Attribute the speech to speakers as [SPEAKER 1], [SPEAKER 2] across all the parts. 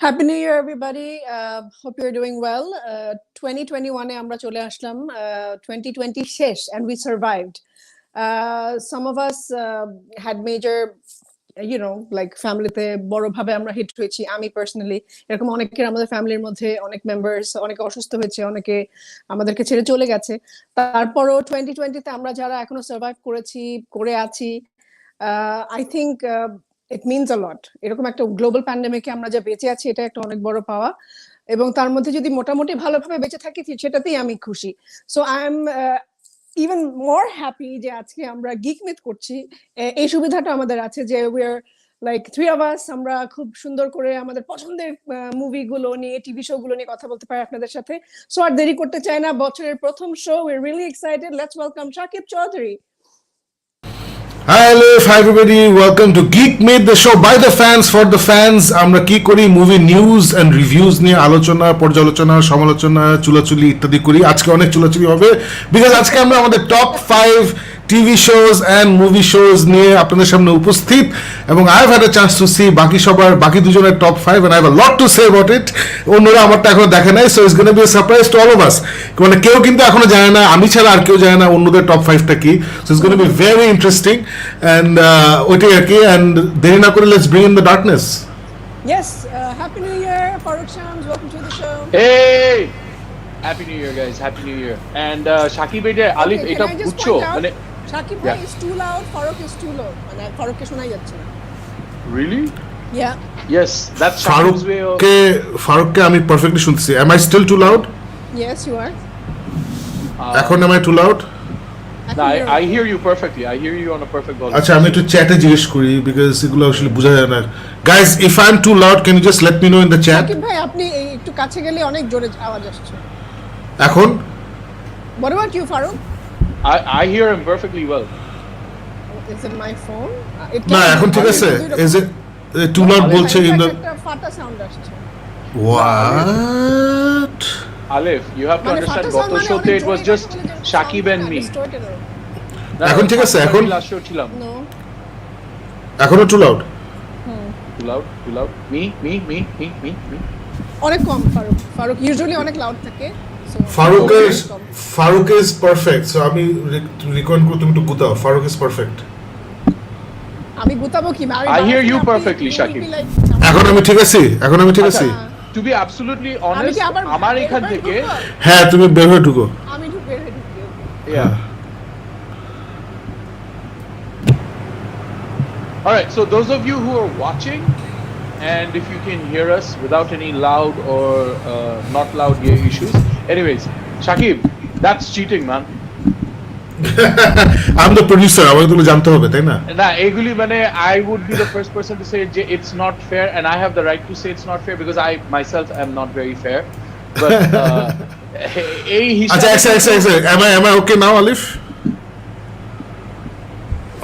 [SPEAKER 1] Happy New Year, everybody. Hope you're doing well. 2021 আমরা চলে আসলাম 2020 শেষ and we survived. Some of us had major like ফ্যামিলিতে বড়ভাবে আমরা hit হয়েছি। আমি পার্সোনালি এরকম অনেকের আমাদের ফ্যামিলির মধ্যে অনেক মেম্বার্স অনেকে অসুস্থ হয়েছে, অনেকে আমাদেরকে ছেড়ে চলে গেছে। তারপরও 2020-তে আমরা যারা এখনো সার্ভাইভ করে আছি, I think it means a lot. এরকম একটা গ্লোবাল প্যান্ডেমিকে আমরা যা বেঁচে আছি, এটা একটা অনেক বড় পাওয়া, এবং তার মধ্যে যদি মোটামুটি ভালোভাবে বেঁচে থাকি সেটাতেই আমি খুশি। So I am even more happy যে আজকে আমরা গিক মিথ করছি। এই সুবিধাটা আমাদের আছে যে we are like three of us, আমরা খুব সুন্দর করে আমাদের পছন্দের মুভিগুলো নিয়ে, টিভি শো গুলো নিয়ে কথা বলতে পারি আপনাদের সাথে। সো আর দেরি করতে চাই না, বছরের প্রথম show, we are really excited. Let's welcome Shakib Chowdhury.
[SPEAKER 2] Hello everybody, welcome to Geek Myth, the show by the fans for the fans. আমরা কি করি, মুভি নিউজ এন্ড রিভিউজ নিয়ে আলোচনা, পর্যালোচনা, সমালোচনা, চুলাচুলি ইত্যাদি করি। আজকে অনেক চুলাচুলি হবে বিকজ আজকে আমরা আমাদের top 5 TV shows and movie shows নিয়ে আপনাদের সামনে উপস্থিত, এবং I have had a chance to see বাকি দুজনের top 5 and I have a lot to say about it. অন্যরা আমারটা এখনো দেখে নাই, so it's gonna be a surprise to all of us. মানে কেউ কিন্তু এখনো জানে না, আমি ছাড়া আর কেউ জানে না অন্যদের টপ 5টা কি। So it's gonna be very interesting and ওইটাই আর কি। and দেরি না করে let's bring in the darkness.
[SPEAKER 1] Yes, Happy New Year, Farooq Shams, welcome to the show.
[SPEAKER 3] Hey! Happy New Year, guys. Happy New Year. And Shakib bhai, Alif, eta puchcho.
[SPEAKER 1] Mane Shakib bhai is too loud, Farooq is too low. Mane Farooq ke shonai jacche na.
[SPEAKER 3] Really?
[SPEAKER 1] Yeah.
[SPEAKER 3] Yes, that's Shakib's way of...
[SPEAKER 2] Farooq ke ami perfectly শুনতেছি. Am I still too loud?
[SPEAKER 1] Yes, you are.
[SPEAKER 2] এখন am I too loud?
[SPEAKER 3] No, I hear you perfectly. I hear you on a perfect volume.
[SPEAKER 2] আচ্ছা, আমি একটু চ্যাটে জিজ্ঞেস করি because এগুলো আসলে বোঝা যায় না। Guys, if I am too loud can you just let me know in the chat.
[SPEAKER 1] Shakib ভাই, আপনি একটু কাছে গেলে অনেক জোরে আওয়াজ আসছে
[SPEAKER 2] এখন।
[SPEAKER 1] What about you, Farooq?
[SPEAKER 3] I hear him perfectly well.
[SPEAKER 1] Is it my phone?
[SPEAKER 2] না, এখন ঠিক আছে। Is it too loud বলছে ইন দ্য
[SPEAKER 1] একটা ফাটা সাউন্ড আসছে।
[SPEAKER 2] What?
[SPEAKER 3] Alif, you have to understand, গত শোতে it was just Shakib and me.
[SPEAKER 2] এখন ঠিক আছে? এখন
[SPEAKER 3] last show ছিলাম।
[SPEAKER 1] No.
[SPEAKER 2] এখনো too loud?
[SPEAKER 3] Too loud. Me.
[SPEAKER 1] অনেক কম ফারুক ইউজুয়ালি অনেক লাউড থাকে।
[SPEAKER 2] Farooq is perfect. So আমি রিকমেন্ড করি তুমি একটু গুতাও। Faruk is perfect.
[SPEAKER 1] আমি গুতাবো কি?
[SPEAKER 3] I hear you perfectly, Shakib.
[SPEAKER 2] এখন আমি ঠিক আছি?
[SPEAKER 3] To be absolutely honest, আমার এখান থেকে
[SPEAKER 2] হ্যাঁ, তুমি বের হয়ে ঢুকো।
[SPEAKER 1] আমি বের হয়ে ঢুকি।
[SPEAKER 3] Yeah. All right, so those of you who are watching, and if you can hear us without any loud or not loud issues. Anyways, Shakib, that's cheating, man.
[SPEAKER 2] I'm the producer, আমাকে তুমি জানতে হবে, তাই না?
[SPEAKER 3] না, এগুলি মানে I would be the first person to say it's not fair, and I have the right to say it's not fair because I myself am not very fair. But
[SPEAKER 2] আচ্ছা, am I okay now, Alif?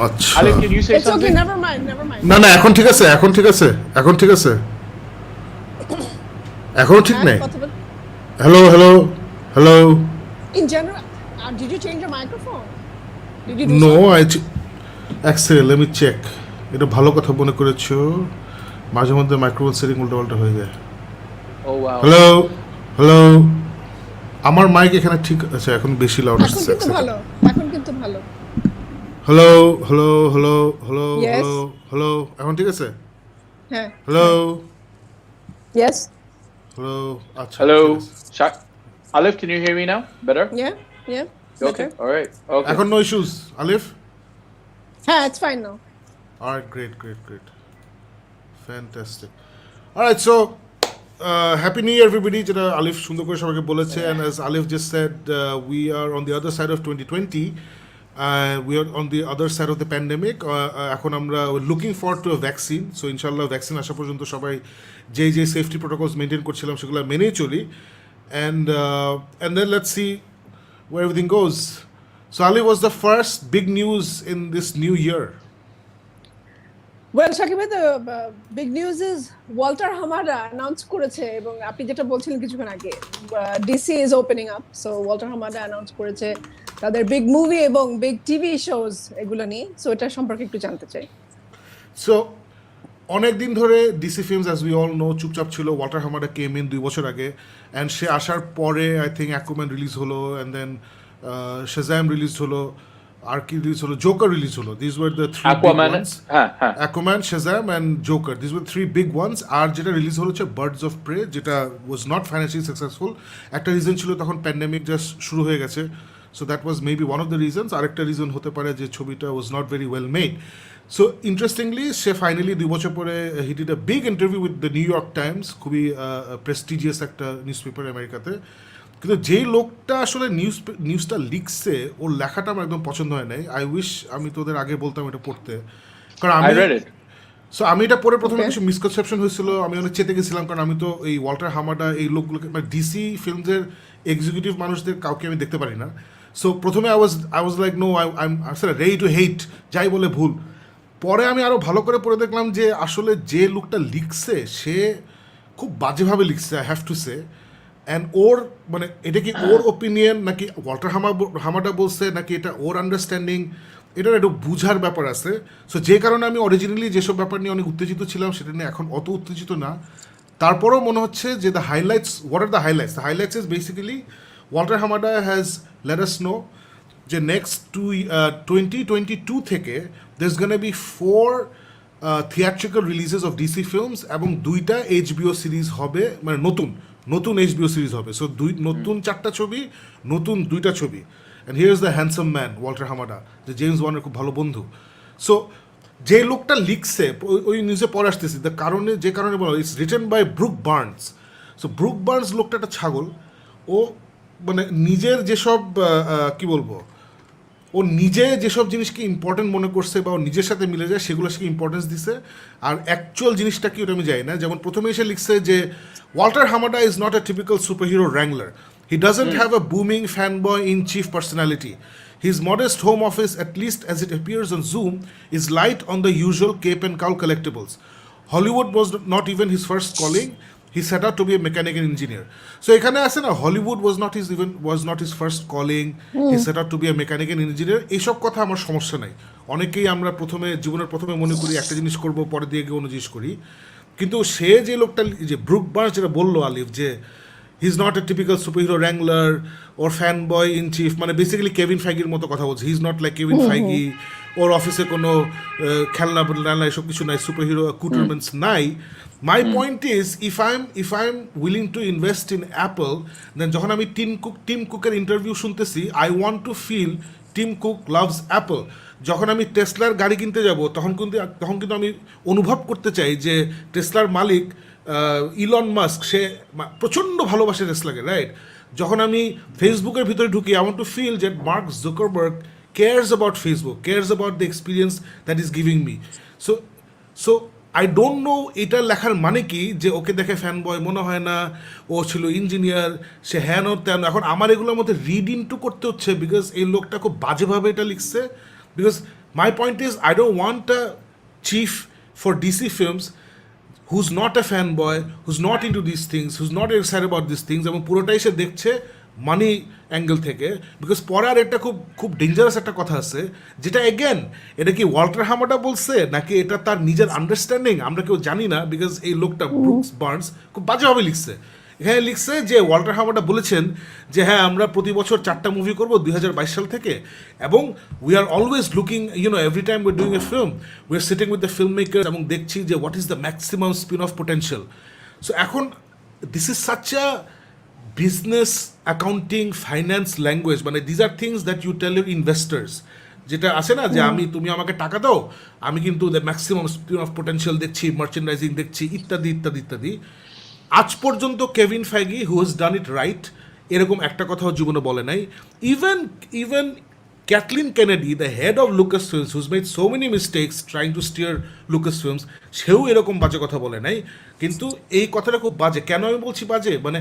[SPEAKER 2] আচ্ছা,
[SPEAKER 3] Alif, can you say
[SPEAKER 1] It's
[SPEAKER 3] something?
[SPEAKER 1] okay, never mind.
[SPEAKER 2] না, এখন ঠিক আছে। এখনো ঠিক নাই। Hello.
[SPEAKER 1] In general, did you change your microphone? Did you do
[SPEAKER 2] No,
[SPEAKER 1] something?
[SPEAKER 2] Excellent, let me check. এটা ভালো কথা মনে করেছো। মাঝে মধ্যে মাইক্রোফোন সেটিং উল্টোপাল্টা হয়ে যায়।
[SPEAKER 3] Oh wow.
[SPEAKER 2] হ্যালো। আমার মাইক এখানে ঠিক আছে, এখন বেশি লাউড আসছে।
[SPEAKER 1] এখন কিন্তু ভালো।
[SPEAKER 2] হ্যালো।
[SPEAKER 1] Yes.
[SPEAKER 2] হ্যালো, এখন ঠিক আছে?
[SPEAKER 1] হ্যাঁ।
[SPEAKER 2] হ্যালো।
[SPEAKER 1] Yes.
[SPEAKER 2] হ্যালো। আচ্ছা।
[SPEAKER 3] Hello. Alif, can you hear me now? Better?
[SPEAKER 1] Yeah.
[SPEAKER 3] Okay. All right. Okay.
[SPEAKER 2] এখন no issues, Alif?
[SPEAKER 1] হ্যাঁ, it's fine now.
[SPEAKER 2] All right, great. Fantastic. All right, so happy new year everybody, যেটা আলিফ সুন্দর করে সবাইকে বলেছে, and as Alif just said, we are on the other side of 2020. We are on the other side of the pandemic. এখন আমরা looking forward to a vaccine. So inshallah vaccine আসা পর্যন্ত সবাই যে সেফটি প্রোটোকলস মেনটেন করছিলাম সেগুলো মেনেই চলি, and then let's see where everything goes. So Ali, was the first big news in this new year?
[SPEAKER 1] Well, Shakib, the big news is Walter Hamada announced করেছে, এবং আপনি যেটা বলছিলেন কিছুক্ষণ আগে, DC is opening up. So Walter Hamada announced করেছে তাদের big movie এবং বিগ টিভি শোজ এগুলো নিয়ে। সো এটা সম্পর্কে একটু জানতে চাই।
[SPEAKER 2] So অনেক দিন ধরে DC films as we all know চুপচাপ ছিল। ওয়াল্টার হামারা কেম ইন 2 বছর আগে, অ্যান্ড সে আসার পরে আই থিঙ্ক অ্যাকুম্যান রিলিজ হলো, অ্যান্ড দেন শাজাম রিলিজ হলো, আর কি রিলিজ হলো, জোকার রিলিজ হলো। This were the 3 big
[SPEAKER 3] Aquaman,
[SPEAKER 2] ones.
[SPEAKER 3] হ্যাঁ
[SPEAKER 2] Aquaman, Shazam and Joker, this were 3 big ones. আর যেটা রিলিজ হলো হচ্ছে বার্ডস অফ প্রে, যেটা ওয়াজ নট ফাইন্যান্সিয়ালি সাকসেসফুল। একটা রিজন ছিল তখন প্যান্ডেমিক জাস্ট শুরু হয়ে গেছে, so that was maybe one of the reasons. আরেকটা রিজন হতে পারে যে ছবিটা was not very well made. So interestingly say finally 2 বছর পরে he did a big interview with the new York Times, খুবই প্রেস্টিজিয়াস একটা নিউজ পেপার আমেরিকাতে। কিন্তু যেই লোকটা আসলে নিউজটা লিখছে, ওর লেখাটা আমার একদম পছন্দ হয় নাই। আই উইশ আমি তোদের আগে বলতাম এটা পড়তে, কারণ
[SPEAKER 3] I
[SPEAKER 2] আমি
[SPEAKER 3] read it.
[SPEAKER 2] সো আমি এটা পরে প্রথমে
[SPEAKER 1] Okay.
[SPEAKER 2] কিছু মিসকনসেপশন হয়েছিল, আমি অনেক চেতে গেছিলাম, কারণ আমি তো এই ওয়াল্টার হামাডা এই লোকগুলোকে মানে ডিসি ফিল্মসের এক্সিকিউটিভ মানুষদের কাউকে আমি দেখতে পারি না। সো প্রথমে I was like no, I am ready to hate, যাই বলে ভুল। পরে আমি আরও ভালো করে পড়ে দেখলাম যে আসলে যে লোকটা লিখছে সে খুব বাজেভাবে লিখছে, I have to say. And ওর মানে এটা কি ওর ওপিনিয়ন নাকি ওয়াল্টার হামাডা বলছে, নাকি এটা ওর আন্ডারস্ট্যান্ডিং, এটার একটু বুঝার ব্যাপার আছে। সো যে কারণে আমি অরিজিনালি যেসব ব্যাপার নিয়ে অনেক উত্তেজিত ছিলাম সেটা নিয়ে এখন অত উত্তেজিত না। তারপরেও মনে হচ্ছে যে the highlights, what are the highlights? The highlights is basically Walter Hamada has let us know যে নেক্সট 2022 থেকে there is gonna be 4 theatrical releases of DC films, এবং 2টা এইচবিও সিরিজ হবে, মানে নতুন এইচবিও সিরিজ হবে। সো নতুন 4টা ছবি, নতুন 2টা ছবি। And here is the handsome man Walter Hamada, যে জেমস ওয়ানের খুব ভালো বন্ধু। সো যে লোকটা লিখছে, ওই নিউজে পরে আসতেছি, যে কারণে বলা it's written by Brooke Barnes. So Brooke Barnes লোকটা একটা ছাগল। ও মানে নিজের যেসব কি বলবো, ও নিজে যেসব জিনিসকে ইম্পর্টেন্ট মনে করছে বা ও নিজের সাথে মিলে যায় সেগুলো সে ইম্পর্টেন্স দিছে। আর অ্যাকচুয়াল জিনিসটা কি ওটা আমি জানি না। যেমন প্রথমে এসে লিখছে যে Walter Hamada is not a typical super hero wrangler. He doesn't have a booming fanboy in chief personality. His modest home office, at least as it appears on Zoom, is light on the usual cape and cowl collectibles. Hollywood was not even his first calling. He set out to be a mechanical engineer. So এখানে আছে না, Hollywood was not his first calling. He set out to be a mechanical engineer. এইসব কথা আমার সমস্যা নাই। অনেকেই আমরা জীবনের প্রথমে মনে করি একটা জিনিস করব, পরে দিয়ে গিয়ে অন্য জিনিস করি। কিন্তু সে যে লোকটা, যে ব্রুক বার্নস যেটা বললো আলিফ, যে he is not a typical super hero wrangler ওর ফ্যান বয় ইন চিফ, মানে বেসিক্যালি কেভিন ফাইগির মতো কথা বলছে। He is not like Kevin Feige. ওর অফিসে কোনো খেলনা এসব কিছু নাই, সুপার হিরো অ্যাকুটারমেন্টস নাই। My point is if I am willing to invest in Apple, then যখন আমি টিম কুকের ইন্টারভিউ শুনতেছি, I want to feel Tim Cook loves Apple. যখন আমি টেসলার গাড়ি কিনতে যাব তখন কিন্তু আমি অনুভব করতে চাই যে টেসলার মালিক ইলন মাস্ক, সে প্রচণ্ড ভালোবাসে টেসলাকে, রাইট? যখন আমি ফেসবুকের ভিতরে ঢুকি, আই ওয়ান্ট টু ফিল যে mark Zuckerberg cares about Facebook, cares about the experience that is giving me. So I don't no এটার লেখার মানে কি, যে ওকে দেখে ফ্যান বয় মনে হয় না, ও ছিল ইঞ্জিনিয়ার, সে হ্যান ও তেন। এখন আমার এগুলোর মধ্যে রিড ইনটু করতে হচ্ছে, বিকজ এই লোকটা খুব বাজেভাবে এটা লিখছে। Because my point is I don't want a chief for DC films who's not a fanboy, who's not into these things, who's not excited about these things, এবং পুরোটাই সে দেখছে মানি অ্যাঙ্গেল থেকে। বিকজ পরার একটা খুব ডেঞ্জারাস একটা কথা আছে, যেটা এগেন এটা কি ওয়াল্টার হামাডা বলছে নাকি এটা তার নিজের আন্ডারস্ট্যান্ডিং আমরা কেউ জানি না। বিকজ এই লোকটা ব্রুকস বার্নস খুব বাজেভাবে লিখছে। এখানে লিখছে যে ওয়াল্টার হামাডা বলেছেন যে হ্যাঁ, আমরা প্রতি বছর 4টা মুভি করবো 2022 সাল থেকে, এবং we are always looking, every time we are doing a film, we are sitting with the film maker, এবং দেখছি যে what is the maximum spin off potential. So এখন this is such a business accounting finance language, মানে these are things that you tell your investors, যেটা আসে না যে তুমি আমাকে টাকা দাও, আমি কিন্তু the maximum spin off potential দেখছি, মার্চেন্ডাইজিং দেখছি, ইত্যাদি ইত্যাদি ইত্যাদি। আজ পর্যন্ত Kevin Feige, who has done it right, এরকম একটা কথাও জীবনে বলে নাই। Even Kathleen Kennedy, the head of Lucas films, who's made so many mistakes trying to steer Lucas films, সেও এরকম বাজে কথা বলে নাই। কিন্তু এই কথাটা খুব বাজে। কেন আমি বলছি বাজে? মানে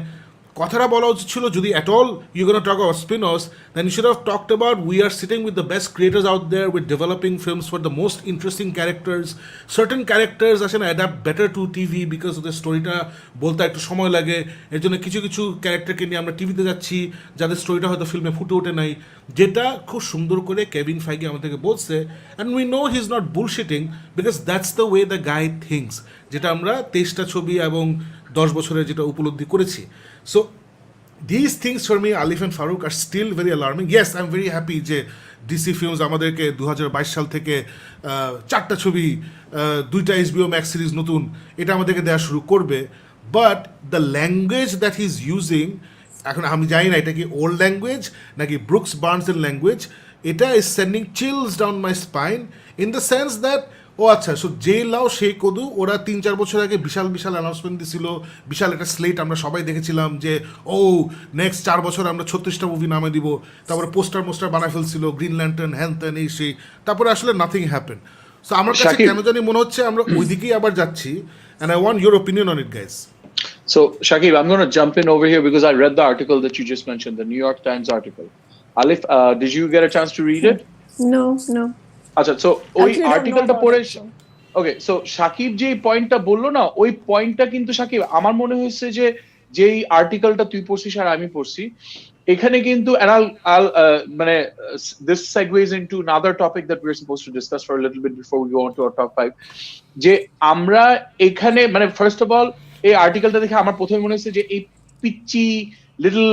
[SPEAKER 2] কথাটা বলা উচিত ছিল যদি at all you gonna talk about spin-offs then you should have talked about we are sitting with the best creators out there with developing films for the most interesting characters certain characters আসে না adapt better to TV because ওদের স্টোরিটা বলতে একটু সময় লাগে, এর জন্য কিছু কিছু ক্যারেক্টারকে নিয়ে আমরা টিভিতে যাচ্ছি যাদের স্টোরিটা হয়তো ফিল্মে ফুটে ওঠে নাই, যেটা খুব সুন্দর করে কেভিন ফাইগি আমাদেরকে বলছে and we know he is not bullshitting because that's the way the guy things, যেটা আমরা 23টা ছবি এবং 10 বছরের যেটা উপলব্ধি করেছি. So these things for me, Alif and Farouk, are still very alarming. Yes, I'm very happy যে ডিসি ফিল্মস আমাদেরকে 2022 সাল থেকে 4টা ছবি, 2টা HBO ম্যাক্স সিরিজ নতুন, এটা আমাদেরকে দেওয়া শুরু করবে. But the language that he is using, এখন আমি জানি না এটা কি ওল্ড ল্যাঙ্গুয়েজ নাকি ব্রুকস বার্নসের ল্যাঙ্গুয়েজ, এটা is sending chills down my spine in the sense that ও আচ্ছা, সো যে লাও সেই কদু, ওরা 3-4 বছর আগে বিশাল বিশাল অ্যানাউন্সমেন্ট দিছিল, বিশাল একটা স্লেট আমরা সবাই দেখেছিলাম যে ও নেক্সট 4 বছর আমরা 36টা মুভি নামে দিব, তারপরে পোস্টার বানায় ফেলছিল, গ্রিন ল্যান্টার্ন হ্যান ত্যান এই সেই, তারপরে আসলে নাথিং হ্যাপেন. সো আমার কাছে কেন জানি মনে হচ্ছে আমরা ওই দিকেই আবার যাচ্ছি, and I want your opinion on it guys.
[SPEAKER 3] So, Shakib, I'm going to jump in over here because I read the article that you just mentioned, the New York Times article. Alif, did you get a chance to read it?
[SPEAKER 1] No.
[SPEAKER 3] আচ্ছা, so ওই
[SPEAKER 1] Actually, I don't know
[SPEAKER 3] আর্টিকেলটা
[SPEAKER 1] about
[SPEAKER 3] পড়ে
[SPEAKER 1] it, so.
[SPEAKER 3] Okay, so Sakib যে পয়েন্টটা বললো না, ওই পয়েন্টটা কিন্তু সাকিব আমার মনে হয়েছে যে যেই আর্টিকেলটা তুই পড়ছিস আর আমি পড়ছি, এখানে কিন্তু মানে this segues into another topic that we're supposed to discuss for a little bit before we go on to our top 5, যে আমরা এখানে মানে ফার্স্ট অফ অল এই আর্টিকেলটা দেখে আমার প্রথমে মনে হয়েছে যে এই পিচ্চি little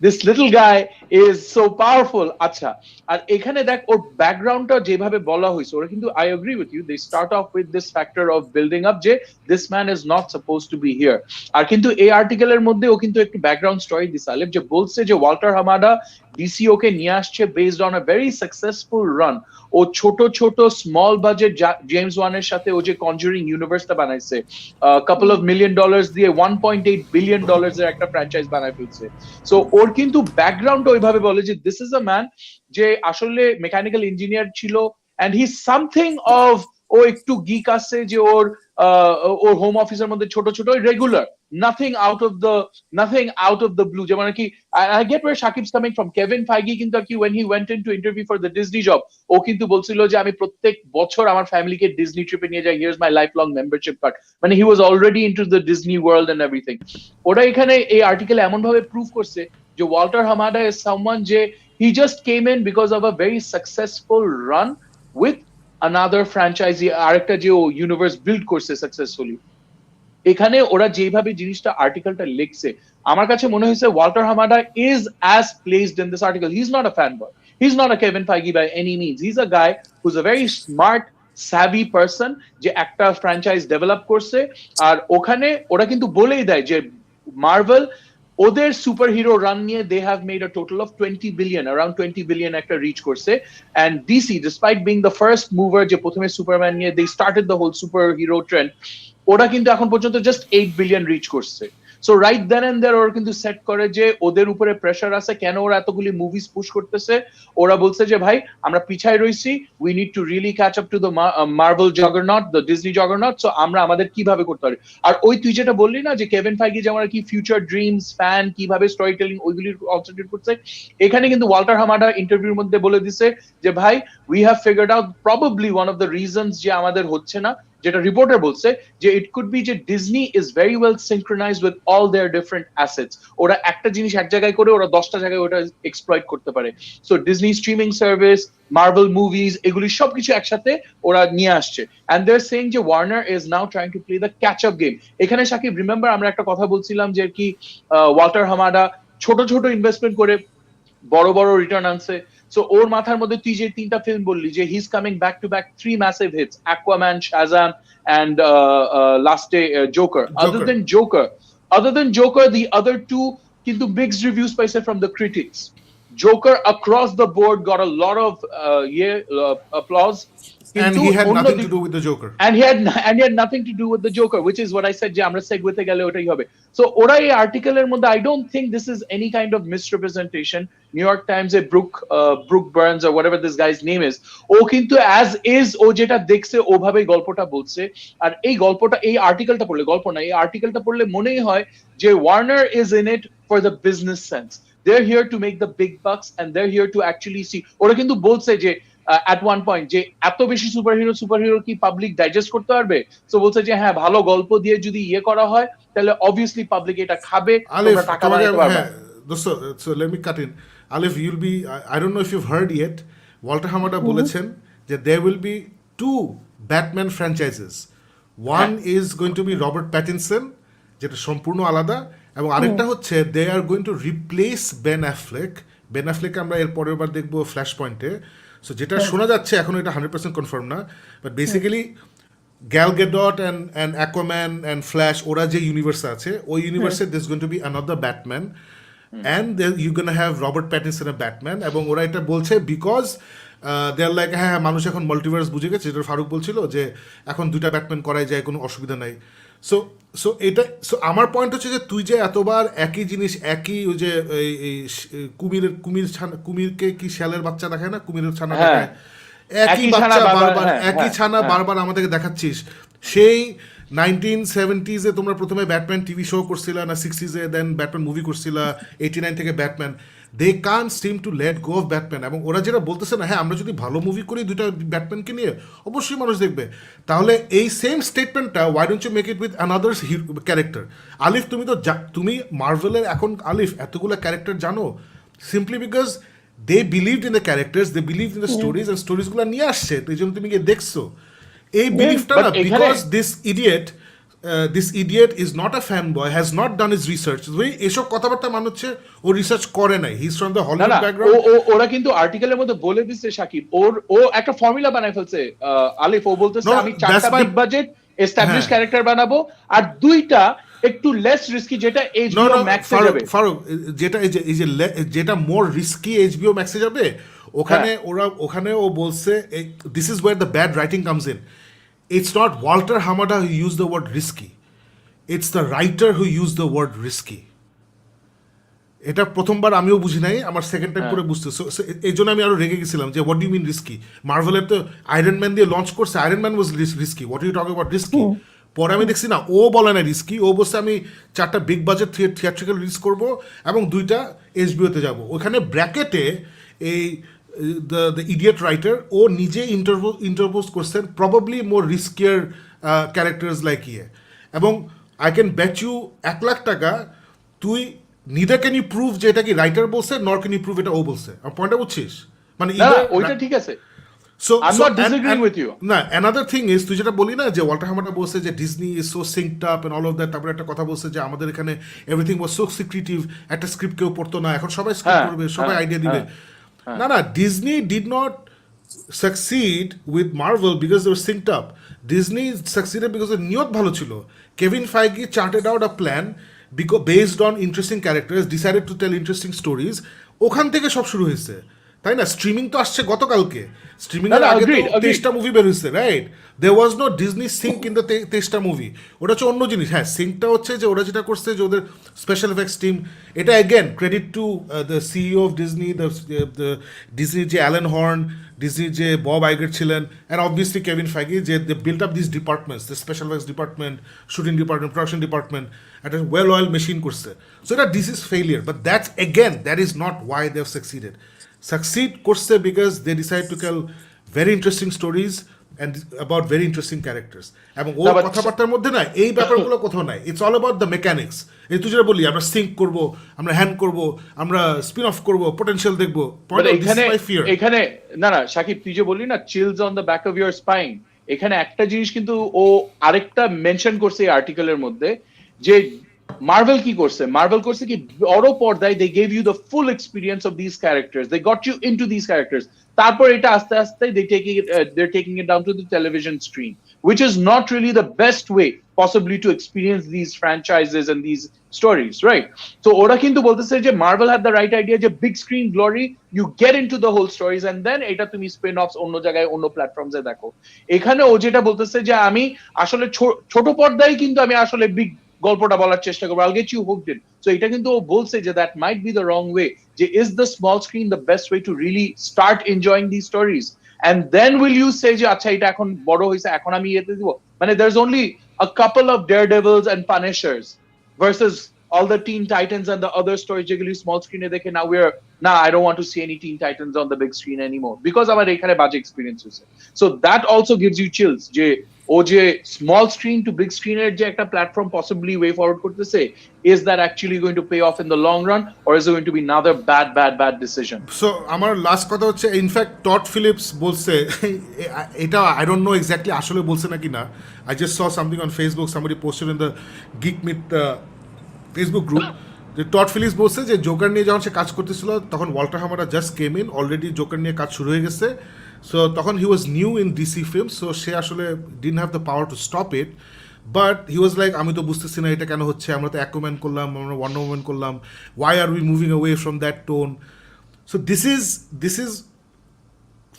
[SPEAKER 3] this little guy is so powerful. আচ্ছা, আর এখানে দেখ ওর ব্যাকগ্রাউন্ডটা যেভাবে বলা হয়েছে, ওরা কিন্তু I agree with you, they start off with this factor of building up যে this man is not supposed to be here. আর কিন্তু এই আর্টিকেলের মধ্যে ও কিন্তু একটু ব্যাকগ্রাউন্ড স্টোরি দিছে আলিফ, যে বলছে যে ওয়াল্টার হামাডা DCO কে নিয়ে আসছে based on a very successful run. ও ছোট ছোট স্মল বাজেট জেমস ওয়ানের সাথে ও যে কনজুরিং ইউনিভার্সটা বানাইছে, কাপল অফ মিলিয়ন ডলার্স দিয়ে $1.8 বিলিয়ন এর একটা ফ্র্যাঞ্চাইজ বানায় ফেলছে. সো ওর কিন্তু ব্যাকগ্রাউন্ড ওইভাবে বলে যে দিস ইজ আ ম্যান যে আসলে মেকানিক্যাল ইঞ্জিনিয়ার ছিল, অ্যান্ড হি সামথিং অফ, ও একটু গিক আছে যে ওর হোম অফিসের মধ্যে ছোট ছোট regular, nothing out of the blue, যেমন কি I get where Shakib's coming from. Kevin Feige কিন্তু কি when he went in to interview for the Disney job, ও কিন্তু বলছিল যে আমি প্রত্যেক বছর আমার ফ্যামিলিকে ডিজনি ট্রিপে নিয়ে যাই, here's my lifelong membership card, মানে he was already into the Disney world and everything. ওটা এখানে এই আর্টিকেলে এমন ভাবে প্রুভ করছে যে ওয়াল্টার হামাডা is someone যে he just came in because of a very successful run with another franchisee, আরেকটা যে ও ইউনিভার্স বিল্ড করছে সাকসেসফুলি. এখানে ওরা যেভাবে জিনিসটা আর্টিকেলটা লিখছে, আমার কাছে মনে হয়েছে Walter হামাডা is as placed in this article. He's not a fanboy, he's not a Kevin Feige by any means, he's a guy who's a very smart savvy person যে একটা ফ্র্যাঞ্চাইজ ডেভেলপ করছে. আর ওখানে ওরা কিন্তু বলেই দেয় যে মার্ভেল ওদের সুপার হিরো রান নিয়ে they have made a total of 20 billion, around 20 billion একটা রিচ করছে. And DC despite being the first mover যে প্রথমে সুপারম্যান নিয়ে they started the whole superhero trend, ওরা কিন্তু এখন পর্যন্ত জাস্ট 8 বিলিয়ন রিচ করছে. So right then and there ওরা কিন্তু সেট করে যে ওদের উপরে প্রেসার আছে, কেন ওরা এতগুলি মুভিজ পুশ করতেছে. ওরা বলছে যে ভাই আমরা পিছায় রইছি, we need to really catch up to the Marvel juggernaut, the Disney juggernaut. So আমরা আমাদের কিভাবে করতে পারি. আর ওই তুই যেটা বললি না যে কেভিন ফাইগি যেমন কি ফিউচার ড্রিমস ফ্যান কিভাবে স্টোরি টেলিং ওইগুলি কনসেন্ট্রেট করছে, এখানে কিন্তু ওয়াল্টার হামাডা ইন্টারভিউর মধ্যে বলে দিছে যে ভাই we have figured out probably one of the reasons যে আমাদের হচ্ছে না, যেটা রিপোর্টার বলছে যে ইট কুড বি যে Disney is very well synchronised with all their different assets. ওরা একটা জিনিস এক জায়গায় করে ওরা 10টা জায়গায় ওটা এক্সপ্লয়েট করতে পারে. So Disney streaming service, Marvel movies, এগুলি সবকিছু একসাথে ওরা নিয়ে আসছে. অ্যান্ড দে আর সেইং যে Warner is now trying to play the catch up game. এখানে সাকিব রিমেম্বার আমরা একটা কথা বলছিলাম যে কি ওয়াল্টার হামাডা ছোট ছোট ইনভেস্টমেন্ট করে বড় বড় রিটার্ন আনছে. সো ওর মাথার মধ্যে তুই যে 3টা ফিল্ম বললি যে he is coming back to back 3 massive hits, Aquaman, Shazam and last day Joker. Other than Joker, the other two কিন্তু mixed reviews পাইছে from the critics. Joker across the board got a lot of applause.
[SPEAKER 2] and
[SPEAKER 3] কিন্তু
[SPEAKER 2] he had
[SPEAKER 3] অন্য
[SPEAKER 2] nothing to
[SPEAKER 3] দিক
[SPEAKER 2] do with the Joker.
[SPEAKER 3] and he had nothing to do with the Joker, which is what I said, যে আমরা সেগওয়েতে গেলে ওটাই হবে। So ওরা এই আর্টিকেলের মধ্যে, I don't think this is any kind of misrepresentation. New York Times A Brooke Burns or whatever this guy's name is, ও কিন্তু as is ও যেটা দেখছে ওভাবেই গল্পটা বলছে। আর এই গল্পটা, এই আর্টিকেলটা পড়লে, গল্প না, এই আর্টিকেলটা পড়লে মনেই হয় যে Warner is in it for the business sense. They're here to make the big bucks and they're here to actually see, ওরা কিন্তু বলছে যে at one point যে এত বেশি সুপারহিরো কি পাবলিক ডাইজেস্ট করতে পারবে, সো বলছে যে হ্যাঁ ভালো গল্প দিয়ে যদি করা হয় তাহলে অবভিয়াসলি পাবলিক এটা খাবে,
[SPEAKER 2] Alif,
[SPEAKER 3] তোমরা টাকা বানাতে পারবে।
[SPEAKER 2] so let me cut in. Alif, you'll be, I don't know if you've heard yet, Walter Hamada বলেছেন যে there will be 2 Batman franchises. One is going to be Robert Pattinson, যেটা সম্পূর্ণ আলাদা, এবং আরেকটা হচ্ছে they are going to replace Ben Affleck আমরা এর পরের বার দেখবো ফ্ল্যাশ পয়েন্টে। সো যেটা শোনা যাচ্ছে এখন, এটা 100% কনফার্ম না, but basically Gal Gadot and Aquaman and Flash, ওরা যে ইউনিভার্সে আছে ওই ইউনিভার্সে there's going to be another Batman and you're going to have Robert Pattinson a Batman, এবং ওরা এটা বলছে বিকজ দে আর লাইক হ্যাঁ মানুষ এখন মাল্টিভার্স বুঝে গেছে, যেটা ফারুক বলছিল যে এখন 2টা ব্যাটম্যান করাই যায়, কোনো অসুবিধা নাই। সো এটা, সো আমার পয়েন্ট হচ্ছে যে তুই যে এতবার একই জিনিস, একই ওই যে কুমিরকে কি শ্যালের বাচ্চা দেখায় না, কুমিরের ছানা দেখায়, একই বাচ্চা বারবার, একই ছানা বারবার আমাদেরকে দেখাচ্ছিস। সেই 1970s তোমরা প্রথমে ব্যাটম্যান টিভি শো করছিলা না, 60s দেন ব্যাটম্যান মুভি করছিলা, 89 থেকে Batman, they can't seem to let go of Batman. এবং ওরা যেটা বলতেছে না, হ্যাঁ আমরা যদি ভালো মুভি করি 2টা ব্যাটম্যানকে নিয়ে অবশ্যই মানুষ দেখবে, তাহলে এই সেম স্টেটমেন্টটা why don't you make it with another character. Alif, তুমি মার্ভেলের এখন আলিফ এতগুলো ক্যারেক্টার জানো simply because they believed in the characters, they believed in the stories, and stories গুলো নিয়ে আসছে, তো এই জন্য তুমি গিয়ে দেখছো। এই বিলিফটা না, because this idiot is not a fanboy, has not done his research, এসব কথাবার্তা মানে হচ্ছে ও রিসার্চ করে নাই, he is from the Hollywood background.
[SPEAKER 3] ওরা কিন্তু আর্টিকেলের মধ্যে বলে দিচ্ছে সাকিব, ও একটা ফর্মুলা বানায় ফেলছে আলিফ, ও বলতেছে আমি 4টা বিগ বাজেট এস্টাবলিশ ক্যারেক্টার বানাবো আর 2টা একটু লেস রিস্কি, যেটা এইচবিও ম্যাক্সে যাবে।
[SPEAKER 2] ফারুক, যেটা মোর রিস্কি এইচবিও ম্যাক্সে যাবে, ওখানে ও বলছে this is where the bad writing comes in. It's not Walter Hamada who use the word risky, it's the writer who use the word risky. এটা প্রথমবার আমিও বুঝি নাই, আমার সেকেন্ড টাইম করে বুঝতে, এই জন্য আমি আরো রেগে গেছিলাম যে what do you mean risky. মার্ভেলের তো আয়রন ম্যান দিয়ে লঞ্চ করছে, Iron Man was risky, what you talking about risky. পরে আমি দেখছি না, ও বলে না রিস্কি, ও বলছে আমি 4টা বিগ বাজেট থিয়েট্রিক্যাল রিলিজ করবো এবং 2টা এইচবিওতে যাবো। ওখানে ব্র্যাকেটে এই দ্য ইডিয়েট রাইটার ও নিজে ইন্টারপোজ করছেন probably more riskier characters like এবং I can bet you 1 lakh টাকা তুই নিদার ক্যান ইউ প্রুভ যে এটা কি রাইটার বলছে, নর ক্যান ইউ প্রুভ এটা ও বলছে। আমার পয়েন্টটা বুঝছিস? মানে
[SPEAKER 3] ওইটা ঠিক আছে।
[SPEAKER 2] So,
[SPEAKER 3] I'm not disagreeing with you.
[SPEAKER 2] না, another thing is, তুই যেটা বলি না যে ওয়াল্টার হামাটা বলছে যে Disney is so synced up and all of that, তারপরে একটা কথা বলছে যে আমাদের এখানে এভরিথিং ওয়াজ সো সিক্রেটিভ, একটা স্ক্রিপ্ট কেউ পড়তো না, এখন সবাই স্ক্রিপ্ট করবে, সবাই আইডিয়া দিবে। না, Disney did not succeed with Marvel because they were synced up. Disney succeeded because the নিয়ত ভালো ছিল। Kevin Feige charted out a plan based on interesting characters, decided to tell interesting stories, ওখান থেকে সব শুরু হয়েছে, তাই না? স্ট্রিমিং তো আসছে গতকালকে, স্ট্রিমিং এর আগে তো 23টা মুভি বের হয়েছে, right? There was no Disney sync in the 23টা মুভি। ওটা হচ্ছে অন্য জিনিস। হ্যাঁ, সিঙ্কটা হচ্ছে যে ওরা যেটা করছে যে ওদের স্পেশাল এফেক্টস টিম, এটা again credit to the CEO of Disney, the ডিজনির যে অ্যালেন হর্ন, ডিজনির যে বব আইগার ছিলেন, অ্যান্ড অবভিয়াসলি কেভিন ফাইগি, যে they built up this departments, the special effects department, shooting department, production department, একটা well oil machine করছে। So এটা this is failure, but that's again that is not why they have succeeded. Succeed করছে because they decide to tell very interesting stories and about very interesting characters. এবং ও কথাবার্তার মধ্যে না এই ব্যাপারগুলো কোথাও নাই। It's all about the mechanics. এই তুই যেটা বলি আমরা সিঙ্ক করব, আমরা হ্যান্ড করব, আমরা স্পিন অফ করব, পটেনশিয়াল দেখব।
[SPEAKER 3] এখানে না সাকিব, তুই যে বললি না chills on the back of your spine, এখানে একটা জিনিস কিন্তু ও আরেকটা মেনশন করছে এই আর্টিকেলের মধ্যে, যে মার্ভেল কি করছে, মার্ভেল করছে কি বড় পর্দায় they gave you the full experience of these characters, they got you into these characters, তারপর এটা আস্তে আস্তে they're taking it down to the television screen, which is not really the best way possibly to experience these franchises and these stories, right? So ওরা কিন্তু বলতেছে যে Marvel had the right idea যে big screen glory, you get into the whole stories and then এটা তুমি spin offs অন্য জায়গায় অন্য প্ল্যাটফর্মসে দেখো। এখানে ও যেটা বলতেছে যে আমি আসলে ছোট পর্দায় কিন্তু আমি আসলে বিগ গল্পটা বলার চেষ্টা করবো, I'll get you hooked in. So এটা কিন্তু ও বলছে যে that might be the wrong way, যে is the small screen the best way to really start enjoying these stories? And then will you say যে আচ্ছা এটা এখন বড় হয়েছে এখন আমি এতে দিব, মানে there's only a couple of Daredevils and Punishers versus all the Teen Titans and the other stories যেগুলি small screen এ দেখে now I don't want to see any Teen Titans on the big screen anymore because আমার এখানে বাজে experience হয়েছে। So that also gives you chills যে ও যে small screen two big স্ক্রিনের যে একটা প্ল্যাটফর্ম পসিবলি ওয়ে ফরওয়ার্ড করতেছে, is that actually going to pay off in the long run or is it going to be another bad decision?
[SPEAKER 2] So আমার last কথা হচ্ছে in fact Todd Phillips বলছে এটা I don't no exactly আসলে বলছে নাকি না, I just saw something on Facebook, somebody posted in the geek myth Facebook group, যে টড ফিলিপস বলছে যে জোকার নিয়ে যখন সে কাজ করতেছিল তখন Walter Hamada just came in, already Joker নিয়ে কাজ শুরু হয়ে গেছে। সো তখন he was new in DC film, so সে আসলে didn't have the power to stop it, but he was like আমি তো বুঝতেছি না এটা কেন হচ্ছে, আমরা তো অ্যাকুম্যান করলাম, আমরা ওয়ান্ডার ওম্যান করলাম, why are we moving away from that tone. So this is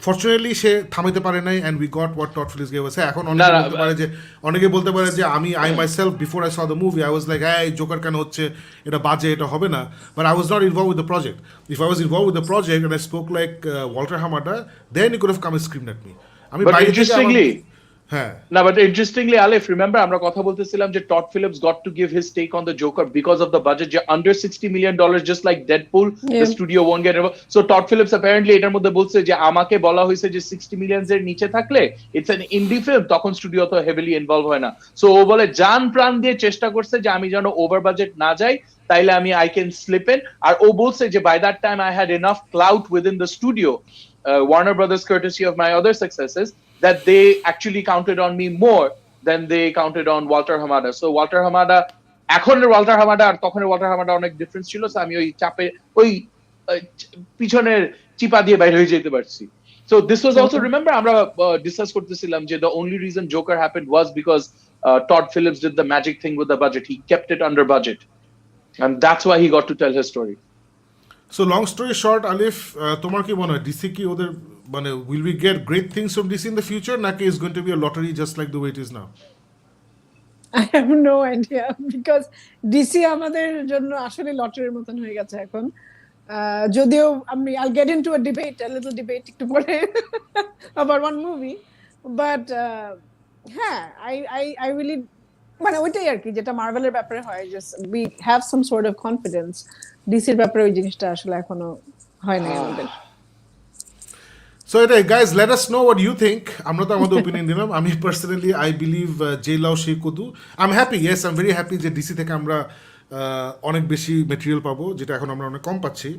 [SPEAKER 2] fortunately সে থামাইতে পারে নাই and we got what Todd Phillips gave us. এখন অনেকে বলতে পারে যে I myself before I saw the movie I was like এই জোকার কেন হচ্ছে, এটা বাজে, এটা হবে না, but I was not involve with the project. If I was involve with the project and I spoke like Walter Hamada, then he could have come and screamed at me. আমি বাইরে থেকে হ্যাঁ
[SPEAKER 3] না, but interestingly, Alif, remember আমরা কথা বলতেছিলাম যে Todd Phillips got to give his take on the Joker because of the budget, যে under $60 million, just like Deadpool, the studio won't get involved. So Todd Phillips apparently এটার মধ্যে বলছে যে আমাকে বলা হয়েছে যে 60 million এর নিচে থাকলে it's an indie film, তখন স্টুডিও তো heavily involved হয় না। সো ও বলে জান প্রাণ দিয়ে চেষ্টা করছে যে আমি যেন ওভার বাজেট না যাই, তাইলে আমি I can slip in। আর ও বলছে যে by that time I had enough clout within the studio, Warner Brothers courtesy of my other successes, that they actually counted on me more than they counted on Walter Hamada. So Walter Hamada, এখনের Walter Hamada আর তখনের Walter Hamada অনেক difference ছিল, so আমি ওই চাপে ওই পিছনের চিপা দিয়ে বাইরে হয়ে যেতে পারছি। So this was also, remember আমরা ডিসকাস করতেছিলাম যে the only reason Joker happened was because Todd Phillips did the magic thing with the budget, he kept it under budget and that's why he got to tell his story.
[SPEAKER 2] So long story short, Alif তোমার কি মনে হয় DC কি ওদের মানে will we get great things from DC in the future, নাকি is going to be a lottery just like the way it is now?
[SPEAKER 1] I have no idea because DC আমাদের জন্য আসলে লটারির মতন হয়ে গেছে এখন। যদিও I'll get into a little debate একটু পরে about one movie, but হ্যাঁ I really মানে ওইটাই আর কি যেটা মার্ভেলের ব্যাপারে হয়, just we have some sort of confidence, ডিসির ব্যাপারে ওই জিনিসটা আসলে এখনো হয় না আমাদের।
[SPEAKER 2] So এটাই guys, let us know what you think. আমরা তো আমাদের ওপিনিয়ন দিলাম। আমি পার্সোনালি I believe যে লাও সেই কদু, I'm happy, yes I'm very happy যে ডিসি থেকে আমরা অনেক বেশি ম্যাটেরিয়াল পাবো যেটা এখন আমরা অনেক কম পাচ্ছি,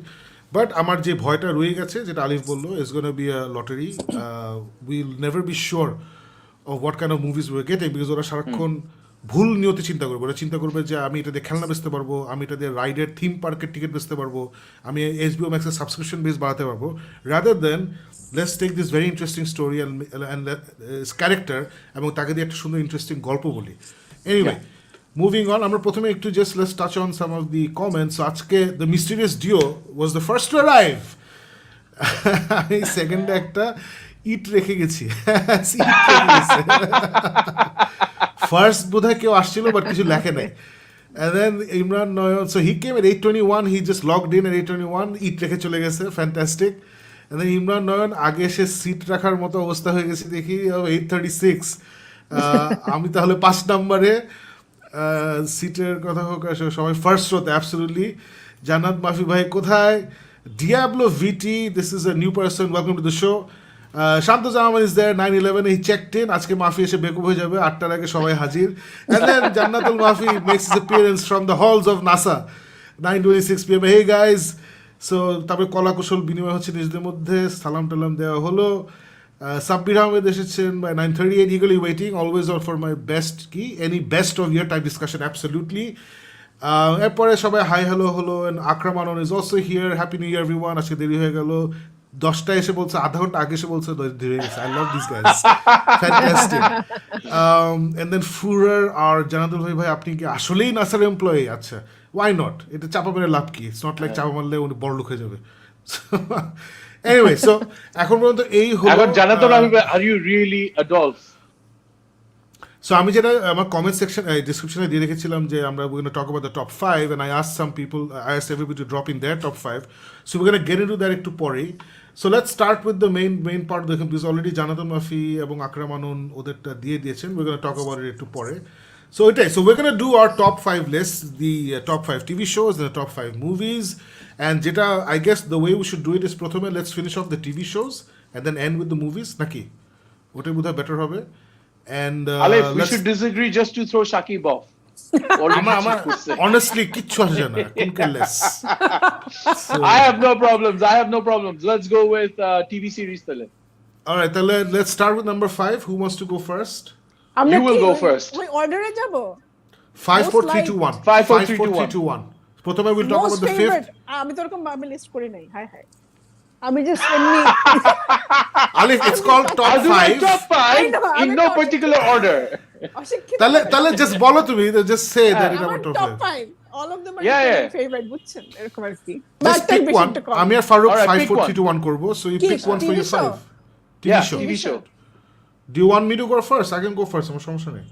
[SPEAKER 2] বাট আমার যে ভয়টা রয়ে গেছে যেটা আলিফ বললো, it's gonna be a lottery, will never be sure of what kind of movies we are getting, because ওরা সারাক্ষণ ভুল নিয়তে চিন্তা করবে, ওরা চিন্তা করবে যে আমি এটা দিয়ে খেলনা বেচতে পারবো, আমি এটা দিয়ে রাইডের থিম পার্কের টিকিট বেচতে পারবো, আমি HBO Maxের সাবস্ক্রিপশন বেস বাড়াতে পারবো, rather then let's take this very interesting story and character এবং তাকে দিয়ে একটা সুন্দর ইন্টারেস্টিং গল্প বলি। এনিওয়ে মুভিং অন, আমরা প্রথমে একটু just let's touch on some of the comments. আজকে the mysterious Dio was the first to arrive. আমি সেকেন্ডে একটা ইট রেখে গেছি, ফার্স্ট বোধহয় কেউ আসছিল বাট কিছু লেখে নাই। And then Imran Noyan, so he came at 8:21, he just logged in at 8:21, ইট রেখে চলে গেছে, fantastic. And then Imran Noyan আগে সে সিট রাখার মতো অবস্থা হয়ে গেছে দেখি 8:36, আমি তাহলে 5 নম্বরে সিটের কথা হোক আসলে সবাই ফার্স্ট রোতে অ্যাবসলিউটলি। জান্নাত মাফি ভাই কোথায়? Diablo VT, this is a new person, welcome to the show. Shantu Zaman is there, 9/11 he checked in, আজকে মাফি এসে বেকুব হয়ে যাবে, 8টার আগে সবাই হাজির। And then Jannatul Mafi makes his appearance from the halls of NASA, 9:26 PM. Hey guys, so তারপরে কলা কুশল বিনিময় হচ্ছে নিজেদের মধ্যে, সালাম টালাম দেওয়া হলো। সাব্বির আহমেদ এসেছেন by 9:38, eagerly waiting, always all for my best কি any best of year type discussion, absolutely. এরপরে সবাই হাই হ্যালো হলো, and Akram Anan is also here, happy new year everyone, আজকে দেরি হয়ে গেল। 10টা এসে বলছে, আধা ঘন্টা আগে এসে বলছে ধরে গেছে। I love this guys, fantastic. And then ফুরার আর জানাতুল ভাই আপনি কি আসলেই নাসার এমপ্লয়ি? আচ্ছা, ওয়াই নট, এটা চাপা মেরে লাভ কি? ইটস নট লাইক চাপা মারলে উনি বড় লোক হয়ে যাবে। এনিওয়ে, সো এখন পর্যন্ত এই হলো।
[SPEAKER 3] এখন Jannatul are you really Adolf?
[SPEAKER 2] So আমি যেটা আমার কমেন্ট সেকশন ডিসক্রিপশনে দিয়ে রেখেছিলাম যে আমরা we're going to talk about the top 5 and I asked some people, I asked everybody to drop in their top 5, so we're going to get into that একটু পরেই। So let's start with the main part দেখুন, because already Jannatul মাফি এবং আকরাম আনুন ওদেরটা দিয়ে দিয়েছেন, we're going to talk about it একটু পরে। So এটাই, so we're going to do our top 5 list, the top 5 TV shows and the top 5 movies, and যেটা I guess the way we should do it is প্রথমে let's finish off the TV shows and then end with the movies, নাকি ওটাই বোধহয় better হবে। And
[SPEAKER 3] Alef, we should disagree just to throw Shakib off.
[SPEAKER 2] Honestly, কিচ্ছু আসে না, couldn't care less.
[SPEAKER 3] I have no problems. Let's go with TV series তাহলে।
[SPEAKER 2] All right, তাহলে let's start with number 5. Who wants to go first?
[SPEAKER 3] You will go first.
[SPEAKER 1] ওই অর্ডারে যাব?
[SPEAKER 2] 5 4 3 2 1
[SPEAKER 3] 5 4 3 2 1
[SPEAKER 2] প্রথমে we'll talk about the fifth.
[SPEAKER 1] আমি তো এরকম ভাবে লিস্ট করি নাই। হাই আমি just এমনি
[SPEAKER 2] Alif, it's called top 5.
[SPEAKER 3] Top 5 in no particular order.
[SPEAKER 2] তাহলে just বলো তুমি, just say that এটা আমার top 5.
[SPEAKER 1] All of them are
[SPEAKER 3] Yeah.
[SPEAKER 1] my favorite, বুঝছেন এরকম আর কি।
[SPEAKER 2] Just pick one. আমি আর Faruk
[SPEAKER 3] All right,
[SPEAKER 2] 5
[SPEAKER 3] pick
[SPEAKER 2] 4
[SPEAKER 3] one.
[SPEAKER 2] 3 2 1 করব, so you pick one for
[SPEAKER 1] TV
[SPEAKER 2] your
[SPEAKER 1] show.
[SPEAKER 2] 5.
[SPEAKER 3] Yeah,
[SPEAKER 2] show.
[SPEAKER 3] TV show.
[SPEAKER 2] Do you want me to go first? I can go first, আমার সমস্যা নেই।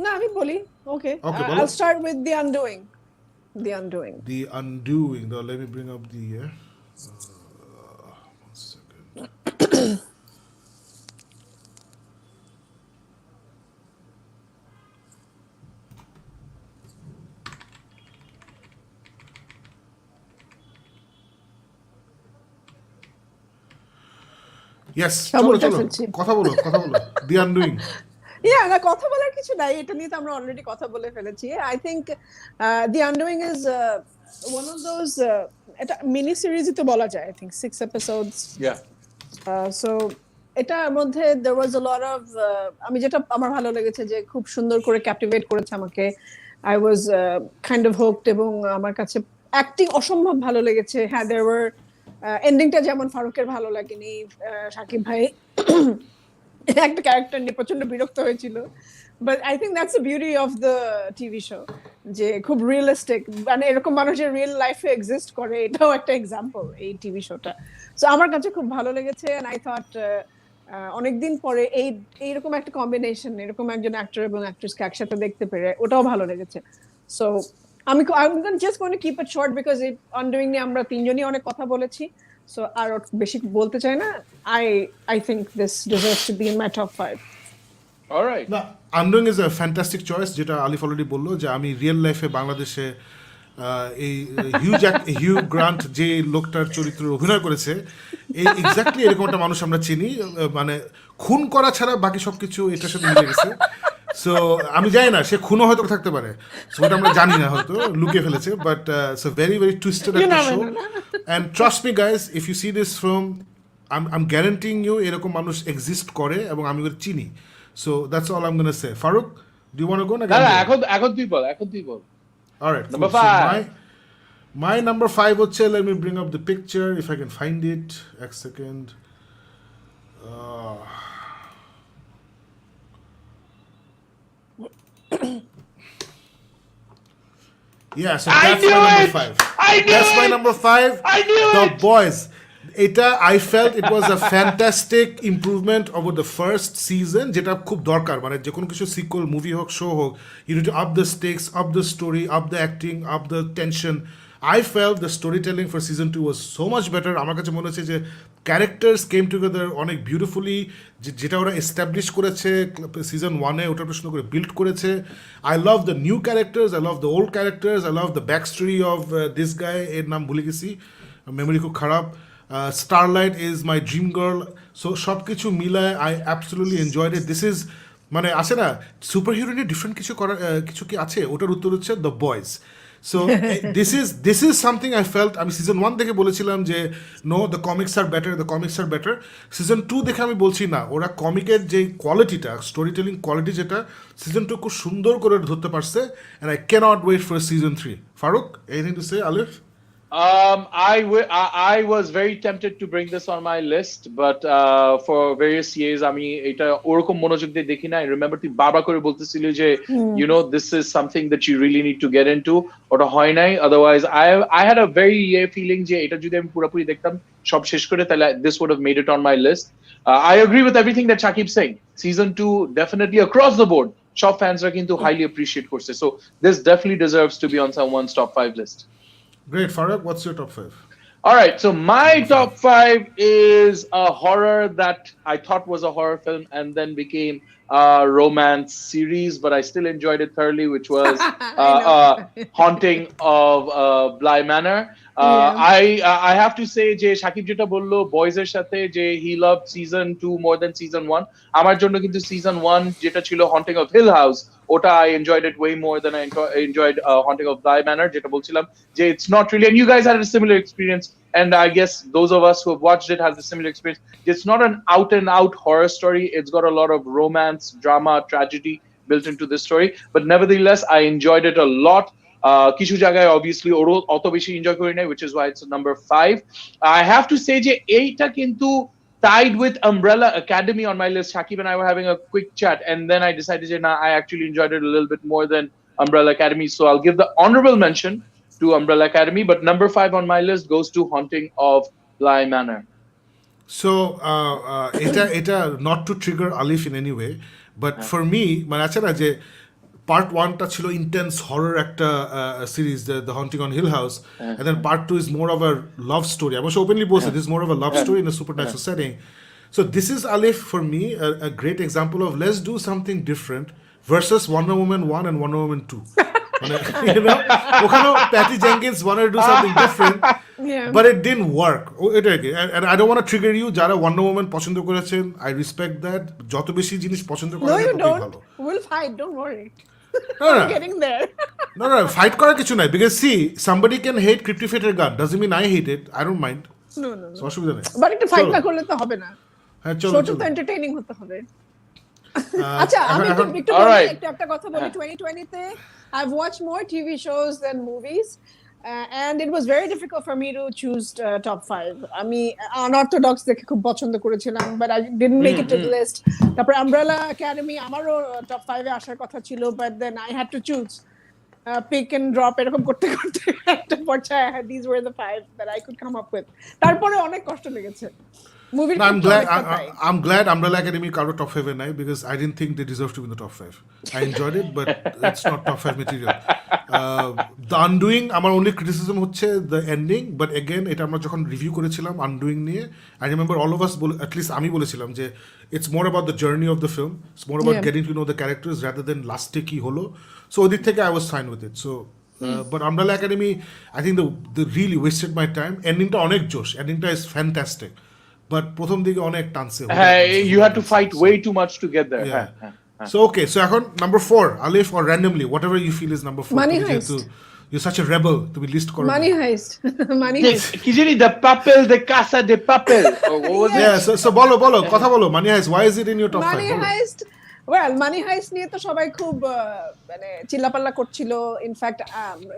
[SPEAKER 1] না আমি বলি, okay.
[SPEAKER 2] বলো।
[SPEAKER 1] I'll start with The Undoing. The Undoing.
[SPEAKER 2] The Undoing. Now, let me bring up the one second. Yes, চলো কথা বলো The Undoing.
[SPEAKER 1] না কথা বলার কিছু নাই, এটা নিয়ে তো আমরা অলরেডি কথা বলে ফেলেছি। I think The Undoing is one of those এটা মিনি সিরিজই তো বলা যায়, আই থিংক 6 episodes. So এটার মধ্যে there was a lot of আমি যেটা আমার ভালো লেগেছে যে খুব সুন্দর করে ক্যাপটিভেট করেছে আমাকে। I was kind of hooked এবং আমার কাছে অ্যাক্টিং অসম্ভব ভালো লেগেছে। হ্যাঁ, there were এন্ডিংটা যেমন ফারুকের ভালো লাগেনি, শাকিব ভাই একটা ক্যারেক্টার নিয়ে প্রচন্ড বিরক্ত হয়েছিল, but I think that's the beauty of the TV show, যে খুব রিয়েলিস্টিক, মানে এরকম মানুষের রিয়েল লাইফে এক্সিস্ট করে, এটাও একটা এক্সাম্পল এই টিভি শোটা। সো আমার কাছে খুব ভালো লেগেছে, এন্ড আই থট অনেকদিন পরে এইরকম একটা কম্বিনেশন, এরকম একজন অ্যাক্টর এবং অ্যাক্ট্রেসকে একসাথে দেখতে পেরে ওটাও ভালো লেগেছে। So I'm just going to keep it short because it Undoing নিয়ে আমরা তিনজনই অনেক কথা বলেছি, সো আর বেশি বলতে চাই না। I think this deserves to be in my top 5.
[SPEAKER 3] All right.
[SPEAKER 2] না, Undoing is a fantastic choice, যেটা আলিফ অলরেডি বললো যে আমি রিয়েল লাইফে বাংলাদেশে এই হিউ গ্রান্ট যে লোকটার চরিত্র অভিনয় করেছে, এই এক্স্যাক্টলি এরকম একটা মানুষ আমরা চিনি, মানে খুন করা ছাড়া বাকি সবকিছু এটার সাথে মিলে গেছে। সো আমি জানি না, সে খুনও হয়তো থাকতে পারে, সো ওটা আমরা জানি না, হয়তো লুকিয়ে ফেলেছে, but it's a very very twisted একটা শো। And trust me guys, if you see this film, I am guaranteeing you এরকম মানুষ এক্সিস্ট করে এবং আমি ওদের চিনি। So that's all I am gonna say. Faruk, do you want to go না?
[SPEAKER 3] এখন তুই বল।
[SPEAKER 2] Alright,
[SPEAKER 3] number
[SPEAKER 2] cool.
[SPEAKER 3] 5.
[SPEAKER 2] So my number 5 হচ্ছে, let me bring up the picture if I can find it. A second. Yeah, so that's my number 5. That's my number 5.
[SPEAKER 3] I knew
[SPEAKER 2] The
[SPEAKER 3] it.
[SPEAKER 2] Boys. এটা I felt it was a fantastic improvement over the first season, যেটা খুব দরকার, মানে যে কোনো কিছু sequel, movie হোক, show হোক, you need to up the stakes, up the story, up the acting, up the tension. I felt the storytelling for season 2 was so much better. আমার কাছে মনে হচ্ছে যে ক্যারেক্টার্স কেম টুগেদার অনেক বিউটিফুলি, যেটা ওরা এস্টাবলিশ করেছে সিজন 1-এ, ওটার প্রশ্ন করে বিল্ড করেছে। I love the new characters, I love the old characters, I love the back story of this guy, এর নাম ভুলে গেছি, মেমোরি খুব খারাপ। Starlight is my dream girl. So সব কিছু মিলায় I absolutely enjoyed it. This is, মানে আছে না সুপার হিরো নিয়ে ডিফারেন্ট কিছু করার কিছু কি আছে, ওটার উত্তর হচ্ছে the Boys. So this is something I felt. আমি সিজন 1 দেখে বলেছিলাম যে no, the comics are better. Season 2 দেখে আমি বলছি না, ওরা কমিকের যে কোয়ালিটিটা, স্টোরি টেলিং কোয়ালিটি, যেটা সিজন 2 খুব সুন্দর করে ধরতে পারছে, and I can't wait for season 3। Farooq, anything to say? Alif?
[SPEAKER 3] I was very tempted to bring this on my list, but for various years, আমি এটা ওরকম মনোযোগ দিয়ে দেখি না. I remember তুই বারবার করে বলতেছিলি যে, this is something that you really need to get into. ওটা হয় নাই. Otherwise, I had a very feeling যে এটা যদি আমি পুরোপুরি দেখতাম সব শেষ করে, তাহলে this would have made it on my list. I agree with everything that Shakib's saying. Season 2 definitely across the board. সব fansরা কিন্তু highly appreciate করছে. So this definitely deserves to be on someone's top 5 list.
[SPEAKER 2] Great, Farag, what's your top 5?
[SPEAKER 3] All right, so my top 5 is a horror that I thought was a horror film and then became a romance series, but I still enjoyed it thoroughly, which was Haunting of Bly Manor. I have to say যে সাকিব যেটা বললো boys এর সাথে যে he loved season 2 more than season 1, আমার জন্য কিন্তু season 1 যেটা ছিল Haunting of Hill House, ওটা I enjoyed it way more than I enjoyed Haunting of Bly Manor, যেটা বলছিলাম যে it's not really, and you guys had a similar experience, and I guess those of us who have watched it have the similar experience. It's not an out and out horror story, it's got a lot of romance, drama, tragedy built into this story, but nevertheless I enjoyed it a lot. কিছু জায়গায় obviously ওরও অত বেশি enjoy করি নাই, which is why it's number 5. I have to say যে এইটা কিন্তু tied with Umbrella Academy on my list. Shakib and I were having a quick chat, and then I decided that I actually enjoyed it a little bit more than Umbrella Academy, so I'll give the honorable mention to Umbrella Academy, but number 5 on my list goes to Haunting of Bly Manor.
[SPEAKER 2] So এটা not to trigger Alif in any way, but for me মানে আছে না যে part 1 টা ছিল intense horror একটা series, the Haunting on Hill House, and then part 2 is more of a love story. I was openly posted, this is more of a love story in a supernatural setting. So this is, Alif, for me a great example of let's do something different versus Wonder Woman 1 and Wonder Woman 2. You know, ওখানেও Patty Jenkins wanted to do something different, but it didn't work. And I don't want to trigger you যারা Wonder Woman পছন্দ করেছেন, I respect that. যত বেশি জিনিস পছন্দ করেন
[SPEAKER 1] No, you
[SPEAKER 2] ততই
[SPEAKER 1] don't.
[SPEAKER 2] ভালো.
[SPEAKER 1] We'll fight, don't worry.
[SPEAKER 2] No,
[SPEAKER 1] I'm getting there.
[SPEAKER 2] No, fight করার কিছু নাই, because see, somebody can hate Cryptic Fater gun, doesn't mean I hate it, I don't mind.
[SPEAKER 1] No.
[SPEAKER 2] অসুবিধা নেই,
[SPEAKER 1] But একটু fight না করলে তো হবে না,
[SPEAKER 2] হ্যাঁ চলো
[SPEAKER 1] শোটা তো এন্টারটেইনিং হতে হবে। আচ্ছা, আমি একটু একটা কথা বলি, 2020 তে I've watched more TV shows than movies, and it was very difficult for me to choose top 5. আমি Unorthodox দেখে খুব পছন্দ করেছিলাম, but I didn't make it to the list. তারপর Umbrella Academy আমারও top 5 এ আসার কথা ছিল, but then I had to choose pick and drop এরকম করতে করতে একটা পর্যায়ে these were the 5 that I could come up with. তারপরে অনেক কষ্ট লেগেছে।
[SPEAKER 2] No, I'm glad Umbrella Academy কারো top 5 এ নাই, because I didn't think they deserve to be in the top 5. I enjoyed it, but it's not top 5 material. The Undoing, আমার only criticism হচ্ছে the ending, but again এটা আমরা যখন review করেছিলাম Undoing নিয়ে, I remember all of us, at least আমি বলেছিলাম যে it's more about the journey of the film, it's more about getting to know the characters rather than last কি হলো, so ওদিক থেকে I was fine with it. So but Umbrella Academy, I think they really wasted my time. Endingটা অনেক জোশ, endingটা is fantastic, but প্রথম দিকে অনেক টানছে,
[SPEAKER 3] you had to fight way too much to get there.
[SPEAKER 2] So okay, so এখন number 4, Alif, or randomly whatever you feel is number 4.
[SPEAKER 1] Money Heist.
[SPEAKER 2] You're such a rebel to be list করো
[SPEAKER 1] Money Heist. Money Heist.
[SPEAKER 3] Kijini the papel de casa de papel. What was it?
[SPEAKER 2] Yeah, so বলো কথা বলো, Money Heist, why is it in your top 5?
[SPEAKER 1] Money Heist, well, Money Heist নিয়ে তো সবাই খুব মানে চিল্লাপাল্লা করছিল, ইনফ্যাক্ট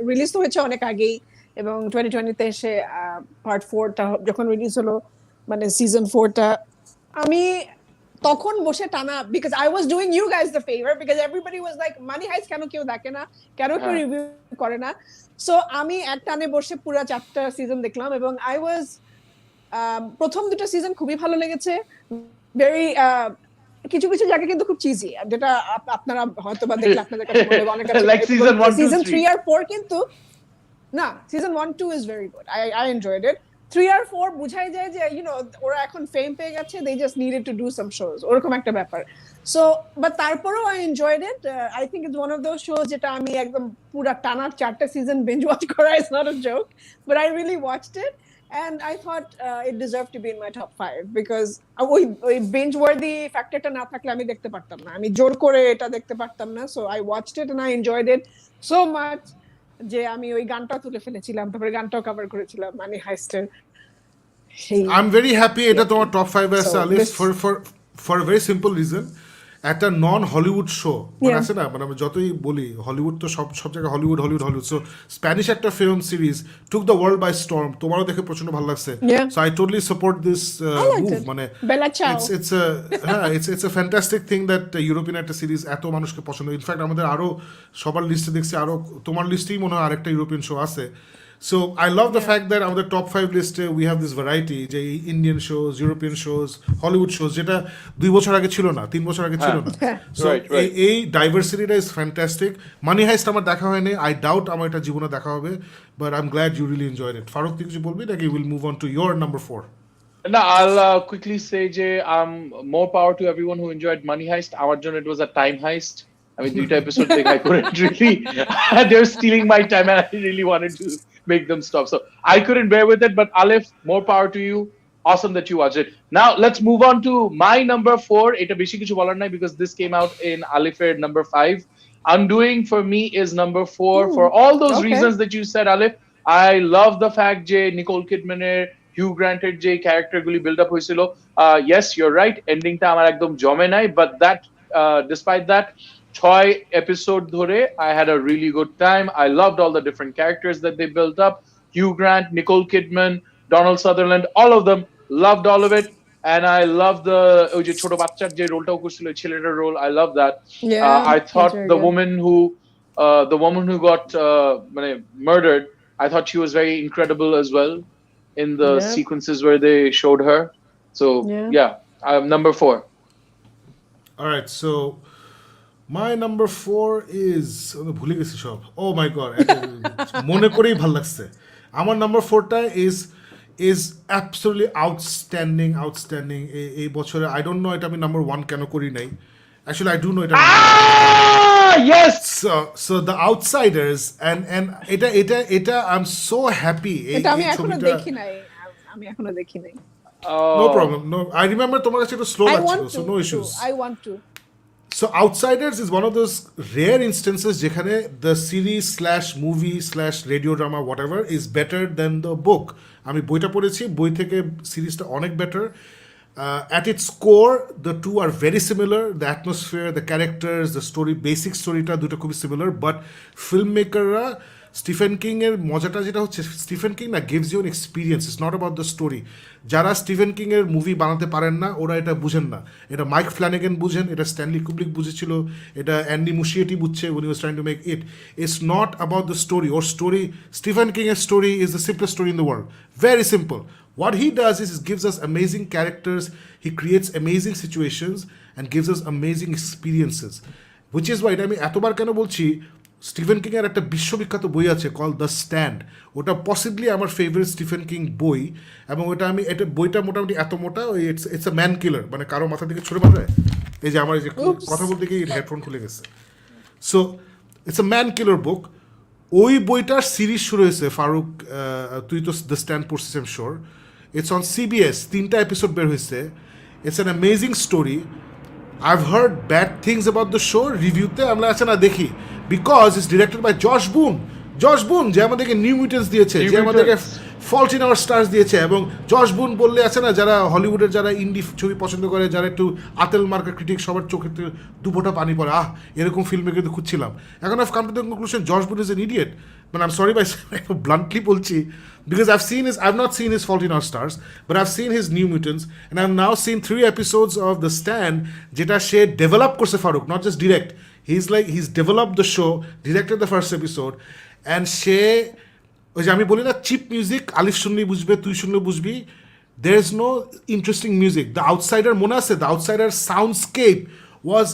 [SPEAKER 1] রিলিজ তো হয়েছে অনেক আগেই, এবং 2020 তে এসে পার্ট 4 টা যখন রিলিজ হলো, মানে সিজন 4 টা আমি তখন বসে টানা, because I was doing you guys the favor, because everybody was like Money Heist কেন কেউ দেখে না, কেন কেউ রিভিউ করে না, সো আমি এক টানে বসে পুরো 4টা সিজন দেখলাম, এবং I was প্রথম দুটো সিজন খুবই ভালো লেগেছে, ভেরি কিছু জায়গা কিন্তু খুব চিজি, যেটা আপনারা হয়তো বা দেখলে আপনাদের কাছে মনে হবে অনেক
[SPEAKER 3] like season 1 to 3.
[SPEAKER 1] 3 আর 4 কিন্তু না, season 1 2 is very good. I enjoyed it. 3 আর 4 বুঝাই যায় যে ওরা এখন ফেম পেয়ে গেছে, they just needed to do some shows, ওরকম একটা ব্যাপার। So but তারপরেও I enjoyed it. I think it's one of those shows যেটা আমি একদম পুরো টানা 4টা সিজন binge watch করা, is not a joke, but I really watched it and I thought it deserved to be in my top 5, because ওই binge worthy ফ্যাক্টরটা না থাকলে আমি দেখতে পারতাম না, আমি জোর করে এটা দেখতে পারতাম না, so I watched it and I enjoyed it so much যে আমি ওই গানটা তুলে ফেলেছিলাম, তারপরে গানটাও কভার করেছিলাম Money Heist-এর। I'm
[SPEAKER 2] very happy এটা তোমার top 5 এ আছে, Alif, for a very simple reason. একটা নন হলিউড শো মানে
[SPEAKER 1] Yeah.
[SPEAKER 2] আছে না, মানে আমি যতই বলি হলিউড তো সব সব জায়গায় Hollywood Hollywood Hollywood, so Spanish একটা film series took the world by storm, তোমারও দেখে প্রচন্ড ভালো লাগছে,
[SPEAKER 1] Yeah.
[SPEAKER 2] So I totally support this
[SPEAKER 1] I liked
[SPEAKER 2] move,
[SPEAKER 1] it.
[SPEAKER 2] মানে
[SPEAKER 1] Bella Ciao.
[SPEAKER 2] ইটস হ্যাঁ it's a fantastic thing that European একটা series এত মানুষকে পছন্দ। ইনফ্যাক্ট আমাদের আরো সবার লিস্টে দেখছি, আরো তোমার লিস্টেই মনে হয় আরেকটা ইউরোপিয়ান শো আছে। So I love the fact that আমাদের টপ 5 লিস্টে we have this variety, যে Indian shows, European shows, Hollywood shows, যেটা 2 বছর আগে ছিল না, 3 বছর আগে ছিল না।
[SPEAKER 1] হ্যাঁ।
[SPEAKER 2] So
[SPEAKER 3] Right.
[SPEAKER 2] এই ডাইভার্সিটিটা ইজ ফ্যান্টাস্টিক। মানি হাইস্ট আমার দেখা হয়নি, আই ডাউট আমার এটা জীবনে দেখা হবে, but I am glad you really enjoyed it. Farooq তুই কিছু বলবি নাকি will move on to your number 4?
[SPEAKER 3] No, I'll quickly say, Jay, more power to everyone who enjoyed Money Heist. Our journey, it was a time heist. I mean, 3 episodes, I couldn't really. They were stealing my time, and I really wanted to make them stop. So I couldn't bear with it. But Alif, more power to you. Awesome that you watched it. Now let's move on to my number 4. Eta beshi kichu bolar nai because this came out in Alif's number 5. Undoing for me is number 4 for all those
[SPEAKER 1] okay.
[SPEAKER 3] reasons that you said, Alif. I love the fact, Jay, Nicole Kidman, Hugh Granted যে ক্যারেক্টারগুলি build up হয়েছিল, yes you're right, এন্ডিংটা আমার একদম জমে নাই, but that despite that 6 episode ধরে I had a really good time. I loved all the different characters that they built up. Hugh Grant, Nicole Kidman, Donald Sutherland, all of them, loved all of it. And I love the ওই যে ছোট বাচ্চার যে রোলটাও করছিল, ছেলেটার role, I love that.
[SPEAKER 1] Yeah,
[SPEAKER 3] I thought
[SPEAKER 1] that's very
[SPEAKER 3] the
[SPEAKER 1] good.
[SPEAKER 3] woman who got মানে murdered, I thought she was very incredible as well in the
[SPEAKER 1] Yeah.
[SPEAKER 3] sequences where they showed her. So yeah, number 4.
[SPEAKER 2] All right, so my number 4 is ভুলে গেছি সব, ও my god, মনে করেই ভালো লাগছে। আমার number 4টা is absolutely outstanding এই বছরে। আই ডোন্ট নো এটা আমি নাম্বার 1 কেন করি নাই, অ্যাকচুয়ালি আই ডু নো এটা।
[SPEAKER 3] Yes.
[SPEAKER 2] So the Outsiders, and এটা I'm so happy
[SPEAKER 1] এটা আমি এখনো দেখি নাই, আমি এখনো দেখি নাই।
[SPEAKER 2] No problem, no, I remember তোমার কাছে একটু স্লো
[SPEAKER 1] I
[SPEAKER 2] লাগছিল,
[SPEAKER 1] want
[SPEAKER 2] so no issues.
[SPEAKER 1] I want to.
[SPEAKER 2] So Outsiders is one of those rare instances যেখানে the series slash movie slash radio drama whatever is better than the book. আমি বইটা পড়েছি, বই থেকে সিরিজটা অনেক better. At its core, the two are very similar. The atmosphere, the characters, the story, basic storyটা দুটো খুবই similar. But filmmakerরা স্টিফেন কিং এর মজাটা যেটা হচ্ছে, স্টিফেন কিং না gives U N experience, it's not about the story. যারা Stephen king এর movie বানাতে পারেন না ওরা এটা বুঝেন না। এটা মাইক ফ্ল্যানেগান বুঝেন, এটা স্ট্যানলি কুব্রিক বুঝেছিল, এটা অ্যান্ডি মুশিয়েটি বুঝছে when he was trying to make it. It's not about the story. Or story, Stephen King's story is the simplest story in the world. Very simple. What he does is he gives us amazing characters, he creates amazing situations and gives us amazing experiences. Which is why আমি এতবার কেন বলছি, Stephen king এর একটা বিশ্ববিখ্যাত বই আছে call the stand, ওটা পসিবলি আমার ফেভারিট স্টিফেন কিং বই। এবং ওটা আমি এটা বইটা মোটামুটি এত মোটা, ওই ইটস এ ম্যান কিলার, মানে কারো মাথা থেকে ছুড়ে মারা যায়। এই যে আমার এই যে কথা বলতে গিয়ে হেডফোন খুলে গেছে। সো ইটস এ ম্যান কিলার বুক। ওই বইটার সিরিজ শুরু হয়েছে, ফারুক তুই তো দ্য স্ট্যান্ড পড়ছিস I am sure. It's on CBS, 3টা এপিসোড বের হয়েছে। It's an amazing story. I've heard bad things about the show, রিভিউতে আমরা আছে না দেখি, because it's directed by Josh Boone যে আমাদেরকে নিউ মিউটেন্টস দিয়েছে, যে আমাদেরকে ফল্ট ইন আওয়ার স্টার্স দিয়েছে। এবং জশ বুন বললে আছে না, যারা হলিউডের যারা ইন্ডি ছবি পছন্দ করে, যারা একটু আতেল মার্কা ক্রিটিক, সবার চোখে দুপোটা পানি পড়ে, এরকম ফিল্মে কিন্তু খুঁজছিলাম। এখন I've come to the conclusion Josh বুন ইজ এন ইডিয়েট, মানে I'm sorry by bluntly বলছি, because I've not seen his Fault in Our Stars, but I've seen his New Mutants, and I've now seen 3 episodes of The Stand, যেটা সে develop করছে Faruk, not just direct. He's developed the show, directed the first episode, and সে ওই যে আমি বলি না chip music, আলিফ শুনলেই বুঝবে, তুই শুনলে বুঝবি, there is no interesting music. The Outsider, মনে আছে, The Outsider soundscape was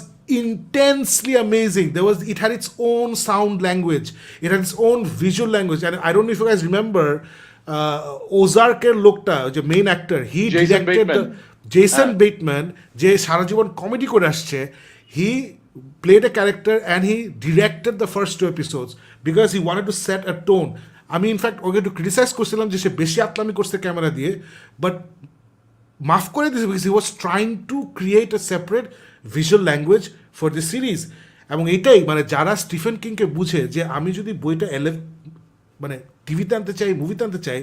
[SPEAKER 2] intensely amazing. It had its own sound language, it had its own visual language, and I don't know if you guys remember Ozark-এর লোকটা, যে main actor, he directed Jason Bateman, যে সারা জীবন comedy করে আসছে, he played a character and he directed the first 2 episodes because he wanted to set a tone. আমি in fact ওকে একটু criticise করছিলাম যে সে বেশি আতলামি করছে ক্যামেরা দিয়ে, বাট মাফ করে দিয়েছে because he was trying to create a separate visual language for the series. এবং এইটাই মানে যারা স্টিফেন কিংকে বুঝে যে আমি যদি বইটা মানে টিভিতে আনতে চাই, মুভিতে আনতে চাই,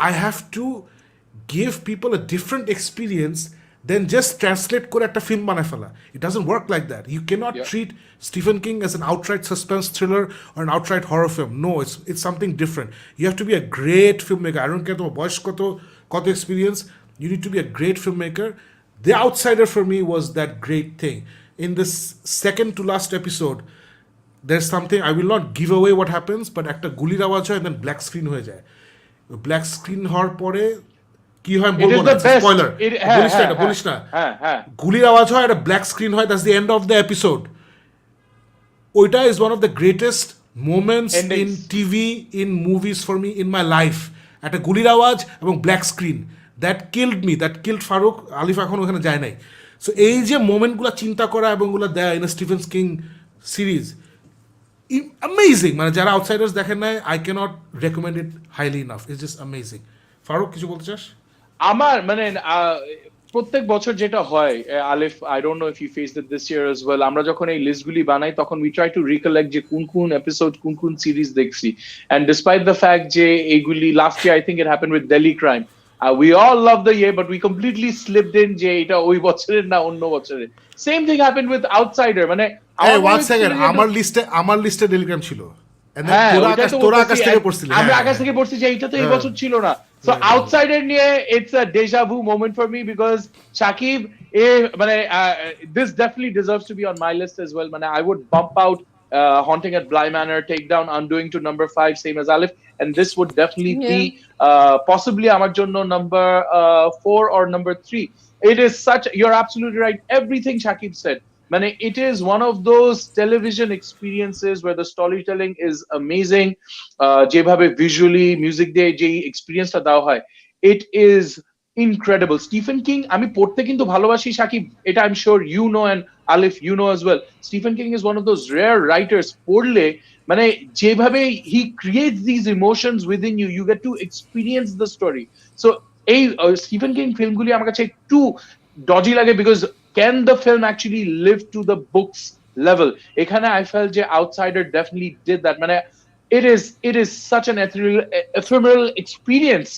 [SPEAKER 2] I have two give people a different experience then just translate করে একটা film বানায় ফেলা. It doesn't work like that. You cannot treat Stephen King as an outright suspense thriller or an outright horror film. No, it's something different. You have to be a great filmmaker. I don't care তোমার বয়স কত experience. You need to be a great filmmaker. The Outsider for me was that great thing. In this second to last episode, there's something, I will not give away what happens, but একটা গুলির আওয়াজ হয় and then black screen হয়ে যায়. Black screen হওয়ার পরে কি হয় বলবো না, স্পয়লার বলিস না, গুলির আওয়াজ হয় একটা ব্ল্যাক স্ক্রিন হয়, that's the end of the episode. ওইটা is one of the greatest moments in TV in movies for me in my life. একটা গুলির আওয়াজ এবং black screen, that killed me, that killed Faruk. Alif এখন ওখানে যায় নাই. সো এই যে মোমেন্টগুলো চিন্তা করা এবং ওগুলো দেয় in Stephen King series, amazing. মানে যারা আউটসাইডার্স দেখেন নাই, I can't recommend it highly enough. It's just amazing. Farooq কিছু বলতে চাস?
[SPEAKER 3] আমার মানে প্রত্যেক বছর যেটা হয়, Alif, I don't know if you faced it this year as well, আমরা যখন এই লিস্টগুলি বানাই তখন উই ট্রাই টু রিকলেক্ট যে কোন এপিসোড কোন সিরিজ দেখছি. এন্ড ডিসপাইট দ্য ফ্যাক্ট যে এইগুলি last year I think it happened with Delhi crime, we all love the year but we completely slipped in যে এটা ওই বছরের না অন্য বছরের. Same thing happened with outsider. মানে
[SPEAKER 2] আমার লিস্টে দিল্লি ক্রাইম ছিল, তোরা আকাশ থেকে পড়ছিলি,
[SPEAKER 3] আমরা আকাশ থেকে পড়ছি যে এটা তো এই বছর ছিল না. So outsider নিয়ে it's a deja vu moment for me because Shakib মানে this definitely deserves to be on my list as well. মানে I would bump out Haunting at Bly Manor, take down Undoing to number 5, same as Alif, and this would definitely be possibly আমার জন্য number 4 or number 3. It is such, you're absolutely right, everything Shakib said. মানে it is one of those television experiences where the storytelling is amazing, যেভাবে visually music দিয়ে যে এক্সপেরিয়েন্সটা দেওয়া হয়, it is incredible. Stephen King আমি পড়তে কিন্তু ভালোবাসি শাকিব, এটা I'm sure you know and Alif you know as well. Stephen King is one of those rare writers, পড়লে মানে যেভাবে he creates these emotions within you, you get to experience the story. So এই Stephen King ফিল্মগুলি আমার কাছে একটু dodgy লাগে because can the film actually live to the book's level? এখানে I felt যে Outsider definitely did that. মানে it is such an ephemeral experience.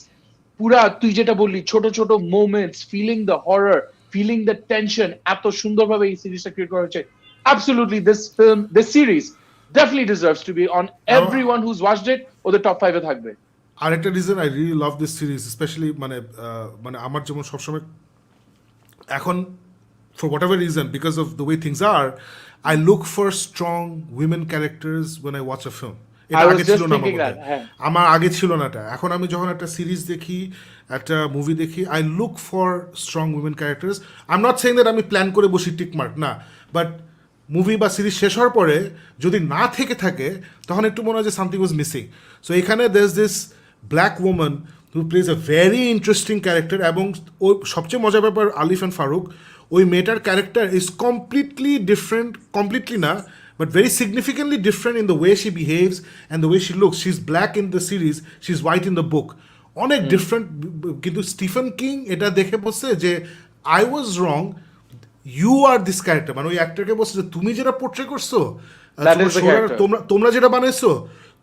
[SPEAKER 3] পুরা তুই যেটা বললি ছোট ছোট moments, feeling the horror, feeling the tension, এত সুন্দরভাবে এই সিরিজটা ক্রিয়েট করা হয়েছে. Absolutely, this series definitely deserves to be on everyone who's watched it or the top 5 এ থাকবে.
[SPEAKER 2] আরেকটা reason I really love this series, especially মানে আমার যেমন সবসময় এখন for whatever reason, because of the way things are, I look for strong women characters when I watch a film. এটা আগে ছিল না আমার আগে ছিল না এটা. এখন আমি যখন একটা সিরিজ দেখি, একটা মুভি দেখি, I look for strong women characters. I'm not saying that আমি প্ল্যান করে বসি টিক মার্ক না, বাট মুভি বা সিরিজ শেষ হওয়ার পরে যদি না থেকে থাকে তখন একটু মনে হয় যে সামথিং ওয়াজ মিসিং. সো এখানে there's this black woman who plays a very interesting character, এবং ও সবচেয়ে মজার ব্যাপার আলিফ অ্যান্ড ফারুক, ওই মেয়েটার character is completely different, completely না but very significantly different in the way she behaves and the way she looks. She's black in the series, she's white in the book. অনেক different. কিন্তু Stephen King এটা দেখে বলছে যে I was wrong, you are this character. মানে ওই অ্যাক্টরকে বলছে যে তুমি যেটা পোর্ট্রে করছো, তোমরা যেটা বানাইছো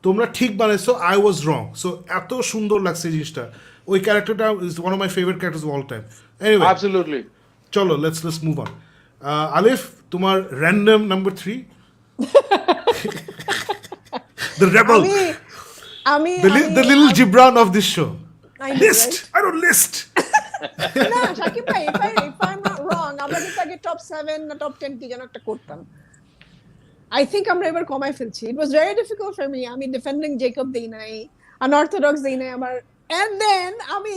[SPEAKER 2] তোমরা ঠিক বানাইছো, আই ওয়াজ রং. সো এত সুন্দর লাগছে এই জিনিসটা. ওই ক্যারেক্টারটা is one of my favourite characters of all time. Anyway,
[SPEAKER 3] absolutely,
[SPEAKER 2] চলো লেটস মুভ অন. আলিফ, তোমার random number 3. The rebel, the little Gibran of this show. List, right? I don't list.
[SPEAKER 1] No, Shakib bhai, if I'm not wrong, আমরা কিন্তু আগে top 7 না top 10 কি যেন একটা করতাম. I think আমরা এবার কমাই ফেলছি. It was very difficult for me. আমি defending Jacob দেই নাই, unorthodox দেই নাই আমার, and then আমি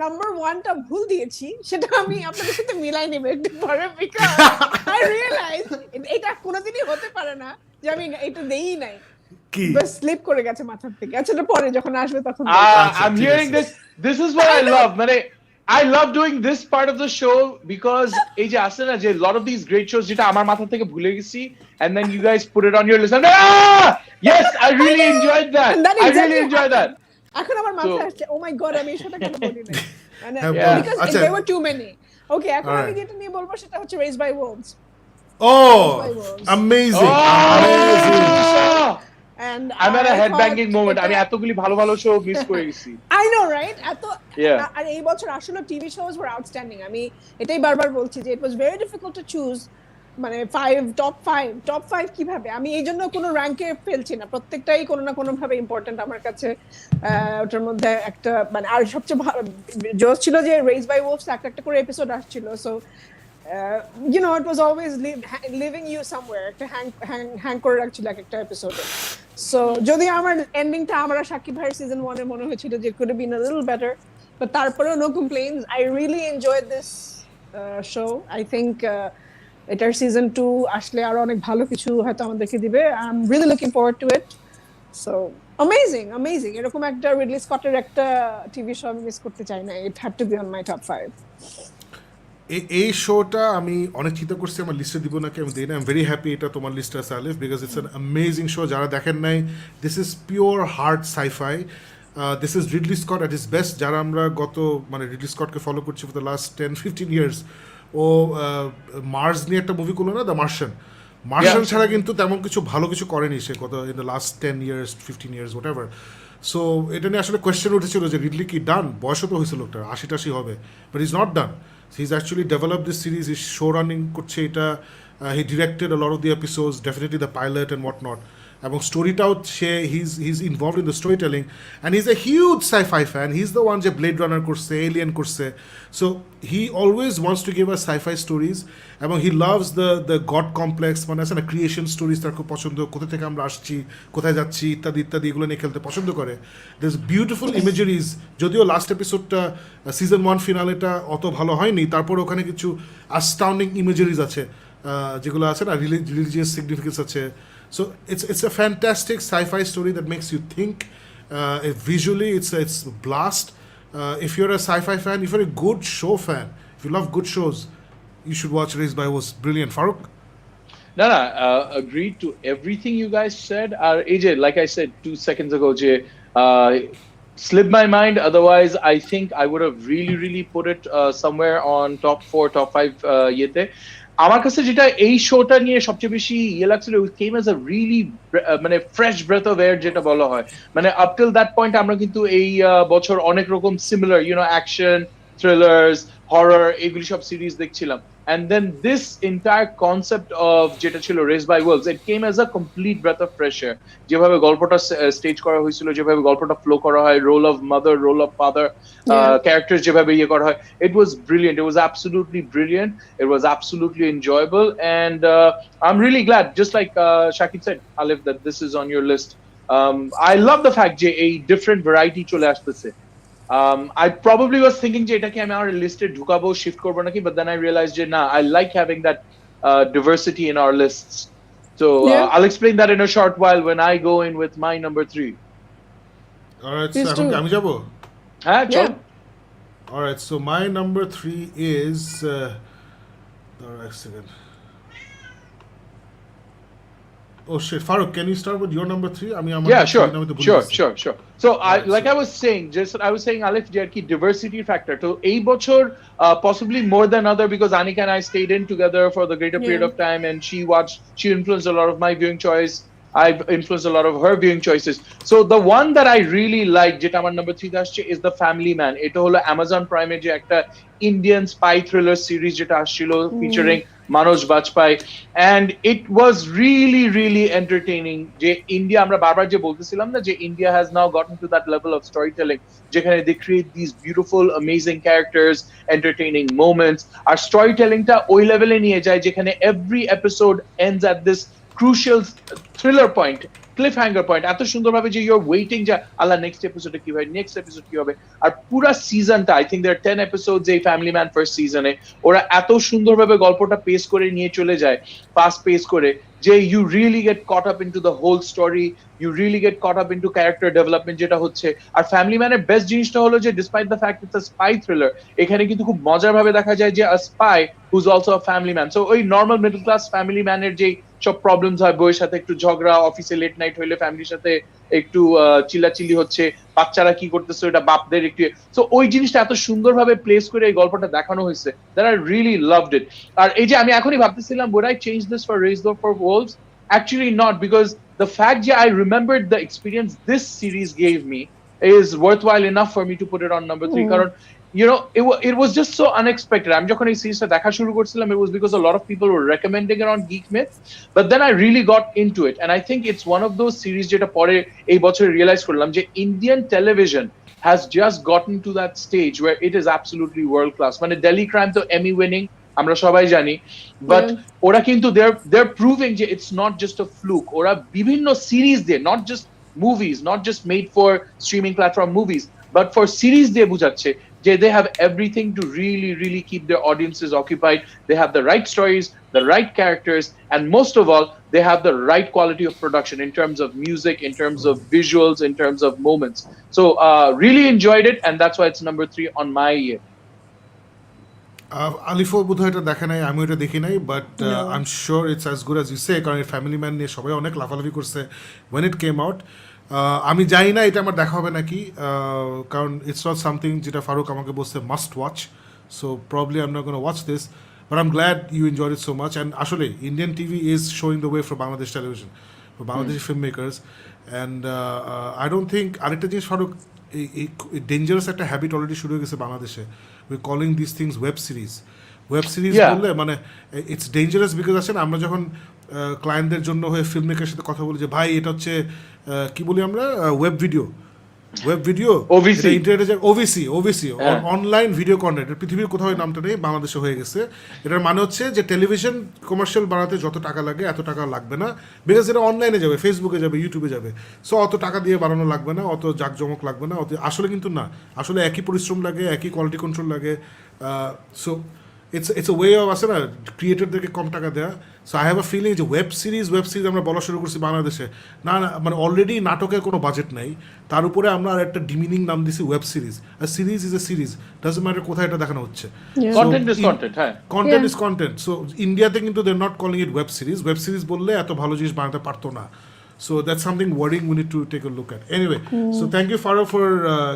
[SPEAKER 1] নাম্বার 1টা ভুল দিয়েছি, সেটা আমি আপনাদের সাথে মিলাই নেব একটু পরে, because I realized এটা কোনোদিনই হতে পারে না যে আমি এটা দেই নাই, কি বাস স্লিপ করে গেছে মাথার থেকে. আচ্ছা, এটা পরে যখন আসবে তখন.
[SPEAKER 3] I'm hearing this is what I love. মানে I love doing this part of the show because এই যে আসে না যে lot of these great shows যেটা আমার মাথা থেকে ভুলে গেছি, and then you guys put it on your list. Yes, I really enjoyed that. I really enjoyed that.
[SPEAKER 1] এখন আমার মাথায় আসছে, ও মাই গড, আমি সেটা কেন বলি না, মানে because there were too many. Okay, এখন আমি যেটা নিয়ে বলবো সেটা হচ্ছে Raised by Wolves.
[SPEAKER 2] Oh, amazing.
[SPEAKER 1] And
[SPEAKER 3] I'm at a headbanging moment. আমি এতগুলি ভালো ভালো শো মিস করে গেছি.
[SPEAKER 1] I know, রাইট এত
[SPEAKER 3] Yeah.
[SPEAKER 1] আর এই বছর আসলে টিভি শোজ ওয়ার আউটস্ট্যান্ডিং আমি এটাই বারবার বলছি যে it was very difficult to choose মানে টপ ফাইভ কিভাবে আমি এই জন্য কোনো র্যাঙ্কে ফেলছি না প্রত্যেকটাই কোনো না কোনো ভাবে ইম্পর্টেন্ট আমার কাছে ওটার মধ্যে একটা মানে আর সবচেয়ে জোস ছিল যে রেজ বাই ওলভস একটা করে এপিসোড আসছিল so you know it was always leaving you somewhere একটা হ্যাং করে রাখছিল একটা এপিসোডে সো যদি আমার এন্ডিংটা আমরা সাকিব ভাইয়ের সিজন 1 এ মনে হয়েছিল যে could have been a little better but তারপরেও no complaints I really enjoyed this show I think এটার সিজন 2 আসলে আরো অনেক ভালো কিছু হয়তো আমাদেরকে দিবে I'm really looking forward to it so amazing এরকম একটা রিডলি স্কটের একটা টিভি শো আমি মিস করতে চাই না it had to be on my top 5
[SPEAKER 2] এই শোটা আমি অনেক চিন্তা করছি আমার লিস্টে দিব নাকি আমি দিই না আই এম ভেরি হ্যাপি এটা তোমার লিস্টে আছে Alif because it's an amazing show যারা দেখেন নাই this is pure hard sci-fi this is Ridley Scott at his best যারা আমরা গত মানে রিডলি স্কটকে ফলো করছি ফর দ্য লাস্ট 10-15 ইয়ার্স ও মার্স নিয়ে একটা মুভি করলো না দ্য মার্শান ছাড়া কিন্তু তেমন কিছু ভালো কিছু করেনি সে কত in the last 10 years 15 years what ever so এটা নিয়ে আসলে কোয়েশ্চেন উঠেছিল যে রিডলি কি ডান বয়সও তো হয়েছিল লোকটার 80-80 হবে but is not done he's actually developed this series he's show running করছে এটা he directed a lot of the episodes definitely the pilot and whatnot এবং স্টোরিটাও সে he's involved in the storytelling and he's a huge sci-fi fan he's the one যে blade runner করছে alien করছে so he always wants to give us sci-fi stories এবং he loves the god complex মানে আছে না creation stories তার খুব পছন্দ কোথা থেকে আমরা আসছি কোথায় যাচ্ছি ইত্যাদি ইত্যাদি এগুলো নিয়ে খেলতে পছন্দ করে there's beautiful imageries যদিও লাস্ট এপিসোডটা সিজন 1 ফিনালেটা অত ভালো হয়নি তারপর ওখানে কিছু আস্টাউন্ডিং ইমেজারিজ আছে যেগুলো আছে না রিলিজিয়াস সিগনিফিকেন্স আছে so it's a fantastic sci-fi story that makes you think visually it's blast if you're a sci-fi fan if you're a good show fan if you love good shows you should watch Raised by was brilliant Farooq
[SPEAKER 3] No, agreed to everything you guys said. AJ, like I said 2 seconds ago, Jay, slipped my mind. Otherwise, I think I would have really put it somewhere on top 4, top 5 yete. আমার কাছে যেটা এই শোটা নিয়ে সবচেয়ে বেশি লাগছিল it came as a really মানে ফ্রেশ ব্রেথ অফ এয়ার যেটা বলা হয় মানে আপ টিল দ্যাট পয়েন্ট আমরা কিন্তু এই বছর অনেক রকম সিমিলার অ্যাকশন থ্রিলার্স হরর এগুলি সব সিরিজ দেখছিলাম and then this entire concept of যেটা ছিল Raised by Wolves it came as a complete breath of fresh air যেভাবে গল্পটা স্টেজ করা হয়েছিল যেভাবে গল্পটা ফ্লো করা হয় role of mother role of father character যেভাবে করা হয় it was brilliant it was absolutely brilliant it was absolutely enjoyable and I'm really glad just like Shakib said Alif that this is on your list I love the fact যে এই different variety চলে আসতেছে I probably was thinking যে এটাকে আমি আমার লিস্টে ঢুকাবো shift করবো নাকি but then I realized যে না I like having that diversity in our lists so I'll explain that in a short while when I go in with my number 3
[SPEAKER 2] alright so এখন আমি যাব
[SPEAKER 3] হ্যাঁ চল
[SPEAKER 2] alright so my number 3 is alright second oh shit Farooq can you start with your number 3 আমি আমার
[SPEAKER 3] yeah sure so I was saying Alif Jerky diversity factor to এই বছর possibly more than other because Anika and I stayed in together for the greater period of time and she influenced a lot of my viewing choice I've influenced a lot of her viewing choices so the one that I really like যেটা আমার number 3 তে আসছে is The Family Man এটা হলো Amazon Prime এ যে একটা Indian spy thriller series যেটা আসছিল featuring Manoj Bajpayee and it was really entertaining যে India আমরা বারবার যে বলতেছিলাম না যে India has now gotten to that level of storytelling যেখানে they create these beautiful amazing characters entertaining moments আর storytellingটা ওই লেভেলে নিয়ে যায় যেখানে every episode ends at this crucial thriller point cliffhanger point এত সুন্দরভাবে যে you're waiting যে আল্লাহ নেক্সট এপিসোডে কি হবে আর পুরো সিজনটা I think there are 10 episodes এই ফ্যামিলি ম্যান ফার্স্ট সিজনে ওরা এত সুন্দরভাবে গল্পটা পেস করে নিয়ে চলে যায় ফাস্ট পেস করে যে you really get caught up into the whole story you really get caught up into character development যেটা হচ্ছে আর ফ্যামিলি ম্যানের বেস্ট জিনিসটা হলো যে despite the fact it's a spy thriller এখানে কিন্তু খুব মজার ভাবে দেখা যায় যে a spy who's also a family man so ওই নরমাল মিডল ক্লাস ফ্যামিলি ম্যানের যে সব প্রবলেমস হয় বউয়ের সাথে একটু ঝগড়া অফিসে লেট নাইট হইলে ফ্যামিলির সাথে একটু চিল্লাচিল্লি হচ্ছে বাচ্চারা কি করতেছে ওটা বাপদের একটু সো ওই জিনিসটা এত সুন্দরভাবে প্লেস করে এই গল্পটা দেখানো হয়েছে that I really loved it আর এই যে আমি এখনই ভাবতেছিলাম would I change this for Raised for Wolves actually not because the fact that I remembered the experience this series gave me is worthwhile enough for me to put it on number 3 কারণ it was just so unexpected. আমি যখন এই সিরিজটা দেখা শুরু করছিলাম, it was because a lot of people were recommending it on Geek Myth, but then I really got into it, and I think it's one of those series যেটা পরে এই বছর রিয়েলাইজ করলাম যে Indian television has just gotten to that stage where it is absolutely world class. মানে Delhi Crime তো Emmy winning, আমরা সবাই জানি, but ওরা কিন্তু they're proving যে it's not just a fluke. ওরা বিভিন্ন সিরিজ দিয়ে, not just movies, not just made for streaming platform movies, but for series দিয়ে বুঝাচ্ছে যে they have everything to really keep their audiences occupied. They have the right stories, the right characters, and most of all, they have the right quality of production in terms of music, in terms of visuals, in terms of moments. So really enjoyed it, and that's why it's number 3 on my year.
[SPEAKER 2] আলিফও বোধহয় এটা দেখে নাই, আমি ওটা দেখি নাই, but I am sure it's as good as you say, কারণ family man নিয়ে সবাই অনেক লাফালাফি করছে ওয়েন ইট কেম আউট। আমি জানি না এটা আমার দেখা হবে নাকি, কারণ ইটস নট সামথিং যেটা ফারুক আমাকে বলছে must watch, so probably I am not gonna watch this, but I am glad you enjoyed it so much. And আসলে Indian TV is showing the way for Bangladesh television, for Bangladeshi film makers, and I don't think আরেকটা জিনিস ফারুক, এই dangerous একটা habit already শুরু হয়ে গেছে বাংলাদেশে, we calling this things web series বললে মানে ইটস ডেঞ্জারাস, বিকজ আছেন আমরা যখন ক্লায়েন্টদের জন্য হয়ে ফিল্ম মেকারের সাথে কথা বলি যে ভাই এটা হচ্ছে কি বলি আমরা ওয়েব ভিডিও ইন্টারনেটে ওভিসি অনলাইন ভিডিও কন্টেন্ট, পৃথিবীর কোথাও নামটা নেই, বাংলাদেশে হয়ে গেছে। এটার মানে হচ্ছে যে টেলিভিশন কমার্শিয়াল বানাতে যত টাকা লাগে এত টাকা লাগবে না, বিকজ এটা অনলাইনে যাবে, ফেসবুকে যাবে, ইউটিউবে যাবে, সো অত টাকা দিয়ে বানানো লাগবে না, অত জাঁকজমক লাগবে না, অত আসলে কিন্তু না, আসলে একই পরিশ্রম লাগে, একই কোয়ালিটি কন্ট্রোল লাগে। So it's a way of আছে না ক্রিয়েটরদেরকে কম টাকা দেওয়া। So I have a feeling যে ওয়েব সিরিজ আমরা বলা শুরু করছি বাংলাদেশে, না মানে অলরেডি নাটকের কোনো বাজেট নাই, তার উপরে আমরা আর একটা ডিমিনিং নাম দিছি ওয়েব সিরিজ। আর series is a series, doesn't matter কোথায় এটা দেখানো হচ্ছে, কন্টেন্ট ইজ কন্টেন্ট। সো ইন্ডিয়াতে কিন্তু they are not calling it web series বললে এত ভালো জিনিস বানাতে পারতো না। So that's something worrying we need to take a look at. Anyway, so thank you Farah for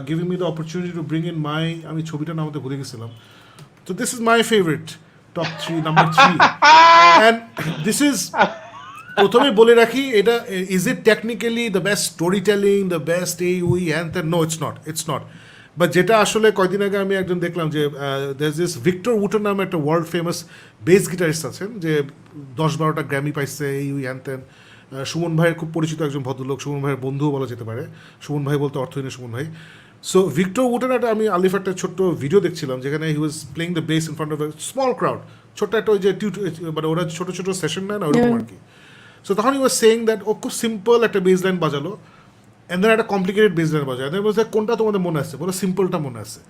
[SPEAKER 2] giving me the opportunity to bring in my, আমি ছবিটা নামতে ভুলে গেছিলাম। So this is my favorite top 3, number 3, and this is প্রথমে বলে রাখি এটা is it technically the best storytelling, the best AOE and then no it's not but যেটা আসলে কয়েকদিন আগে আমি একজন দেখলাম যে there's this Victor Wooten নামে একটা ওয়ার্ল্ড ফেমাস বেস গিটারিস্ট আছেন যে 10-12টা গ্র্যামি পাইছে AOE and then সুমন ভাইয়ের খুব পরিচিত একজন ভদ্রলোক, সুমন ভাইয়ের বন্ধুও বলা যেতে পারে, সুমন ভাই বলতে অর্থহীন সুমন ভাই। সো ভিক্টর উটেন একটা আমি আলিফ একটা ছোট্ট ভিডিও দেখছিলাম যেখানে he was playing the bass in front of a small crowd, ছোট্ট একটা ওই যে মানে ওরা ছোটো ছোটো সেশন নেয় না ওরকম আর কি। সো তখন হি ওয়াজ সেইং দ্যাট ও খুব সিম্পল একটা বেস লাইন বাজালো, অ্যান্ড দেন একটা কমপ্লিকেটেড বেস লাইন বাজায়, দেন বলছে কোনটা তোমাদের মনে আছে, বলে সিম্পলটা মনে আছে,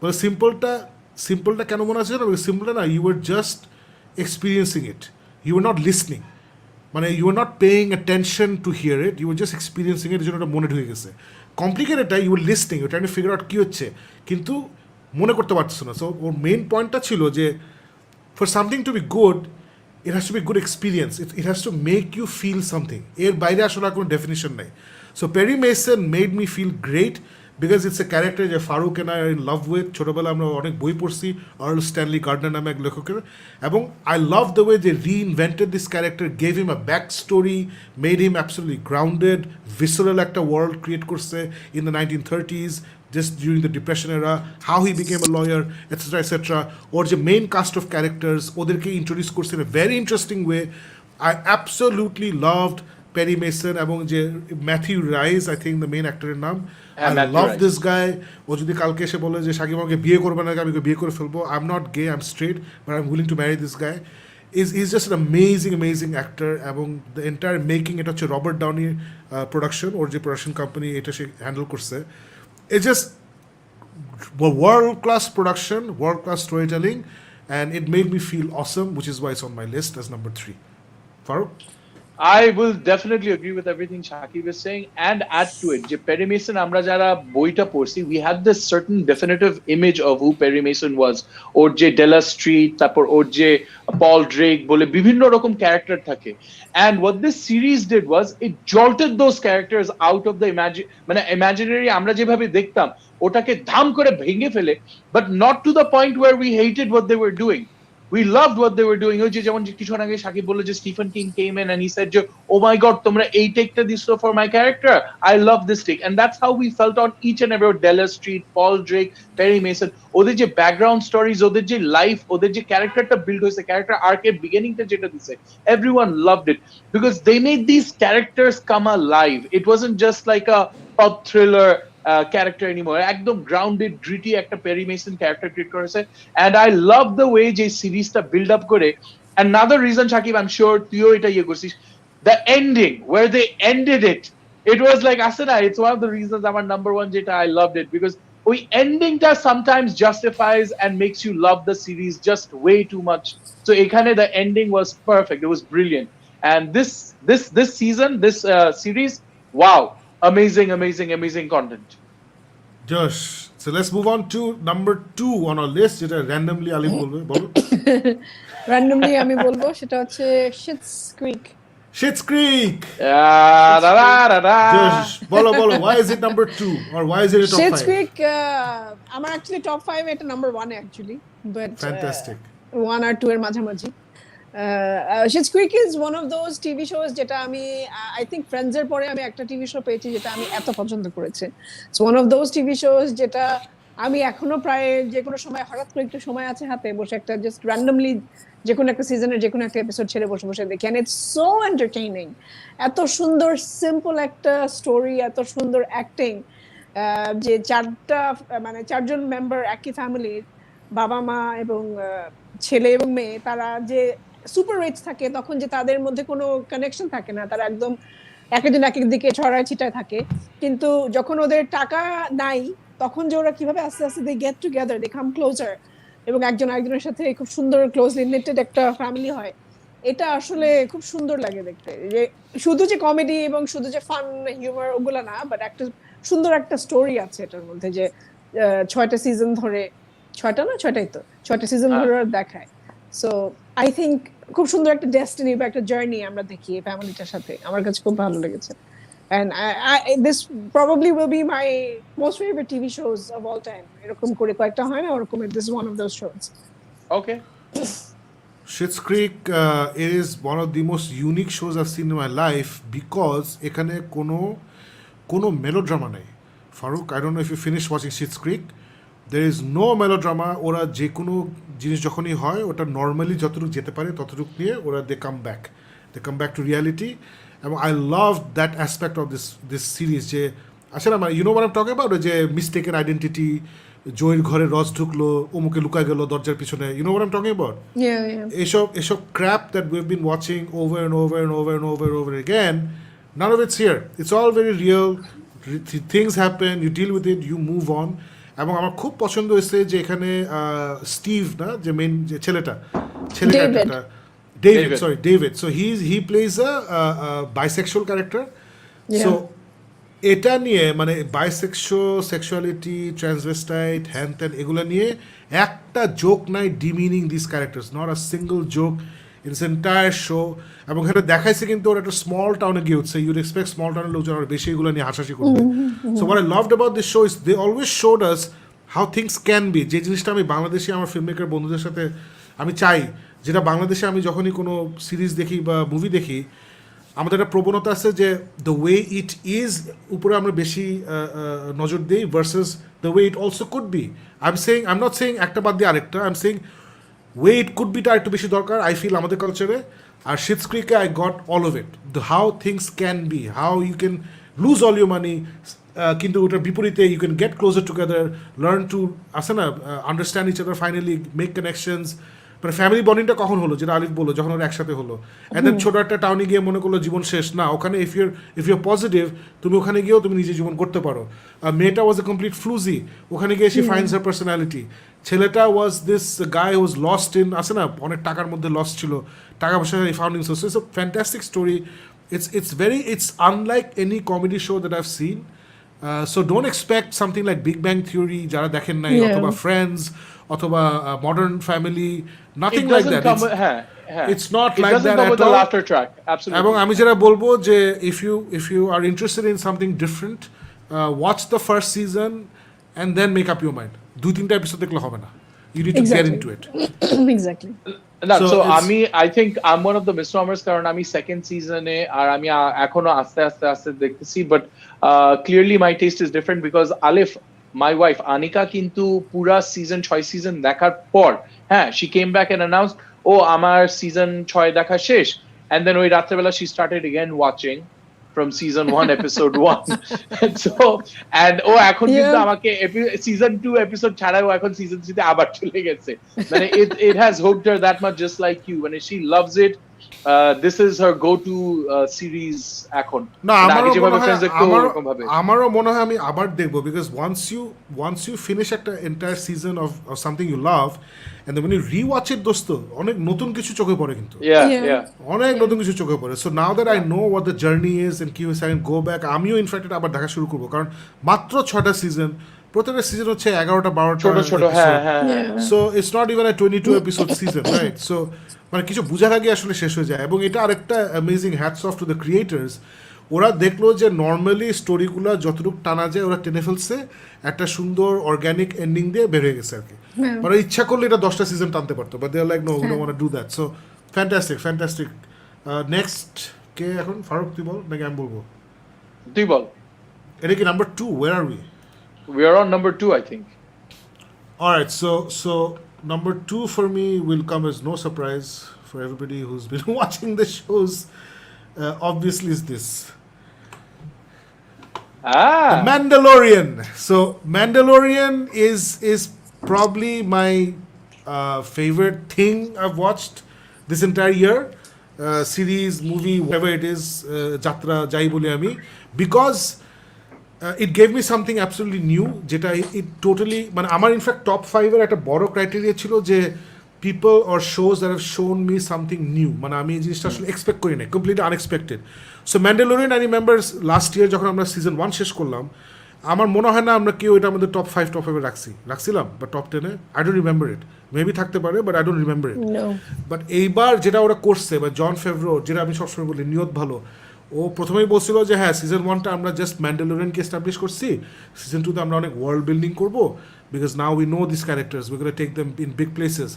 [SPEAKER 2] বলে সিম্পলটা কেন মনে আছে না, সিম্পলটা না, you are just experiencing it, you are not listening, মানে you are not paying attention to hear it, you are just experiencing it, জন্য ওটা মনে ঢুকে গেছে। কমপ্লিকেটেডটা you are listening, you trying to figure out কী হচ্ছে, কিন্তু মনে করতে পারতেছো না। সো ওর মেইন পয়েন্টটা ছিল যে for something to be good it has to be good experience, it has to make you feel something, এর বাইরে আসলে আর কোনো ডেফিনিশন নাই। So Perry Mason made me feel great because it's a character যে Faruk and I are in love with. ছোটোবেলা আমরা অনেক বই পড়ছি আর্ল স্ট্যানলি গার্ডনার নামে এক লেখকের, এবং I love the way they reinvented this character, gave him a back story, made him absolutely grounded, visceral একটা ওয়ার্ল্ড ক্রিয়েট করছে in the 1930s, just during the depression era, how he became a lawyer, etc. Or the main cast of characters ওদেরকে introduce করছে in a very interesting way. I absolutely loved Perry Mason এবং যে Matthew rice, I think the main actor এর নাম, I love this guy. ও যদি কালকে এসে বলে যে শাকিব আমাকে বিয়ে করবে না, আমি বিয়ে করে ফেলবো, I'm not gay, I'm straight, but I'm willing to marry this guy. He's just an amazing actor, এবং the entire making এটা হচ্ছে রবার্ট ডাউনি প্রোডাকশন, ওর যে প্রোডাকশন কোম্পানি এটা সে হ্যান্ডেল করছে। It's just world-class production, world-class storytelling, and it made me feel awesome, which is why it's on my list as number 3. Farooq?
[SPEAKER 3] I will definitely agree with everything Shakib is saying and add to it. যে Perry Mason আমরা যারা বইটা পড়ছি, we had this certain definitive image of who Perry Mason was. ওর যে ডেলা street, তারপর ওর যে পল Drake বলে বিভিন্ন রকম ক্যারেক্টার থাকে, and what this series did was it jolted those characters out of the imaginary আমরা যেভাবে দেখতাম ওটাকে ধাম করে ভেঙে ফেলে, but not to the point where we hated what they were doing. we loved what they were doing. ওই যে যেমন কিছুক্ষণ আগে সাকিব বললো যে Stephen King came in and he said যে oh my god তোমরা এই টেকটা দিছো for my character, I love this take, and that's how we felt on each and every Della Street, Paul Drake, Perry Mason. ওদের যে background stories, ওদের যে life, ওদের যে ক্যারেক্টারটা বিল্ড হয়েছে, ক্যারেক্টার আর্কের বিগিনিংটা যেটা দিছে, everyone loved it because they made these characters come alive. It wasn't just like a pulp thriller character anymore. একদম grounded gritty একটা Perry Mason character create করেছে, and I love the way যে সিরিজটা build up করে. Another reason Shakib, I'm sure তুইও এটা ইয়ে করছিস, the ending where they ended it was like Asana, it's one of the reasons আমার number one যেটা I loved it, because ওই endingটা sometimes justifies and makes you love the series just way too much. So এখানে the ending was perfect, it was brilliant, and this season, this series, wow, amazing content.
[SPEAKER 2] Josh, so let's move on to number 2 on our list, যেটা randomly আলিফ বলবে, বলো।
[SPEAKER 1] randomly আমি বলবো সেটা হচ্ছে Schitt's Creek.
[SPEAKER 2] Schitt's Creek. Josh, বলো, why is it number 2 or why is it a top 5?
[SPEAKER 1] Schitt's Creek আমার actually top 5 এটা number 1 actually, but
[SPEAKER 2] fantastic,
[SPEAKER 1] 1 or 2 এর মাঝামাঝি। Schitt's Creek is one of those TV shows যেটা আমি I think Friends এর পরে আমি একটা TV show পেয়েছি যেটা আমি এত পছন্দ করেছি। It's one of those TV shows যেটা আমি এখনো প্রায় যে কোনো সময় হঠাৎ করে একটু সময় আছে হাতে বসে একটা just randomly যে কোনো একটা সিজনের যে কোনো একটা এপিসোড ছেড়ে বসে দেখি, and it's so entertaining. এত সুন্দর সিম্পল একটা স্টোরি, এত সুন্দর অ্যাক্টিং, যে চারজন মেম্বার একই ফ্যামিলির, বাবা মা এবং ছেলে এবং মেয়ে, তারা যে সুপার রিচ থাকে তখন যে তাদের মধ্যে কোনো কানেকশন থাকে না, তারা একদম একজন এক দিকে ছড়ায় ছিটায় থাকে, কিন্তু যখন ওদের টাকা নাই তখন যে ওরা কিভাবে আস্তে আস্তে they get together, they come closer, এবং একজন আরেকজনের সাথে খুব সুন্দর ক্লোজলি রিলেটেড একটা ফ্যামিলি হয়। এটা আসলে খুব সুন্দর লাগে দেখতে, যে শুধু যে কমেডি এবং শুধু যে ফান হিউমার ওগুলা না, বাট একটা সুন্দর একটা স্টোরি আছে এটার মধ্যে, যে 6টা সিজন ধরে, 6টা সিজন ধরে দেখায়। সো আই থিঙ্ক খুব সুন্দর একটা ডেস্টিনি বা একটা জার্নি আমরা দেখি এই ফ্যামিলিটার সাথে, আমার কাছে খুব ভালো লেগেছে। And this probably will be my most favorite TV shows of all time. এরকম করে কয়েকটা হয় না ওরকম, this is one of those shows.
[SPEAKER 3] Okay.
[SPEAKER 2] Schitt's Creek is one of the most unique shows I've seen in my life because এখানে কোনো melodrama নাই। Farooq, I don't know if you finished watching Schitt's Creek. There is no melodrama. ওরা যে কোনো জিনিস যখনই হয় ওটা নর্মালি যতটুকু যেতে পারে ততটুকু নিয়ে ওরা they come back to reality. এবং I love that aspect of this series, যে আসলে আমার you know what I'm talking about, যে mistaken identity, জয়ের ঘরে রস ঢুকলো, ওমুকে লুকায় গেল দরজার পিছনে, you know what I'm talking about?
[SPEAKER 1] Yeah.
[SPEAKER 2] এসব crap that we've been watching over and over again, none of it's here. It's all very real. Things happen, you deal with it, you move on. এবং আমার খুব পছন্দ হয়েছে যে এখানে Steve না, যে মেইন যে ছেলেটা David. So he plays a bisexual character.
[SPEAKER 1] Yeah.
[SPEAKER 2] So এটা নিয়ে মানে sexuality, transvestite, হ্যান এগুলো নিয়ে একটা জোক নাই demeaning these characters, not a single joke in this entire show. এবং এটা দেখাইছে কিন্তু ওরা একটা স্মল টাউনে গিয়ে উঠছে, you'd expect small টাউনের লোকজন আর বেশি এগুলো নিয়ে হাসাহাসি করবে। So what I loved about this show is they always showed us how things can be, যে জিনিসটা আমি বাংলাদেশি আমার ফিল্ম মেকার বন্ধুদের সাথে আমি চাই, যেটা বাংলাদেশে আমি যখনই কোনো সিরিজ দেখি বা মুভি দেখি আমাদের একটা প্রবণতা আছে যে দ্য ওয়ে ইট ইজ উপরে আমরা বেশি নজর দিই versus the way it also could be. I am not saying একটা বাদ দিয়ে আরেকটা, I am saying way it could better একটু বেশি দরকার আই ফিল আমাদের কালচারে। আর Schitt's Creek I got all of it, how things can be, how you can lose all your money, কিন্তু ওটার বিপরীতে you can get closer together, learn to আসে না understand each other, finally make connections. মানে family বন্ডিংটা কখন হলো, যেটা আলিফ বললো, যখন ওরা একসাথে হলো। অ্যান্ড দেন ছোটো একটা টাউনে গিয়ে মনে করলো জীবন শেষ না, ওখানে ইফ ইউর পজিটিভ তুমি ওখানে গিয়েও তুমি নিজে জীবন করতে পারো। মেয়েটা ওয়াজ এ কমপ্লিট ফ্লুজি, ওখানে গিয়ে শি ফাইন্ডস হার পার্সোনালিটি। ছেলেটা was this guy was lost in, আসে না অনেক টাকার মধ্যে লস্ট ছিল, টাকা পয়সা founding source. It's a fantastic story, it's unlike any comedy show that I've seen. So don't expect something like Big Bang Theory যারা দেখেন নাই, অথবা Friends, অথবা Modern Family, nothing like that. It's not like that at all. It doesn't come with the laughter track. Absolutely. এবং আমি যেটা বলবো যে if you are interested in something different, watch the first season and then make up your mind. 2-3টা episode দেখলে হবে না, You need to get
[SPEAKER 1] Exactly.
[SPEAKER 2] into it.
[SPEAKER 1] Exactly.
[SPEAKER 3] না
[SPEAKER 2] So
[SPEAKER 3] সো
[SPEAKER 2] it's-
[SPEAKER 3] আমি I think I am one of the misnomers, কারণ আমি second সিজনে আর আমি এখনো আস্তে আস্তে আস্তে দেখতেছি, but clearly my test is different because Alif my wife Anika কিন্তু পুরা সিজন 6 সিজন দেখার পর, হ্যাঁ, she came back and announce ও আমার সিজন 6 দেখা শেষ, এন্ড দেন ওই রাত্রেবেলা she started again watching from season 1 episode 1 and so and ও এখন কিন্তু
[SPEAKER 1] Yeah.
[SPEAKER 3] আমাকে season 2 episode ছাড়াও এখন season 3 তে আবার চলে গেছে, মানে it has hooked her that much, just like you, when she loves it. This is her go to series এখন,
[SPEAKER 2] না
[SPEAKER 3] মানে
[SPEAKER 2] আমারও
[SPEAKER 3] আগে যেভাবে
[SPEAKER 2] মনে হয়
[SPEAKER 3] friends দেখতো ওরকম ভাবে।
[SPEAKER 2] আমারও মনে হয় আমি আবার দেখবো, বিকজ once you finish একটা entire season of something you love and then when you rewatch it দোস্ত অনেক নতুন কিছু চোখে পড়ে কিন্তু
[SPEAKER 3] yeah
[SPEAKER 1] Yeah.
[SPEAKER 3] yeah
[SPEAKER 2] অনেক নতুন কিছু চোখে পড়ে। So now that I know what the journey is and কি হয়েছে, আই ক্যান গো ব্যাক। আমিও ইনফ্যাক্ট আবার দেখা শুরু করবো, কারণ মাত্র 6টা সিজন, প্রত্যেকটা সিজন হচ্ছে 11টা-12টা
[SPEAKER 3] ছোট ছোট, হ্যাঁ হ্যাঁ হ্যাঁ।
[SPEAKER 1] Yeah.
[SPEAKER 2] So it's not even a 22 episode season, right? So মানে কিছু বোঝার আগে আসলে শেষ হয়ে যায়। এবং এটা আরেকটা amazing hats off to the creators, ওরা দেখলো যে নর্মালি স্টোরিগুলো যতটুকু টানা যায় ওরা টেনে ফেলছে, একটা সুন্দর অর্গানিক এন্ডিং দিয়ে বের হয়ে গেছে আর কি। মানে ইচ্ছা করলে এটা 10টা সিজন টানতে পারতো, but they are like no, we don't want to do that. So fantastic. Next কে এখন? ফারুক তুই বল নাকি আমি বলবো?
[SPEAKER 3] তুই বল।
[SPEAKER 2] এটা কি number 2? Where are we?
[SPEAKER 3] We are on number 2 I think.
[SPEAKER 2] All right, so number 2 for me will come as no surprise for everybody who's been watching the shows. Obviously, is this The Mandalorian. So Mandalorian is probably my favorite thing I've watched this entire year. Series, movie, whatever it is, jatra jai boli ami, because it gave me something absolutely new, যেটা it totally মানে আমার in fact top 5 এর একটা বড় criteria ছিল যে people or shows that have shown me something new, মানে আমি এই জিনিসটা আসলে এক্সপেক্ট করি না, completely unexpected. So Mandalorian I remember last year যখন আমরা সিজন 1 শেষ করলাম, আমার মনে হয় না আমরা কেউ এটা আমাদের টপ 5 রাখছিলাম বা টপ 10-এ, I don't remember it, maybe থাকতে পারে but I don't remember it.
[SPEAKER 1] No.
[SPEAKER 2] But এইবার যেটা ওরা করছে, বা জন ফেভরো, যেটা আমি সবসময় বলি নিয়ত ভালো, ও প্রথমেই বলছিল যে হ্যাঁ সিজন 1টা আমরা জাস্ট ম্যান্ডেলোরিয়ানকে এস্টাবলিশ করছি, সিজন 2তে আমরা অনেক ওয়ার্ল্ড বিল্ডিং করবো, because now we know this characters, we gonna take them in big places.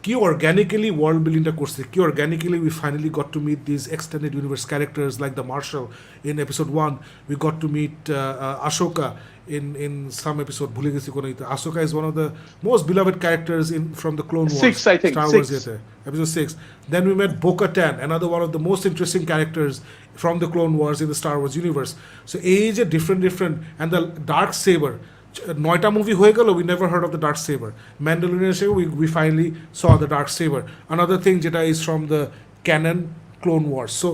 [SPEAKER 2] কি অর্গ্যানিক্যালি ওয়ার্ল্ড বিল্ডিংটা করছে, কি organically we finally got to meet this extended universe characters like the Marshal in episode 1, we got to meet Ashoka in some episode, ভুলে গেছি কোন, Ahsoka is one of the most beloved characters from the Clone Wars,
[SPEAKER 3] 6 I think,
[SPEAKER 2] Star
[SPEAKER 3] 6.
[SPEAKER 2] Wars যেতে, episode 6. Then we met Bo-Katan, another one of the most interesting characters from the Clone Wars in the Star Wars universe. So age a different, and the Dark Saber, 9টা movie হয়ে গেল, we never heard of the Dark Saber. Mandalorian show, we finally saw the Dark Saber. Another thing যেটা is from the canon Clone Wars. So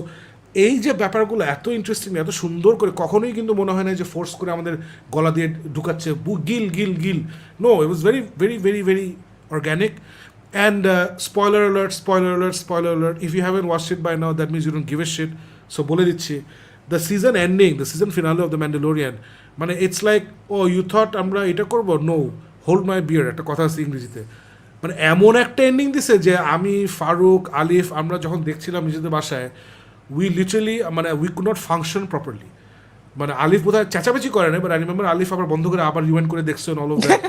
[SPEAKER 2] এই যে ব্যাপারগুলো এত interesting, এত সুন্দর করে, কখনোই কিন্তু মনে হয় না যে ফোর্স করে আমাদের গলা দিয়ে ঢুকাচ্ছে গিল। No, it was very very very very organic. And spoiler alert, if you haven't watched it by now that means you don't give a shit. So বলে দিচ্ছি, the season ending, the season finale of the Mandalorian, মানে it's like, oh you thought আমরা এটা করবো, no, hold my বিয়ার, একটা কথা আছে ইংরেজিতে, মানে এমন একটা এন্ডিং দিছে যে আমি, ফারুক, আলিফ, আমরা যখন দেখছিলাম নিজেদের বাসায়, উই লিটারালি, মানে we could not function properly. মানে আলিফ বোধহয় চেঁচামেচি করে না, বাট আই রিমেম্বার আলিফ আবার বন্ধ করে আবার রিওয়াইন্ড করে দেখছেন all of that,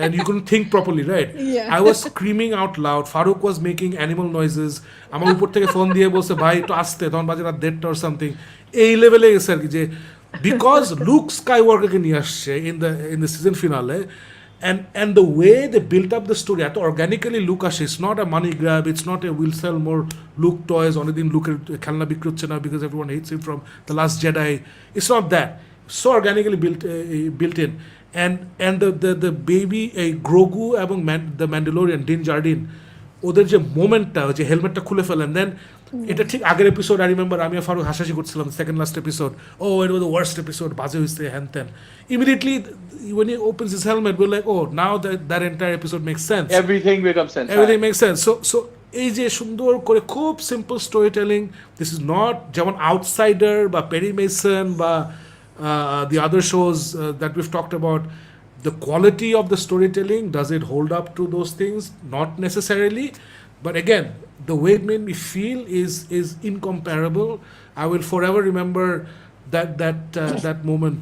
[SPEAKER 2] and you couldn't think properly, right?
[SPEAKER 1] Yeah.
[SPEAKER 2] I was screaming out loud. Farooq was making animal noises. আমার উপর থেকে ফোন দিয়ে বলছে ভাই একটু আসতে, তখন বাজে রাত 1:30 or something. এই লেভেলে গেছে আর কি, যে বিকজ লুক স্কাইওয়াকারকে নিয়ে আসছে in the season finale, and the way they built up the story, এত organically লুক আসে, it's not a money grab, it's not a we'll sell more Luke toys, অনেকদিন লুকের খেলনা বিক্রি হচ্ছে না because everyone hates him from the Last Jedi. It's not that. So organically built in. And the baby Grogu এবং the Mandalorian Din Djarin, ওদের যে মোমেন্টটা, যে হেলমেটটা খুলে ফেলেন, দেন এটা ঠিক আগের এপিসোড, আই রিমেম্বার আমি ফারুক হাসাহাসি করছিলাম, second last episode, oh it was the worst episode, বাজে হয়েছে হ্যান ত্যান। Immediately when he opens his helmet, we're like, oh, now that entire episode makes sense.
[SPEAKER 3] Everything becomes sense.
[SPEAKER 2] Everything makes sense. So এই যে সুন্দর করে খুব simple story telling, this is not যেমন আউটসাইডার বা পেরি মেসন বা the other shows that we've talked about. The quality of the storytelling, does it hold up to those things? Not necessarily, but again, the way it made me feel is incomparable. I will forever remember that moment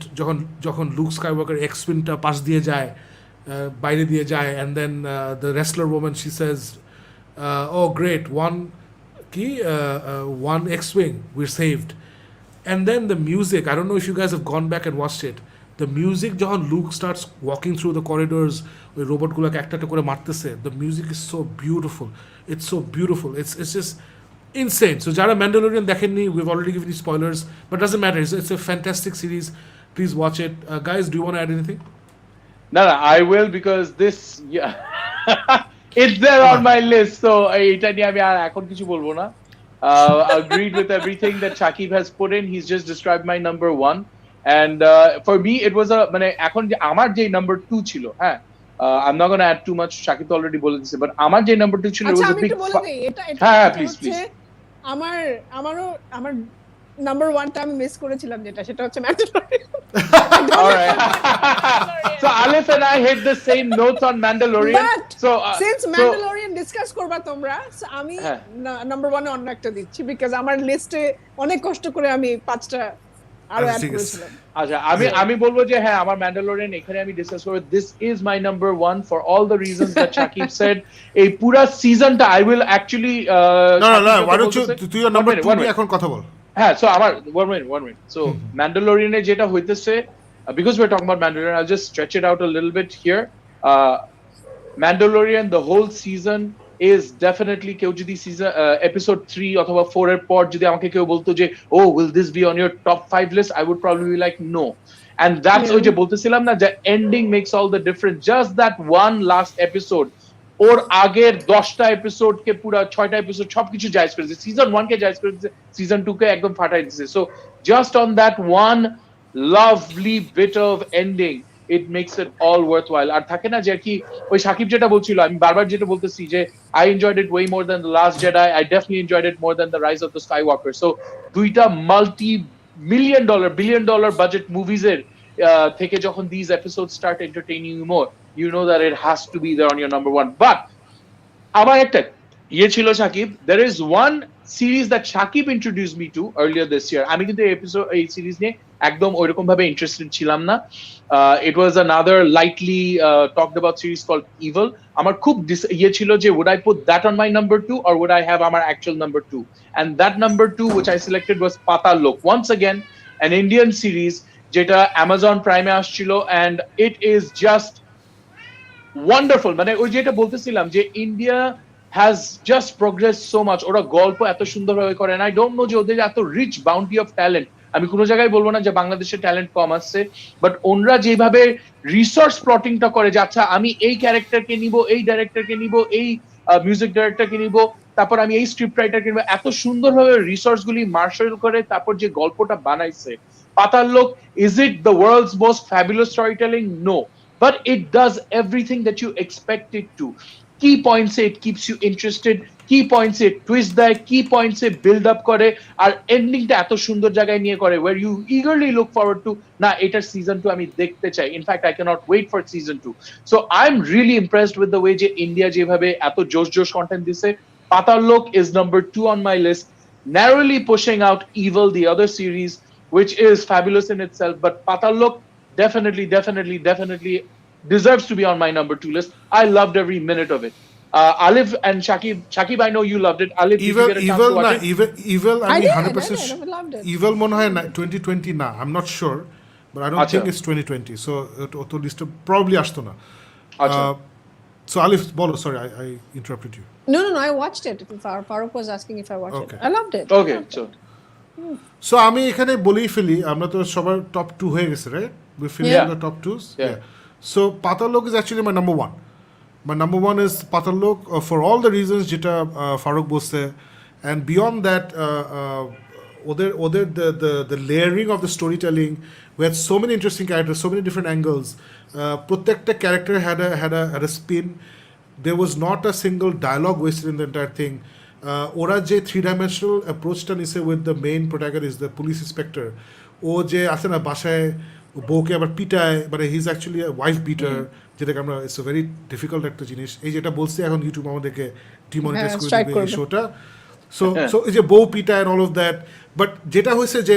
[SPEAKER 2] যখন Luke Skywalker X-Wing টা পাশ দিয়ে যায়, বাইরে দিয়ে যায়, and then the wrestler woman, she says, oh great, one X-wing, we're saved. And then the music, I don't know if you guys have gone back and watched it, the music যখন Luke starts walking through the corridors ওই রোবটগুলোকে একটা একটা করে মারতেছে, the music is so beautiful, it's so beautiful, it's just insane. So যারা ম্যান্ডালোরিয়ান দেখেননি, we've already given you spoilers, but doesn't matter, it's a fantastic series, please watch it. Guys, do you want to add anything?
[SPEAKER 3] No, I will, because this, yeah, it's there on my list. So এটা নিয়ে আমি আর এখন কিছু বলবো না. Agreed with everything that Shakib has put in. He's just described my number one, and for me it was a মানে এখন যে আমার যে number two ছিল, হ্যাঁ, I'm not going to add too much. Shakib already বলে দিয়েছে, but আমার যে number two ছিল, it was a big. হ্যাঁ, please.
[SPEAKER 1] আমার নাম্বার ওয়ানটা আমি মিস করেছিলাম, সেটা হচ্ছে ম্যান্ডালোরিয়ান।
[SPEAKER 3] Alright. So Alif and I hit the same notes on Mandalorian.
[SPEAKER 1] But
[SPEAKER 3] so
[SPEAKER 1] since Mandalorian discuss করবা তোমরা, আমি নাম্বার ওয়ানে অন্য একটা দিচ্ছি, বিকজ আমার লিস্টে অনেক কষ্ট করে আমি পাঁচটা আরো অ্যাড করেছিলাম।
[SPEAKER 3] আচ্ছা, আমি বলবো যে হ্যাঁ, আমার ম্যান্ডালোরিয়ান এখানে আমি ডিসকাস করব। This is my number one for all the reasons that Shakib said. এই পুরো সিজনটা I will actually
[SPEAKER 2] no, why don't you তুই নাম্বার 2 নিয়ে এখন কথা বল।
[SPEAKER 3] হ্যাঁ, so আমার one minute. So ম্যান্ডালোরিয়ানে যেটা হইতেছে, because we're talking about Mandalorian, I'll just stretch it out a little bit here. Mandalorian, the whole season is definitely কেউ যদি season episode 3 অথবা 4 এর পর যদি আমাকে কেউ বলতো যে oh will this be on your top 5 list, I would probably be like no. And that's ওই যে বলতেছিলাম না, যে ending makes all the difference. Just that one last episode, ওর আগের 10টা এপিসোড কে পুরো 6টা এপিসোড সবকিছু জায়েজ করে দিয়েছে, সিজন 1 কে জায়েজ করে দিয়েছে, সিজন 2 কে একদম ফাটাই দিয়েছে। So just on that one lovely bit of ending, it makes it all worthwhile. আর থাকে না যে কি ওই সাকিব যেটা বলছিল, আমি বারবার যেটা বলতেছি যে I enjoyed it way more than The Last Jedi, I definitely enjoyed it more than The Rise of the Skywalker. So দুইটা billion dollar budget movies এর থেকে যখন these episodes start entertaining you more, you know that it has to be there on your number one. But আমার একটা ছিল Shakib, there is one series that Shakib introduced me to earlier this year. আমি কিন্তু এই series নিয়ে একদম ওইরকম ভাবে ইন্টারেস্টেড ছিলাম না. It was another lightly talked about series called Evil. আমার খুব ছিল যে would I put that on my number 2 or would I have আমার actual number 2? And that number 2 which I selected was Patal Lok. Once again, an Indian series যেটা Amazon Prime এ আসছিল, and it is just wonderful. মানে ওই যেটা বলতেছিলাম যে India has just progressed so much. ওরা গল্প এত সুন্দরভাবে করে, and I don't know যে ওদের এত রিচ বাউন্টি অফ ট্যালেন্ট। আমি কোনো জায়গায় বলবো না যে বাংলাদেশের ট্যালেন্ট কম আসছে, বাট ওনরা যেভাবে রিসোর্স প্লটিংটা করে, যে আচ্ছা আমি এই ক্যারেক্টারকে নিব, এই ডাইরেক্টরকে নিব, এই মিউজিক ডাইরেক্টরকে নিব, তারপর আমি এই স্ক্রিপ্ট রাইটারকে নিব, এত সুন্দরভাবে রিসোর্স গুলি মার্শাল করে তারপর যে গল্পটা বানাইছে। পাতাল লোক, is it the world's most fabulous storytelling? No, but it does everything that you expect it to. Key points it keeps you interested, key points it twist দেয়, key points it build up করে, আর এন্ডিংটা এত সুন্দর জায়গায় নিয়ে করে where you eagerly look forward to না এটার season 2 আমি দেখতে চাই, in fact I cannot wait for season 2. So I'm really impressed with the way যে ইন্ডিয়া যেভাবে এত জোশ কন্টেন্ট দিছে। পাতাল লোক is number 2 on my list, narrowly pushing out Evil, the other series, which is fabulous in itself, but Patal Lok definitely deserves to be on my number 2 list. I loved every minute of it. Alif and Shakib, I know you loved it. Alif,
[SPEAKER 2] Evil,
[SPEAKER 3] did you get a chance to watch it?
[SPEAKER 2] Evil, I mean 100%
[SPEAKER 1] I loved it.
[SPEAKER 2] Evil মনে হয় 2020 না, I'm not sure, but I don't think it's 2020, so to list probably আসতো না। So Alif, bolo, sorry, I interrupted you.
[SPEAKER 1] No, I watched it. Farooq was asking if I watched it. I loved it.
[SPEAKER 3] Okay,
[SPEAKER 2] so আমি এখানে বলেই ফেলি, আমরা তো সবার top 2 হয়ে গেছে, right? We finished the top 2s. Yeah. So Patal Lok is actually my number 1. My number 1 is Patal Lok for all the reasons যেটা Farooq বলছে, and beyond that the layering of the storytelling, we had so many interesting characters, so many different angles. প্রত্যেকটা character had a spin. There was not a single dialogue wasted in the entire thing. ওরা যে 3-dimensional approachটা নিছে with the main protagonist, the police inspector, ও যে আছে না বাসায় বউকে আবার পিটায়, মানে he is actually wife bitter, যেটাকে আমরা ইটস ভেরি ডিফিকাল্ট একটা জিনিস। এই যেটা বলছি এখন ইউটিউব আমাদেরকে ডিমনিটাইজ করে দেবে এই শোটা। সো এই যে বউ পিটায় অল অফ দ্যাট, বাট যেটা হয়েছে যে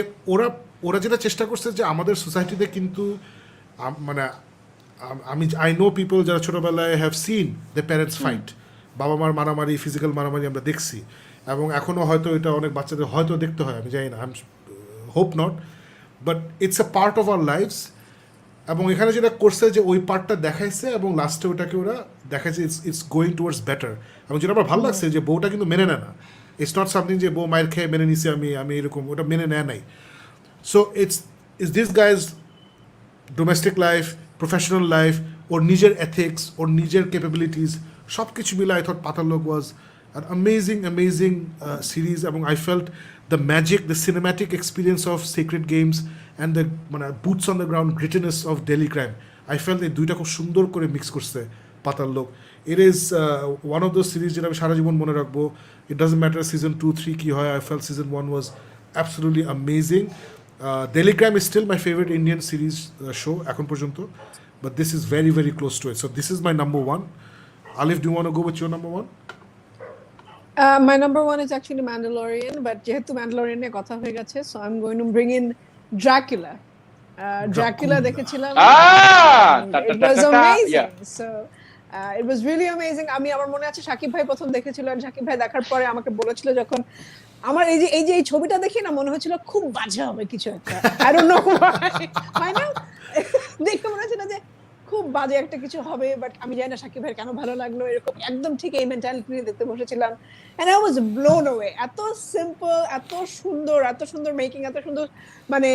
[SPEAKER 2] ওরা যেটা চেষ্টা করছে যে আমাদের সোসাইটিতে কিন্তু মানে আমি আই নো পিপল যারা ছোটোবেলায় have seen the parents fight, বাবা মার মারামারি, ফিজিক্যাল মারামারি আমরা দেখছি, এবং এখনও হয়তো এটা অনেক বাচ্চাদের হয়তো দেখতে হয়, আমি জানি না, I hope not, but it's a part of our lives. এবং এখানে যেটা করছে যে ওই পার্টটা দেখাইছে এবং লাস্টে ওটাকে ওরা দেখাইছে ইটস গোয়িং টুয়ার্ডস বেটার। এবং যেটা আমার ভালো লাগছে যে বউটা কিন্তু মেনে নেয় না, ইটস নট সামথিং যে বউ মায়ের খেয়ে মেনে নিছি আমি এরকম, ওটা মেনে নেয় নাই। So it's this guy's domestic life, professional life, ওর নিজের এথিক্স, ওর নিজের ক্যাপাবিলিটিস সব কিছু মিলে আই থট পাতাল লোক ওয়াজ an amazing series, এবং I felt the magic, the cinematic experience of Sacred Games and the মানে boots on the ground grittiness of Delhi crime. I felt এই দুইটা খুব সুন্দর করে মিক্স করছে পাতাল লোক। It is one of those series যেটা আমি সারা জীবন মনে রাখবো। It doesn't matter season 2, 3 কি হয়, I felt season 1 was absolutely amazing. Delhi crime is still my favorite Indian series show এখন পর্যন্ত, but this is very close to it. So this is my number one. Alif, do you want to go with your number one?
[SPEAKER 1] My number one is actually Mandalorian, but যেহেতু Mandalorian এর কথা হয়ে গেছে, so I'm going to bring in Dracula. Dracula দেখেছিলাম, it was amazing. So it was really amazing. আমি আমার মনে আছে সাকিব ভাই প্রথম দেখেছিল, আর সাকিব ভাই দেখার পরে আমাকে বলেছিল যখন আমার এই যে ছবিটা দেখি না মনে হচ্ছিল খুব বাজে হবে কিছু একটা, I don't know why না দেখে মনে হচ্ছিল যে খুব বাজে একটা কিছু হবে, বাট আমি জানি না সাকিব ভাইয়ের কেন ভালো লাগলো, এরকম একদম ঠিক এই মেন্টালিটি নিয়ে দেখতে বসেছিলাম, and I was blown away. এত সিম্পল, এত সুন্দর মেকিং, এত সুন্দর, মানে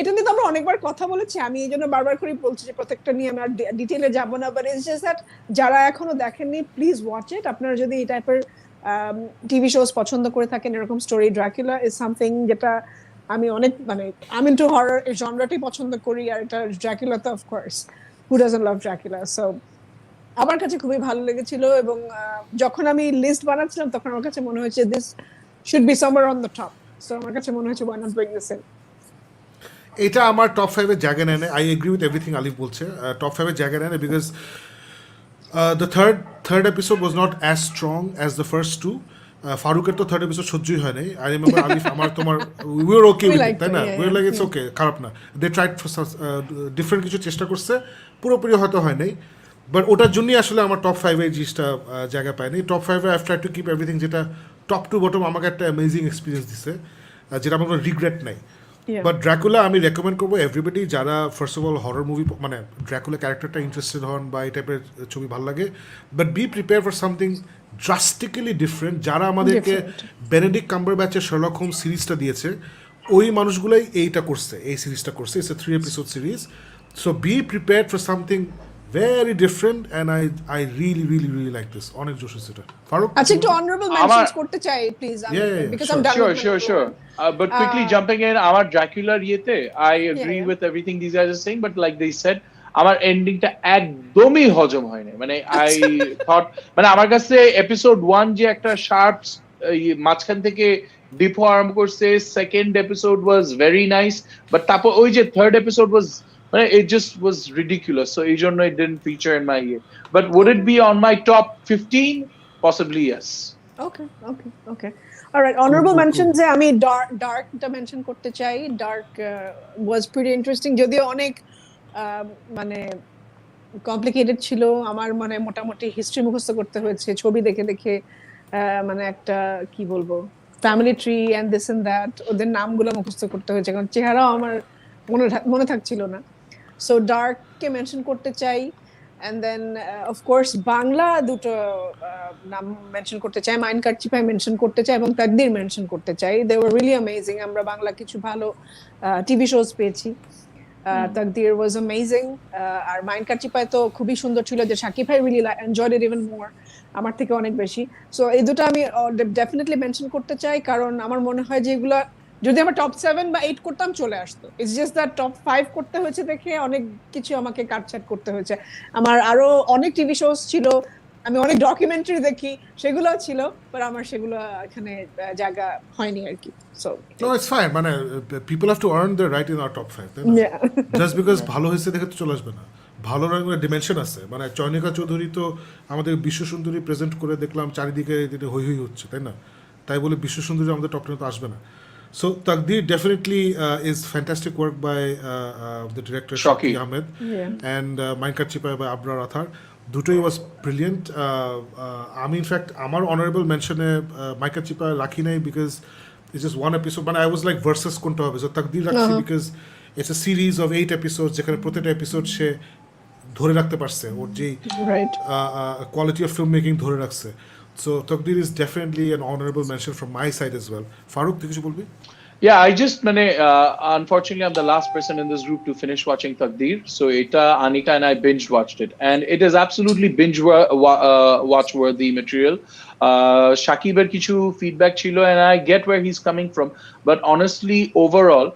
[SPEAKER 1] এটা নিয়ে তো আমরা অনেকবার কথা বলেছি, আমি এই জন্য বারবার করে বলছি যে প্রত্যেকটা নিয়ে আমরা ডিটেইলে যাব না, বাট ইটস জাস্ট দ্যাট যারা এখনো দেখেননি প্লিজ ওয়াচ ইট। আপনারা যদি এই টাইপের টিভি শোজ পছন্দ করে থাকেন, এরকম স্টোরি, ড্রাকুলা ইজ সামথিং যেটা আমি অনেক, মানে আমি ইনটু হরর জনরাটাই পছন্দ করি, আর এটা ড্রাকুলা তো of course, who doesn't love Dracula. So আমার কাছে খুবই ভালো লেগেছিল, এবং যখন আমি লিস্ট বানাচ্ছিলাম তখন আমার কাছে মনে হয়েছে this should be somewhere on the top, so আমার কাছে মনে হয়েছে why not bring this in.
[SPEAKER 2] এটা আমার টপ 5 এর জায়গা নেয়। আই এগ্রি উইথ এভরিথিং আলিফ বলছে, টপ 5 এর জায়গা নেয় because the third episode was not as strong as the first two. ফারুকের তো থার্ড এপিসোড সহ্যই হয় নাই। আই রিমেম্বার আলিফ আমার তোমার we are okay with it, তাই না? We are like it's okay, খারাপ না। দে ট্রাইড ডিফারেন্ট কিছু চেষ্টা করছে, পুরোপুরি হয়তো হয় নাই, বাট ওটার জন্যই আসলে আমার টপ 5 এই জিনিসটা জায়গা পায়নি। Top 5 I have tried to keep everything, যেটা টপ টু বটম আমাকে একটা অ্যামেজিং এক্সপিরিয়েন্স দিছে, যেটা আমার কোনো রিগ্রেট নাই। বাট ড্রাকুলা আমি রেকমেন্ড করবো এভরিবডি যারা first of all horror movie, মানে ড্রাকুলা ক্যারেক্টারটা ইন্টারেস্টেড হন বা এই টাইপের ছবি ভালো লাগে, but B prepare for something drastically different. যারা আমাদেরকে বেনেডিক্ট কাম্বারব্যাচের শার্লক হোমস সিরিজটা দিয়েছে, ওই মানুষগুলোই এইটা করছে, এই সিরিজটা করছে। It's a 3 episode series, so be prepared for something very different, and I really like this. অনেক জোশ হচ্ছে এটা। ফারুক,
[SPEAKER 1] আচ্ছা একটু অনারেবল মেনশনস করতে চাই please, because I am done.
[SPEAKER 3] Sure. But quickly jumping in, আমার Dracula ইয়েতে I agree with everything these guys are saying, but like they said, আমার এন্ডিংটা একদমই হজম হয় না। মানে I thought, মানে আমার কাছে এপিসোড 1 যে একটা শার্প মাঝখান থেকে ডিপ হওয়া আরম্ভ করছে, second episode was very nice, but তারপর ওই যে third episode was, it just was ridiculous, so এই জন্য it didn't feature in my year. But would it be on my top 15? Possibly yes.
[SPEAKER 1] Okay. All right, honorable mentions এ আমি ডার্কটা mention করতে চাই। Dark was pretty interesting, যদিও অনেক মানে complicated ছিল। আমার মানে মোটামুটি হিস্ট্রি মুখস্থ করতে হয়েছে ছবি দেখে দেখে, মানে একটা কি বলবো family tree and this and that, ওদের নামগুলো মুখস্থ করতে হয়েছে, কারণ চেহারাও আমার মনে থাকছিল না। সো ডার্ককে মেনশন করতে চাই, এন্ড দেন অফকোর্স বাংলা দুটো নাম মেনশন করতে চাই, মাইন কারচিপাই মেনশন করতে চাই, এবং তাকদীর মেনশন করতে চাই। They were really amazing. আমরা বাংলা কিছু ভালো টিভি শোজ পেয়েছি, তাকদীর ওয়াজ অ্যামেজিং, আর মাইন কারচিপাই তো খুবই সুন্দর ছিল, যে সাকিব ভাই রিয়েলি এনজয়েড ইট ইভেন মোর, আমার থেকে অনেক বেশি। সো এই দুটো আমি ডেফিনেটলি মেনশন করতে চাই, কারণ আমার মনে হয় যে এগুলো যদি আমরা টপ 7 বা 8 করতাম চলে আসতো। ইটস জাস্ট দ্যাট টপ 5 করতে হয়েছে দেখে অনেক কিছু আমাকে কাটছাট করতে হয়েছে। আমার আরো অনেক টিভি শোজ ছিল, আমি অনেক ডকুমেন্টারি দেখি, সেগুলো ছিল, বাট আমার সেগুলো এখানে জায়গা হয়নি আর কি। সো
[SPEAKER 2] no, it's fine, মানে people have to earn their right in our top 5, তাই না? জাস্ট বিকজ ভালো হয়েছে দেখে তো চলে আসবে না, ভালো রঙের ডিমেনশন আছে। মানে চয়নিকা চৌধুরী তো আমাদের বিশ্ব সুন্দরী প্রেজেন্ট করে দেখলাম চারিদিকে হই হচ্ছে, তাই না? তাই বলে বিশ্ব সুন্দরী আমাদের টপ 10 তো আসবে না। So Takdir definitely is fantastic work by the director
[SPEAKER 3] Shaki.
[SPEAKER 2] Shaki Ahmed
[SPEAKER 1] Yeah.
[SPEAKER 2] and Minecraft Chipai by Abrar Athar. দুটোই was brilliant. আমি ইনফ্যাক্ট আমার অনারেবল মেনশনে মাইকা চিপা রাখি নাই because it's just one episode মানে আই ওয়াজ লাইক ভার্সেস কোনটা হবে so তাকদির রাখছি because it's A series of 8 episode যেখানে প্রত্যেকটা এপিসোড সে ধরে রাখতে পারছে ওর যেই
[SPEAKER 1] Right.
[SPEAKER 2] quality of filmmaking ধরে রাখছে so Takdir is definitely an honorable mention from my side as well. Farooq তুই কিছু বলবি?
[SPEAKER 3] Yeah, I just unfortunately I'm the last person in this group to finish watching Takdir. So Eta, Anika and I binge watched it, and it is absolutely watch worthy material. Shakib's kichu feedback chilo, and I get where he's coming from. But honestly, overall,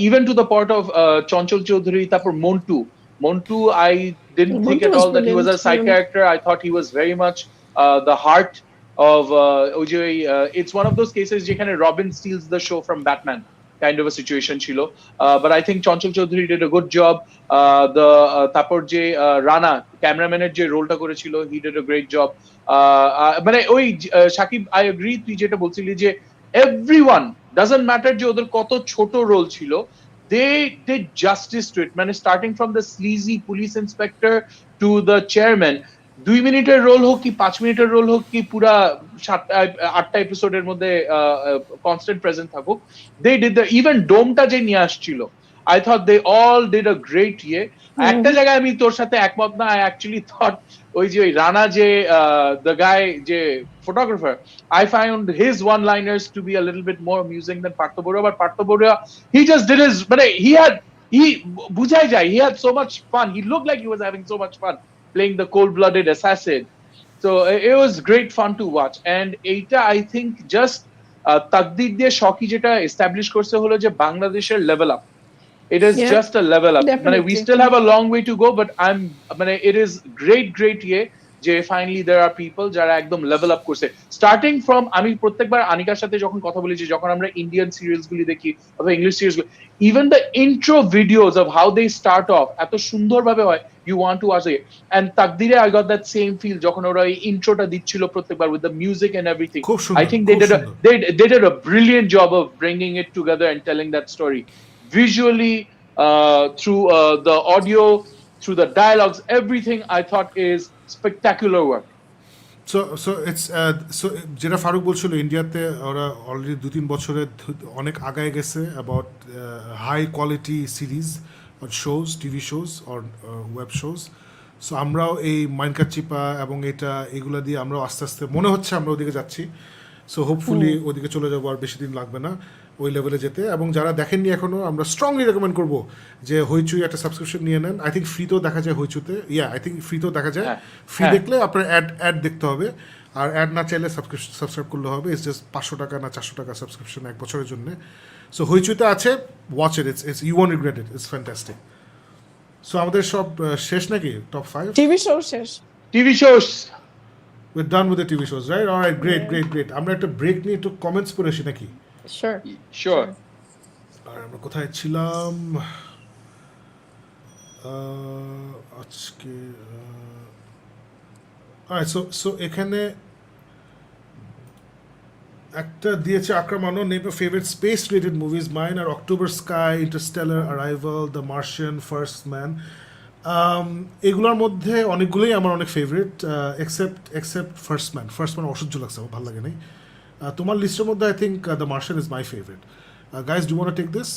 [SPEAKER 3] even to the part of Chanchal Chaudhary, tapor Montu, I didn't think
[SPEAKER 1] Montu
[SPEAKER 3] at
[SPEAKER 1] was
[SPEAKER 3] all that he was a
[SPEAKER 1] brilliant.
[SPEAKER 3] side character. I thought he was very much the heart of OJ. It's one of those cases যেখানে Robin steals the show from Batman kind of a situation chilo. But I think Chanchal Chaudhary did a good job. The তারপর যে Rana ক্যামেরাম্যানের যে রোলটা করেছিল, he did a great job. মানে ওই Shakib, I agree তুই যেটা বলছিলি যে everyone doesn't matter যে ওদের কত ছোট রোল ছিল, they did justice to it. মানে starting from the sleazy police inspector to the chairman, 2 মিনিটের রোল হোক কি 5 মিনিটের রোল হোক কি পুরা 8টা এপিসোডের মধ্যে কনস্ট্যান্ট প্রেজেন্ট থাকুক, they did the even ডোমটা যে নিয়ে আসছিল, I thought they all did a great একটা জায়গায় আমি তোর সাথে একমত না. I actually thought ওই যে ওই রানা যে the guy যে photographer, I found his one-liners to be a little bit more amusing than Partha Barua, but Partha Barua, he just did his, মানে he বুঝাই যায়, he had so much fun, he looked like he was having so much fun playing the cold-blooded assassin. So it was great fun to watch. And এইটা I think just তাকদির দিয়ে শকি যেটা establish করছে হলো যে বাংলাদেশের level up. It is just a level up.
[SPEAKER 1] Definitely.
[SPEAKER 3] We still have a long way to go, but it is great যে finally there are people যারা একদম level up করছে. Starting from, আমি প্রত্যেকবার আনিকার সাথে যখন কথা বলি যে যখন আমরা ইন্ডিয়ান সিরিয়ালস গুলি দেখি অথবা ইংলিশ সিরিয়ালস গুলি, even the intro videos of how they start off এত সুন্দরভাবে হয়, you want to watch it. And Takdire, I got that same feel যখন ওরা এই ইন্ট্রোটা দিচ্ছিল প্রত্যেকবার with the music and everything.
[SPEAKER 2] খুব সুন্দর,
[SPEAKER 3] I think
[SPEAKER 2] খুব সুন্দর।
[SPEAKER 3] they did a brilliant job of bringing it together and telling that story visually, through the audio, through the dialogues, everything I thought is spectacular work.
[SPEAKER 2] So it's so যেটা ফারুক বলছিল ইন্ডিয়াতে ওরা already 2-3 বছরে অনেক আগায় গেছে about high quality series or shows, TV shows or web shows. So আমরাও এই মাইনকার চিপা এবং এগুলা দিয়ে আমরাও আস্তে আস্তে মনে হচ্ছে আমরা ওদিকে যাচ্ছি। সো হোপফুলি ওদিকে চলে যাবো, আর বেশি দিন লাগবে না ওই লেভেলে যেতে। এবং যারা দেখেননি এখনও, আমরা স্ট্রংলি রেকমেন্ড করবো যে হইচুই একটা সাবস্ক্রিপশন নিয়ে নেন। আই থিঙ্ক ফ্রিতেও দেখা যায় হইচুতে, আই থিঙ্ক ফ্রিতেও দেখা যায়। ফ্রি দেখলে আপনার অ্যাড দেখতে হবে, আর অ্যাড না চাইলে সাবস্ক্রাইব করলে হবে। ইটস জাস্ট 500 টাকা না 400 টাকা সাবস্ক্রিপশন 1 বছরের জন্য। সো হইচুতে আছে, watch it, it's you won't regret it, it's fantastic. So আমাদের সব শেষ নাকি? টপ 5
[SPEAKER 1] টিভি শো শেষ।
[SPEAKER 3] TV shows.
[SPEAKER 2] We're done with the TV shows, right? All right, great. আমরা একটা ব্রেক নিয়ে একটু কমেন্টস পড়ে আসি নাকি?
[SPEAKER 3] Sure.
[SPEAKER 2] আর আমরা কোথায় ছিলাম আজকে? সো এখানে একটা দিয়েছে আক্রমণও, name of favourite space related movies. Mine are October Sky, Interstellar, Arrival, the Martian, first man. এগুলোর মধ্যে অনেকগুলোই আমার অনেক ফেভারিট, এক্সেপ্ট ফার্স্ট ম্যান অসহ্য লাগছে, আমার ভালো লাগে নাই। তোমার লিস্টের মধ্যে I think the Martian is my favourite. Guys, do want to take this?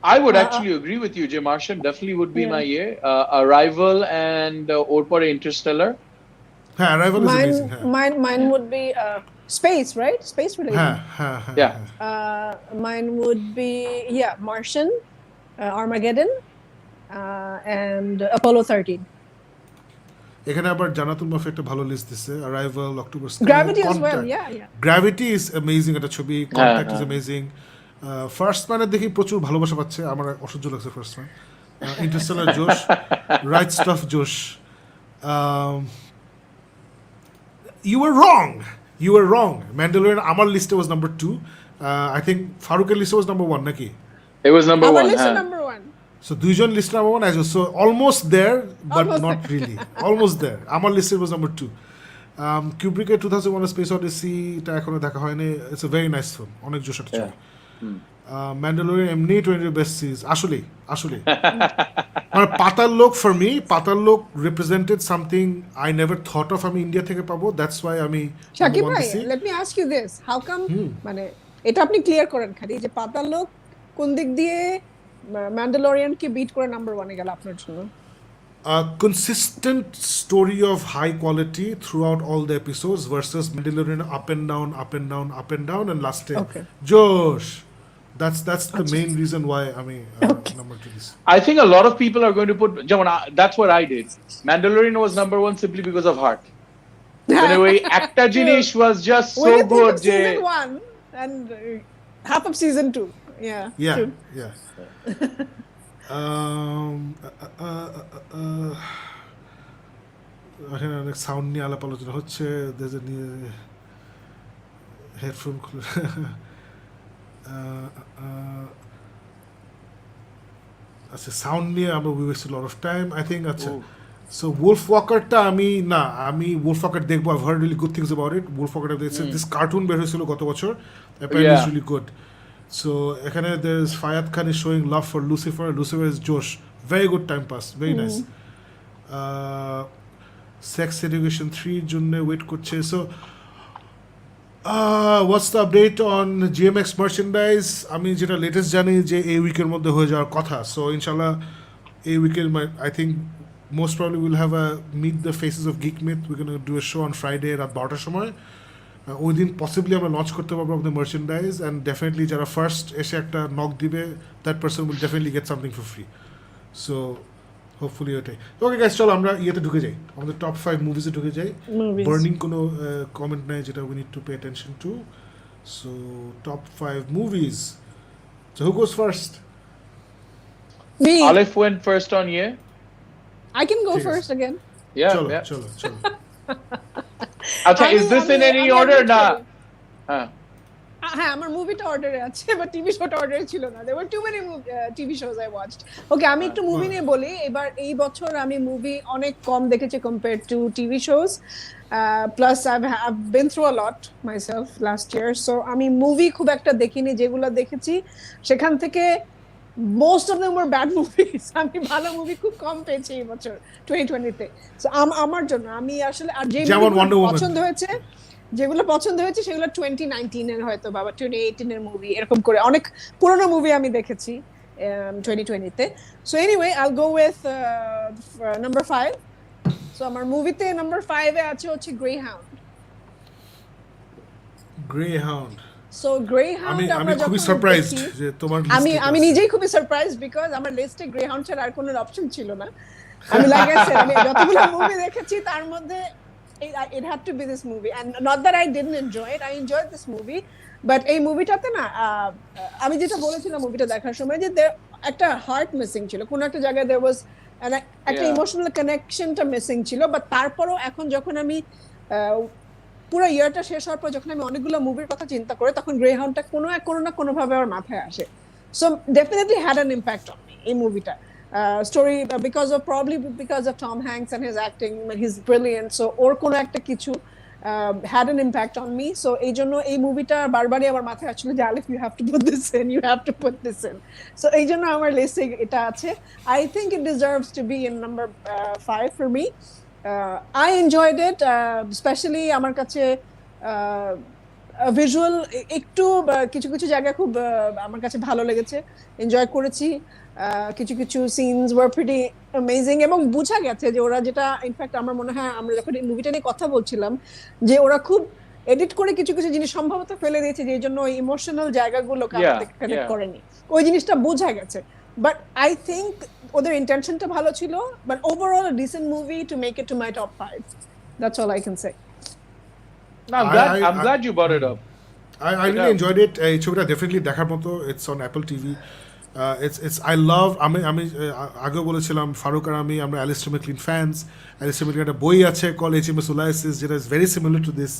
[SPEAKER 3] I would actually agree with you. Jay Martian definitely would be my Arrival and Orpore Interstellar.
[SPEAKER 2] Arrival is amazing.
[SPEAKER 1] Mine would be space, right? Space related.
[SPEAKER 3] Yeah.
[SPEAKER 1] Mine would be Martian, Armageddon, and Apollo 13.
[SPEAKER 2] এখানে আবার জানাতুল মাফি একটা ভালো list দিছে। Arrival, October sky,
[SPEAKER 1] Gravity as well. Yeah.
[SPEAKER 2] Gravity is amazing একটা ছবি। Contact is amazing. First ম্যানের দেখি প্রচুর ভালোবাসা পাচ্ছে, আমার অসহ্য লাগছে ফার্স্ট ম্যান। ইন্টারস্টেলার জোশ, রাইট স্টাফ জোশ। ইউ আর রং। ম্যান্ডেলোরিয়ান আমার লিস্টে ওয়াজ নাম্বার 2। আই থিঙ্ক ফারুকের লিস্টে ওয়াজ নাম্বার 1 নাকি?
[SPEAKER 3] It was number
[SPEAKER 1] Our
[SPEAKER 3] 1.
[SPEAKER 1] list is number 1.
[SPEAKER 2] So দুইজন list number 1 as well. So almost there but
[SPEAKER 1] Almost
[SPEAKER 2] not really. Almost there. আমার লিস্টে was number 2. Kubrick's 2001 A Space Odyssey এটা এখনো দেখা হয়নি। It's a very nice film. অনেক জোশ একটা ছবি। ম্যান্ডালোরিয়ান এমনি 20 বেস্ট সিরিজ আসলে মানে পাতাল লোক for me Paatal Lok represented something I never thought of আমি ইন্ডিয়া থেকে পাবো, দ্যাটস ওয়াই আমি
[SPEAKER 1] শাকিব ভাই, let me ask you this, how come, মানে এটা আপনি ক্লিয়ার করেন খালি যে পাতাল লোক কোন দিক দিয়ে ম্যান্ডালোরিয়ান কে বিট করে নাম্বার 1 এ গেল আপনার জন্য?
[SPEAKER 2] A consistent story of high quality throughout all the episodes versus Mandalorian up and down, and last day Josh. That's the main reason why I mean number 2 is.
[SPEAKER 3] I think a lot of people are going to put that's what I did. Mandalorian was number 1 simply because of heart. Anyway, actor Jinish was just so good.
[SPEAKER 1] Season 1 and half of season 2. Yeah.
[SPEAKER 2] অনেক sound নিয়ে আলাপ আলোচনা হচ্ছে, headphone খুলে আচ্ছা sound নিয়ে আমরা we wasted lot of time I think. আচ্ছা সো উলফ ওয়াকারটা আমি উলফ ওয়াকার দেখবো, I heard really good things about it. Wolf ওয়াকারটা দেখছি, দিস কার্টুন বের হয়েছিল গত বছর, apparently is really good. So এখানে there is Fayad Khan is showing love for Lucifer. Lucifer is Josh. Very good time pass. Very nice. Sex Education 3 জন্য wait করছে। So what's the update on GMX merchandise? আমি যেটা latest জানি যে এই উইকের মধ্যে হয়ে যাওয়ার কথা। So ইনশাল্লাহ এই উইকের I think most probably we'll have a meet the faces of Geek Myth. We're going to do a show on Friday রাত 12টার সময়। ওই দিন পসিবলি আমরা লঞ্চ করতে পারবো আমাদের মার্চেন্ডাইজ, অ্যান্ড ডেফিনেটলি যারা ফার্স্ট এসে একটা নক দিবে that person will definitely get something for free. So hopefully ওটাই। ওকে গাইস, চলো আমরা ইয়েতে ঢুকে যাই, আমাদের টপ 5 মুভিজে ঢুকে যাই। বার্নিং কোনো কমেন্ট নাই যেটা we need to pay attention to. So top 5 movies. So who goes first?
[SPEAKER 1] Me.
[SPEAKER 3] Aleph went first on here.
[SPEAKER 1] I can go first again.
[SPEAKER 3] Yeah.
[SPEAKER 2] চলো
[SPEAKER 3] আচ্ছা, is this in any order না?
[SPEAKER 1] হ্যাঁ, আমার মুভিটা অর্ডারে আছে, বাট টিভি শোটা অর্ডারে ছিল না। there were too many TV shows I watched. ওকে, আমি একটু মুভি নিয়ে বলি। এই বছর আমি মুভি অনেক কম দেখেছি compared two TV shows, plus I've been through a lot myself last year, so আমি মুভি খুব একটা দেখিনি। যেগুলো দেখেছি সেখান থেকে most of them were bad movies. আমি ভালো মুভি খুব কম পেয়েছি এই বছর 2020 তে। সো আমার জন্য আমি আসলে আর যেগুলো পছন্দ হয়েছে সেগুলো 2019 এর হয়তো বা 2018 এর মুভি, এরকম করে অনেক পুরনো মুভি আমি দেখেছি 2020 তে। So anyway I'll go with number 5. So আমার মুভিতে নাম্বার 5 এ আছে হচ্ছে গ্রেহাউন্ড। সো গ্রেহাউন্ড আমরা খুবই সারপ্রাইজড
[SPEAKER 2] যে তোমার লিস্টে
[SPEAKER 1] আমি নিজেই খুবই সারপ্রাইজড, বিকজ আমার লিস্টে গ্রেহাউন্ড ছাড়া আর কোনো অপশন ছিল না। আমি আমি যতগুলো মুভি দেখেছি তার মধ্যে it had to be this movie, and not that I didn't enjoy it, I enjoyed this movie, but এই মুভিটাতে না আমি যেটা বলেছিলাম মুভিটা দেখার সময় যে একটা হার্ট মিসিং ছিল, কোন একটা জায়গায় there was একটা ইমোশনাল কানেকশনটা মিসিং ছিল। বাট তারপরও এখন যখন আমি পুরো ইয়ারটা শেষ হওয়ার পর যখন আমি অনেকগুলো মুভির কথা চিন্তা করি, তখন গ্রেহাউন্ডটা কোনো না কোনোভাবে আমার মাথায় আসে। So definitely had an impact on me এই মুভিটা। Story because of Tom Hanks and his acting, he's brilliant, so or কোনো একটা কিছু had an impact on me. So এই জন্য এই মুভিটা বারবারই আমার মাথায় আসলে যে Alif, you have to put this in. So এই জন্য আমার লিস্টে এটা আছে। I think it deserves to be in number 5 for me. I enjoyed it, especially আমার কাছে ভিজুয়াল একটু কিছু জায়গা খুব আমার কাছে ভালো লেগেছে, এনজয় করেছি। কিছু সিনস ওয়ার প্রিটি অ্যামেজিং, এবং বোঝা গেছে যে ওরা যেটা ইনফ্যাক্ট আমার মনে হয় আমরা যখন এই মুভিটা নিয়ে কথা বলছিলাম যে ওরা খুব এডিট করে কিছু জিনিস সম্ভবত ফেলে দিয়েছে, যে জন্য ওই ইমোশনাল জায়গাগুলো কানেক্ট করেনি, ওই জিনিসটা বোঝা গেছে। বাট আই থিঙ্ক ওদের ইন্টেনশনটা ভালো ছিল, but overall a decent movie to make it to my top 5. That's all I can say.
[SPEAKER 3] I'm glad you brought it up.
[SPEAKER 2] I really enjoyed it. এই ছবিটা ডেফিনেটলি দেখার মতো। It's on Apple TV. It's I love আমি আগে বলেছিলাম ফারুক আর আমরা Alistair MacLean fans. Alistair MacLean একটা বই আছে কল HMS Ulysses, যেটা is very similar to this.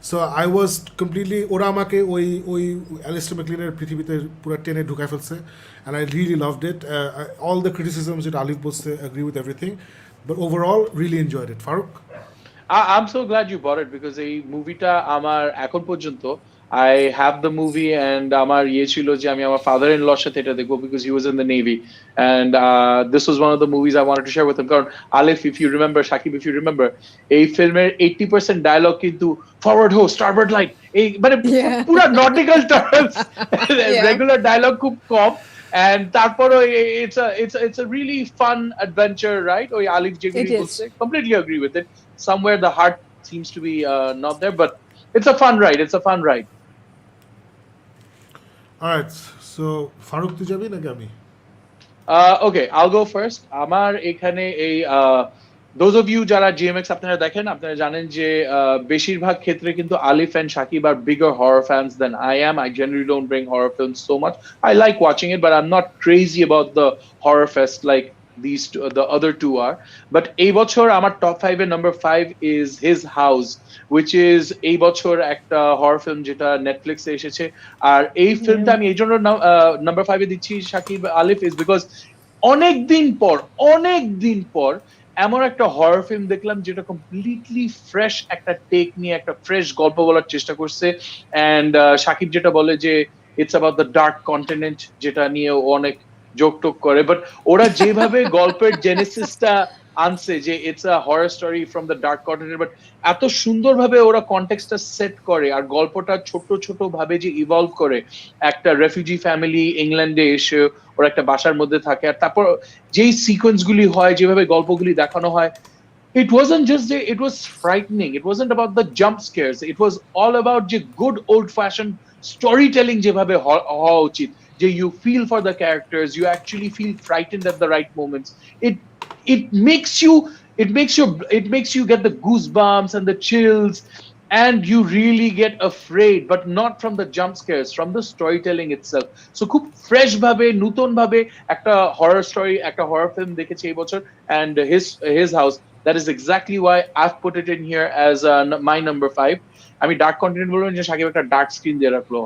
[SPEAKER 2] So I was completely, ওরা আমাকে ওই অ্যালিস্টার ম্যাকলিনের পৃথিবীতে পুরো টেনে ঢুকায় ফেলছে, and I really loved it. All the criticism যেটা আলিফ বলছে, agree with everything, but overall really enjoyed it. Farooq?
[SPEAKER 3] I'm so glad you bought it, because এই মুভিটা আমার এখন পর্যন্ত I have the movie and আমার ইয়ে ছিল যে আমি আমার father-in-law সাথে এটা দেখবো because he was in the Navy, and this was one of the movies I wanted to share with him. কারণ Alif, if you remember, Shakib, if you remember, এই ফিল্মের 80% ডায়লগ কিন্তু ফরওয়ার্ড হো, স্টারবোর্ড লাইট, এই মানে
[SPEAKER 1] Yeah.
[SPEAKER 3] পুরো nautical terms,
[SPEAKER 1] Yeah.
[SPEAKER 3] Regular dialogue খুব কম, and তারপরও it's a really fun adventure, right? ওই আলিফ যেগুলি
[SPEAKER 1] It is.
[SPEAKER 3] বলছে, completely agree with it. Somewhere the heart seems to be not there, but it's a fun ride. It's a fun ride.
[SPEAKER 2] Alright, so Farooq তুই যাবি নাকি আমি?
[SPEAKER 3] Okay, I'll go first. আমার এখানে এই those of you যারা GMX আপনারা দেখেন, আপনারা জানেন যে বেশিরভাগ ক্ষেত্রে কিন্তু Alif and Shakib are bigger horror fans than I am. I generally don't bring horror films so much. I like watching it, but I'm not crazy about the horror fest like these two, the other two are. But এই বছর আমার top 5 এর number 5 is His House, which is এই বছর একটা horror film যেটা নেটফ্লিক্সে এসেছে। আর এই ফিল্মটা আমি এই জন্য number 5 এ দিচ্ছি শাকিব আলিফ is because অনেক দিন পর এমন একটা হরর ফিল্ম দেখলাম যেটা কমপ্লিটলি ফ্রেশ একটা টেক নিয়ে একটা ফ্রেশ গল্প বলার চেষ্টা করছে। এন্ড শাকিব যেটা বলে যে it's about the dark continent, যেটা নিয়ে অনেক জোক-টোক করে, বাট ওরা যেভাবে গল্পের জেনেসিসটা আনছে যে it's a horror story from the dark continent, but এত সুন্দরভাবে ওরা কনটেক্সটটা সেট করে আর গল্পটা ছোট ভাবে যে ইভলভ করে, একটা রেফিউজি ফ্যামিলি ইংল্যান্ডে এসে ওরা একটা বাসার মধ্যে থাকে, আর তারপর যেই সিকোয়েন্স গুলি হয়, যেভাবে গল্পগুলি দেখানো হয়, it wasn't just it was frightening. It wasn't about the jump scares. It was all about যে good old fashioned storytelling যেভাবে হওয়া উচিত, যে you feel for the characters, you actually feel frightened at the right moments. It makes you get the goosebumps and the chills, and you really get afraid, but not from the jump scares, from the storytelling itself. So খুব fresh ভাবে, নতুন ভাবে একটা horror story, একটা horror film দেখেছি এই বছর, and his house, that is exactly why I've put it in here as my number 5. আমি dark content বলবো যে শাকিব একটা dark screen দিয়ে রাখলো,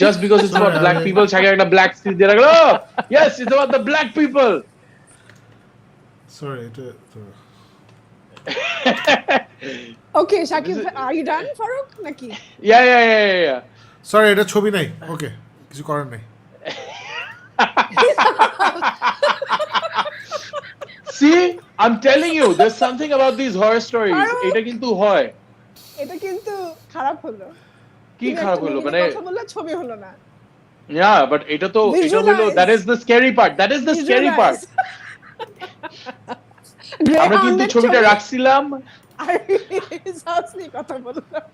[SPEAKER 3] just because it's about black people, Shakib একটা black screen দিয়ে রাখলো, yes, it's about the black people.
[SPEAKER 2] Sorry, এটা
[SPEAKER 1] Okay, Shakib, are you done, Farooq? Naki?
[SPEAKER 3] Yeah.
[SPEAKER 2] Sorry, এটা ছবি নাই, ওকে, কিছু করার নাই।
[SPEAKER 3] See, I'm telling you, there's something about these horror stories. এটা কিন্তু হয়।
[SPEAKER 1] এটা কিন্তু খারাপ হলো।
[SPEAKER 3] কি খারাপ হলো মানে?
[SPEAKER 1] কথা বললে ছবি হলো না।
[SPEAKER 3] Yeah, but এটা হলো, that is the scary part. That is the scary part. আমরা কিন্তু ছবিটা রাখছিলাম।
[SPEAKER 1] আর সাহস নিয়ে কথা বললাম।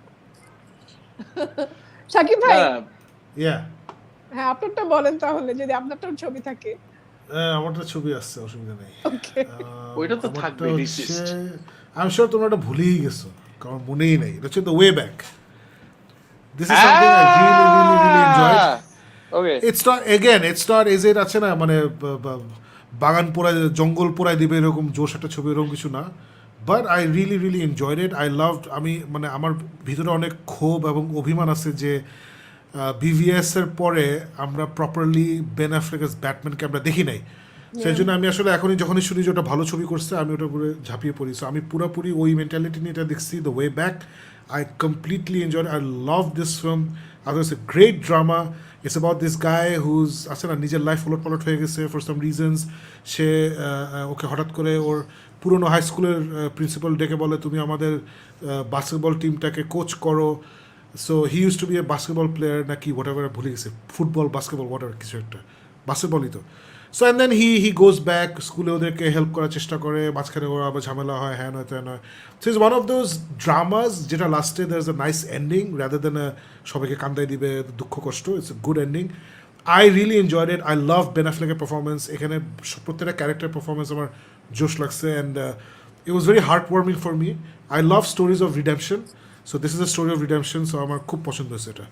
[SPEAKER 1] শাকিব ভাই, হ্যাঁ আপনারটা বলেন তাহলে, যদি আপনারটার ছবি থাকে।
[SPEAKER 2] আমারটা ছবি আসছে, অসুবিধা নেই।
[SPEAKER 1] ওকে,
[SPEAKER 3] ওইটা তো থাকবে রিসিস্ট।
[SPEAKER 2] আমি শিওর তোমরা এটা ভুলেই গেছো, কারণ মনেই নেই। এটা হচ্ছে the way back. This is something I really enjoyed.
[SPEAKER 3] Okay,
[SPEAKER 2] it's not is it আছে না, মানে বাগান পোড়ায়, জঙ্গল পোড়ায় দিবে এরকম জোশ একটা ছবি, এরকম কিছু না। But I really enjoyed it. I loved, আমি মানে আমার ভিতরে অনেক ক্ষোভ এবং অভিমান আছে যে BVS এর পরে আমরা প্রপারলি বেন অ্যাফ্লেকের ব্যাটম্যানকে আমরা দেখি নাই। সেই জন্য আমি আসলে যখনই শুনি যে ওটা ভালো ছবি করছে, আমি ওটা পুরো ঝাঁপিয়ে পড়ি। সো আমি পুরোপুরি ওই মেন্টালিটি নিয়ে এটা দেখছি, the way back. I completely enjoyed it. I love this film. I thought it's a great drama. It's about this guy who's আসলে নিজের লাইফ উলটপালট হয়ে গেছে ফর সাম রিজনস। সে ওকে হঠাৎ করে ওর পুরনো হাই স্কুলের প্রিন্সিপাল ডেকে বলে, তুমি আমাদের বাস্কেটবল টিমটাকে কোচ করো। So he use to be a basketball player নাকি হোয়াট এভার, ভুলে গেছে, ফুটবল বাস্কেটবল হোয়াট এভার কিছু একটা, বাস্কেটবলই তো। So and then he goes back, স্কুলে ওদেরকে হেল্প করার চেষ্টা করে, মাঝখানে ওরা আবার ঝামেলা হয়, হ্যাঁ নয় ত্যান হয়। So is one of those dramas যেটা লাস্টে দের is a nice ending rather then সবাইকে কান্দাই দিবে দুঃখ কষ্ট। It's a good ending. I really enjoyed it. I love Ben অ্যাফ্লেকের পারফরমেন্স। এখানে প্রত্যেকটা ক্যারেক্টার পারফরমেন্স আমার জোশ লাগছে, and it was very heartwarming for me. I love stories of redemption. So this is a story of redemption. So আমার খুব পছন্দ হয়েছে এটা।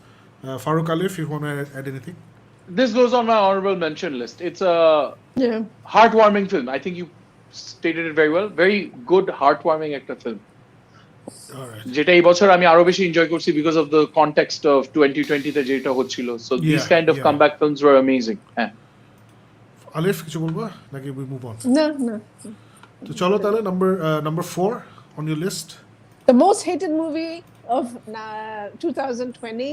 [SPEAKER 2] Farooq Alif, if you want to add anything.
[SPEAKER 3] This goes on my honorable mention list. It's a heartwarming film. I think you stated it very well. Very good heartwarming একটা film. যেটা এই বছর আমি আরো বেশি এনজয় করছি because of the context of 2020 তে যেটা হচ্ছিল. So these kind of comeback films were amazing. হ্যাঁ।
[SPEAKER 2] Alif, কিছু বলবা নাকি we move on?
[SPEAKER 1] না।
[SPEAKER 2] তো চলো তাহলে number 4 on your list.
[SPEAKER 1] The most hated movie of 2020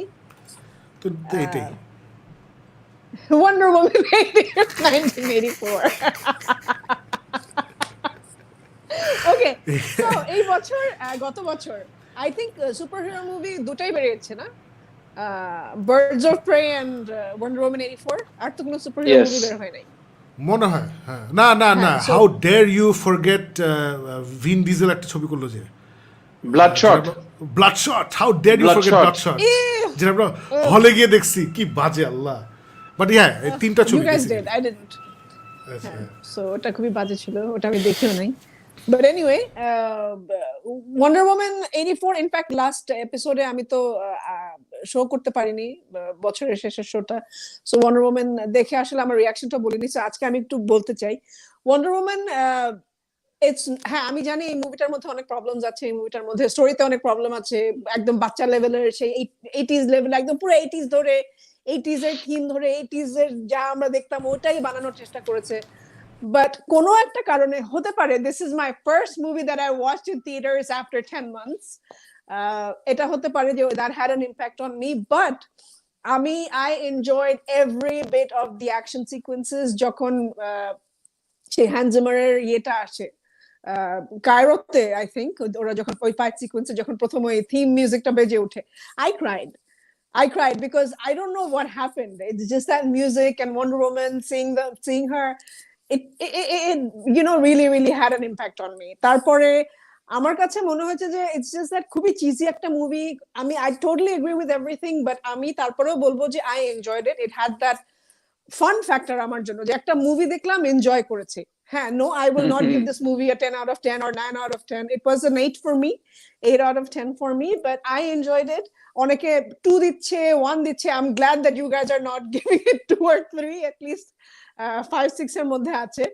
[SPEAKER 2] তো এটাই
[SPEAKER 1] Wonder Woman 1984. ওকে, সো এই বছর গত বছর আই থিংক সুপারহিরো মুভি দুটাই বেরিয়েছে না, Birds of Prey and Wonder Woman 84, আর তো কোনো সুপারহিরো
[SPEAKER 3] Yes.
[SPEAKER 1] মুভি বের হয় নাই।
[SPEAKER 2] মনে হয় হ্যাঁ না না না
[SPEAKER 1] হ্যাঁ, so-
[SPEAKER 2] how dare you forget Vin Diesel একটা ছবি করলো যে
[SPEAKER 3] Bloodshot.
[SPEAKER 2] Bloodshot, how dare you forget
[SPEAKER 3] Bloodshot.
[SPEAKER 2] Bloodshot, যেটা আমরা হলে গিয়ে দেখছি, কি বাজে আল্লাহ। বাট হ্যাঁ এই তিনটা
[SPEAKER 1] You
[SPEAKER 2] ছবি
[SPEAKER 1] guys
[SPEAKER 2] basically।
[SPEAKER 1] did, I didn't.
[SPEAKER 2] আচ্ছা, হ্যাঁ।
[SPEAKER 1] সো ওটা খুবই বাজে ছিল, ওটা আমি দেখিও নাই। But anyway, wonder Woman 84 in fact last এপিসোডে আমি তো শো করতে পারিনি, বছরের শেষের শোটা। সো ওয়ান্ডার ওম্যান দেখে আসলে আমার রিয়াকশনটা বলিনি, সো আজকে আমি একটু বলতে চাই। ওয়ান্ডার ওম্যান হ্যাঁ আমি জানি এই মুভিটার মধ্যে অনেক প্রবলেমস আছে, এই মুভিটার মধ্যে স্টোরিতে অনেক প্রবলেম আছে, একদম বাচ্চা লেভেলের, সেই 80s লেভেল, একদম পুরো 80s ধরে, 80s এর থিম ধরে, 80s এর যা আমরা দেখতাম ওটাই বানানোর চেষ্টা করেছে। বাট কোনো একটা কারণে হতে পারে, this is my first movie that I watched in theatres after 10 months, এটা হতে পারে যে that had an impact on me. But I enjoyed every bit of the action sequences যখন সেই হ্যান্ডজামারের ইয়েটা আসে কায়রোতে, আই থিংক ওরা যখন ওই ফাইট সিকোয়েন্সে যখন প্রথম ওই থিম মিউজিকটা বেজে ওঠে, I cried because I don't know what happened. It's just that music and Wonder Woman seeing her, it you know really had an impact on me. তারপরে আমার কাছে মনে হয়েছে যে it's just that খুবই চিজি একটা movie. I totally agree with everything, but আমি তারপরেও বলবো যে I enjoyed it. It had that fun factor আমার জন্য, যে একটা মুভি দেখলাম এনজয় করেছি। হ্যাঁ, no, I will not give this movie a 10 out of 10 or 9 out of 10. It was an 8 for me, 8 out of 10 for me, but I enjoyed it. অনেকে 2 দিচ্ছে, 1 দিচ্ছে। I'm glad that you guys are not giving it 2 or 3, at least 5, 6 এর মধ্যে আছে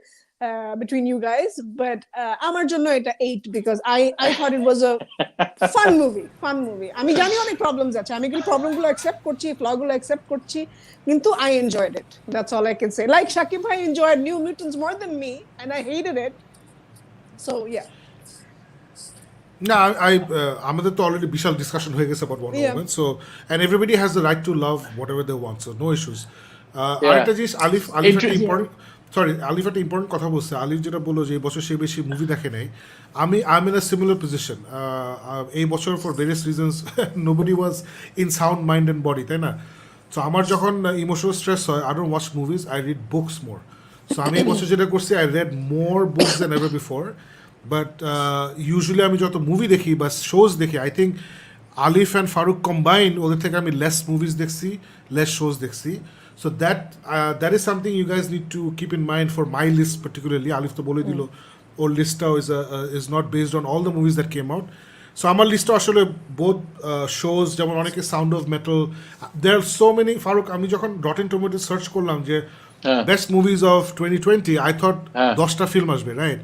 [SPEAKER 1] between you guys, but আমার জন্য এটা 8 because I thought it was a fun movie. আমি জানি অনেক প্রবলেমস আছে, আমি এগুলো প্রবলেমগুলো অ্যাকসেপ্ট করছি, ফ্লগুলো অ্যাকসেপ্ট করছি, কিন্তু I enjoyed it. That's all I can say. Like Shakib bhai enjoyed New Mutants more than me and I hated it. So yeah.
[SPEAKER 2] না আমাদের তো অলরেডি বিশাল ডিসকাশন হয়ে গেছে about Wonder
[SPEAKER 1] Yeah.
[SPEAKER 2] Woman, so and everybody has the right to love whatever they want, so no issues. আরেকটা জিনিস আলিফ একটা important, sorry আলিফ একটা important কথা বলছে। আলিফ যেটা বললো যে এই বছর সে বেশি মুভি দেখে নাই, I am in a similar position. এই বছর for various reasons nobody was in sound mind and body, তাই না? সো আমার যখন ইমোশনাল স্ট্রেস হয়, I don't watch movies, I read books more. So আমি এই বছর যেটা করছি, I red more books than ever before. But usually আমি যত মুভি দেখি বা শোজ দেখি, I think Alif and Faruk combine ওদের থেকে আমি লেস মুভিজ দেখছি, লেস শোজ দেখছি। So that is something you guys need to keep in mind for my list particularly. Alif তো বলে দিল ওর লিস্টটাও is not based on all the movies that came out. So আমার লিস্টটা আসলে বোথ শোজ, যেমন অনেকে Sound of Metal, there are so many. Faruk, আমি যখন রটেন টমেটো সার্চ করলাম যে best movies of 2020, I thought 10টা ফিল্ম আসবে, রাইট?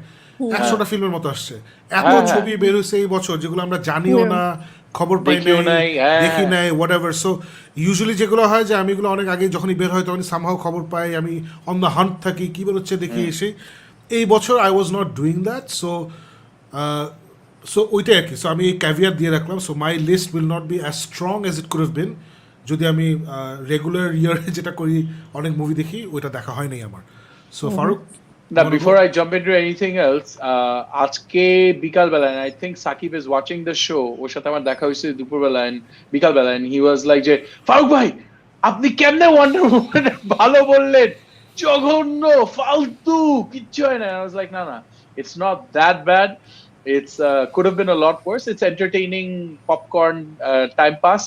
[SPEAKER 2] 100টা ফিল্মের মতো আসছে। এত ছবি বের হয়েছে এই বছর যেগুলো আমরা জানিও না, খবর পাই নাই, দেখি নাই, হোয়াট এভার। সো ইউজুয়ালি যেগুলো হয় যে আমি এগুলো অনেক আগে যখনই বের হয় তখনই সামহাও খবর পাই, আমি অন দ্য হান্ট থাকি, কী বেরোচ্ছে দেখি এসে। এই বছর I was not doing that, so ওইটাই আর কি। সো আমি এই ক্যাভিয়ার দিয়ে রাখলাম। So my list will not be as strong as it could have been যদি আমি রেগুলার ইয়ারে যেটা করি, অনেক মুভি দেখি, ওইটা দেখা হয় নাই আমার। So Farooq,
[SPEAKER 3] Now, before I jump into anything else, আজকে বিকালবেলা, and I think Sakib is watching the show, ওর সাথে আমার দেখা হয়েছে দুপুরবেলা and বিকালবেলা, and he was like যে ফারুক ভাই আপনি কেমনে ওয়ান্ডার ওম্যান ভালো বললেন, জঘন্য ফালতু কিচ্ছু হয় না। I was like না, it's not that bad. It's could have been a lot worse. It's entertaining popcorn time pass.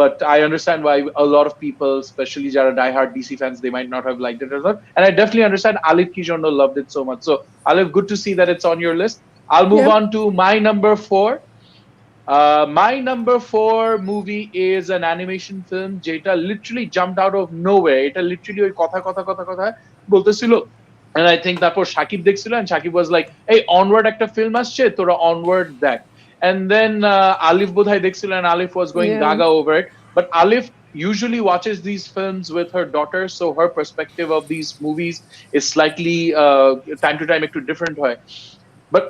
[SPEAKER 3] But I understand why a lot of people, especially Jara diehard DC fans, they might not have liked it as well. And I definitely understand Alif Kijondo loved it so much. So Alif, good to see that it's on your list. I'll move on to my number 4. My number 4 movie is an animation film jeta literally jumped out of nowhere. Eta literally oy kotha boltesil. And I think তারপর Shakib দেখছিল, and Shakib was like, hey, Onward একটা film আসছে, তোরা Onward দেখ। And then Alif bodhai dekhchilo, and Alif was going gaga over it. But Alif usually watches these films with her daughter, so her perspective of these movies is slightly time to time ekটু different hoy. But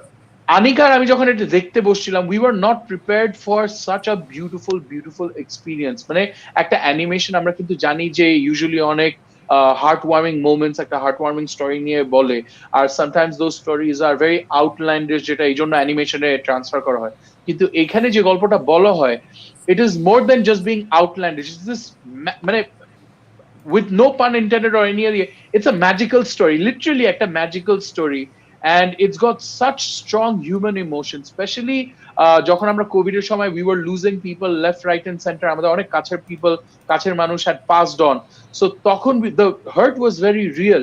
[SPEAKER 3] আনিকার আমি যখন এটা দেখতে বসছিলাম, we were not prepared for such a beautiful experience. মানে একটা animation আমরা কিন্তু জানি যে ইউজুয়ালি অনেক হার্ট ওয়ার্মিং মোমেন্টস, একটা হার্ট ওয়ার্মিং স্টোরি নিয়ে বলে, আর sometimes those stories are very outlandish, যেটা এই জন্য অ্যানিমেশনে ট্রান্সফার করা হয়। কিন্তু এখানে যে গল্পটা বলা হয়, it is more than just being outlandish, it's this মানে with no pun intended or any other, it's a magical story, literally একটা magical story, and it's got such strong human emotion, especially যখন আমরা Covid এর সময় we were losing people left right and center, আমাদের অনেক কাছের people, কাছের মানুষ had passed on, so তখন the hurt was very real.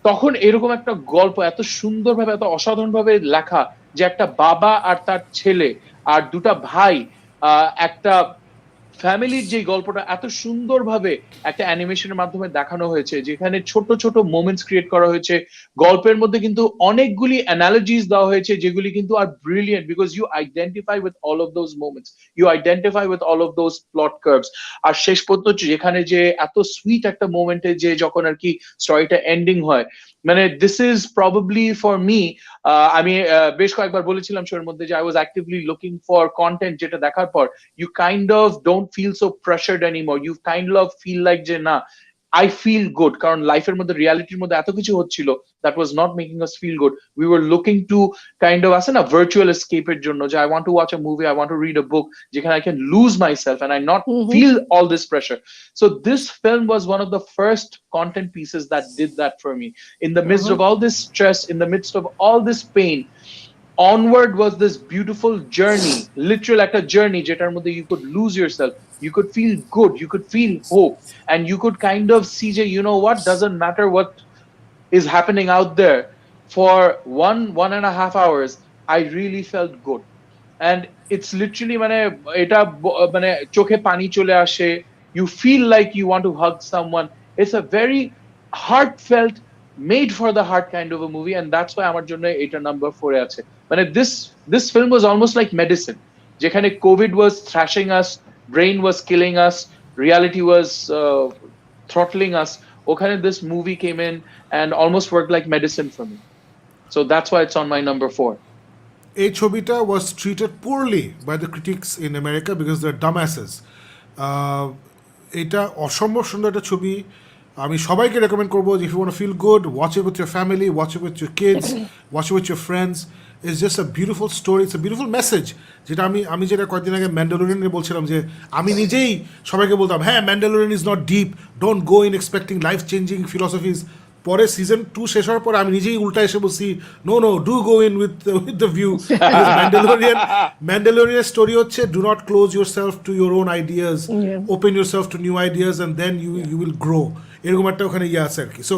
[SPEAKER 3] তখন এরকম একটা গল্প এত সুন্দরভাবে, এত অসাধারণ ভাবে লেখা, যে একটা বাবা আর তার ছেলে আর দুটা ভাই, একটা ফ্যামিলির যে গল্পটা এত সুন্দরভাবে একটা অ্যানিমেশনের মাধ্যমে দেখানো হয়েছে, যেখানে ছোট ছোট মোমেন্টস ক্রিয়েট করা হয়েছে, গল্পের মধ্যে কিন্তু অনেকগুলি অ্যানালজিস দেওয়া হয়েছে যেগুলি কিন্তু আর brilliant, because you identify with all of those moments, you identify with all of those plot curves. আর শেষ পর্যন্ত যেখানে যে এত সুইট একটা মোমেন্টে যে যখন আর কি স্টোরিটা এন্ডিং হয়, মানে this is probably for me, আমি বেশ কয়েকবার বলেছিলাম শোর মধ্যে যে I was actively looking for content, যেটা দেখার পর you kind of don't feel so pressured anymore, you kind of feel like যে না, I feel good, কারণ লাইফের মধ্যে রিয়ালিটির মধ্যে এত কিছু হচ্ছিল that was not making us feel good. We were looking to kind of আসে না virtual escape এর জন্য, যে I want to watch a movie, I want to read a book, যেখানে I can lose myself and I not feel all this pressure. So this film was one of the first content pieces that did that for me. In the midst of all this stress, in the midst of all this pain, Onward was this beautiful journey, literal একটা journey, যেটার মধ্যে you could lose yourself, you could feel good, you could feel hope, and you could kind of see যে you know what, doesn't matter what is happening out there, for 1.5 hours I really felt good. And it's literally মানে এটা মানে চোখে পানি চলে আসে, you feel like you want to hug someone. It's a very heartfelt, made for the heart kind of a movie, and that's why আমার জন্য এটা নাম্বার 4 এ আছে। মানে this film was almost like medicine, যেখানে covid was thrashing us, brain was killing us, reality was throttling us, ওখানে this movie came in and almost worked like medicine for me, so that's why it's on my number 4.
[SPEAKER 2] এই ছবিটা was treated poorly by the critics in America because they're dumbasses. এটা অসম্ভব সুন্দর একটা ছবি, আমি সবাইকে রেকমেন্ড করবো, if you want to feel good, watch it with your family, watch it with your kids, watch it with your friends. It's just a beautiful story, it's a beautiful message, যেটা আমি যেটা কয়েকদিন আগে ম্যান্ডালোরিয়ানে বলছিলাম, যে আমি নিজেই সবাইকে বলতাম হ্যাঁ Mandalorian is not deep, don't go in expecting life changing philosophies. পরে সিজন 2 শেষ হওয়ার পরে আমি নিজেই উল্টা এসে বলছি no do go in with the view. Mandalorian story হচ্ছে do not close yourself to your own ideas, open yourself to new ideas and then you will grow, এরকম একটা ওখানে ইয়ে আছে আর কি। সো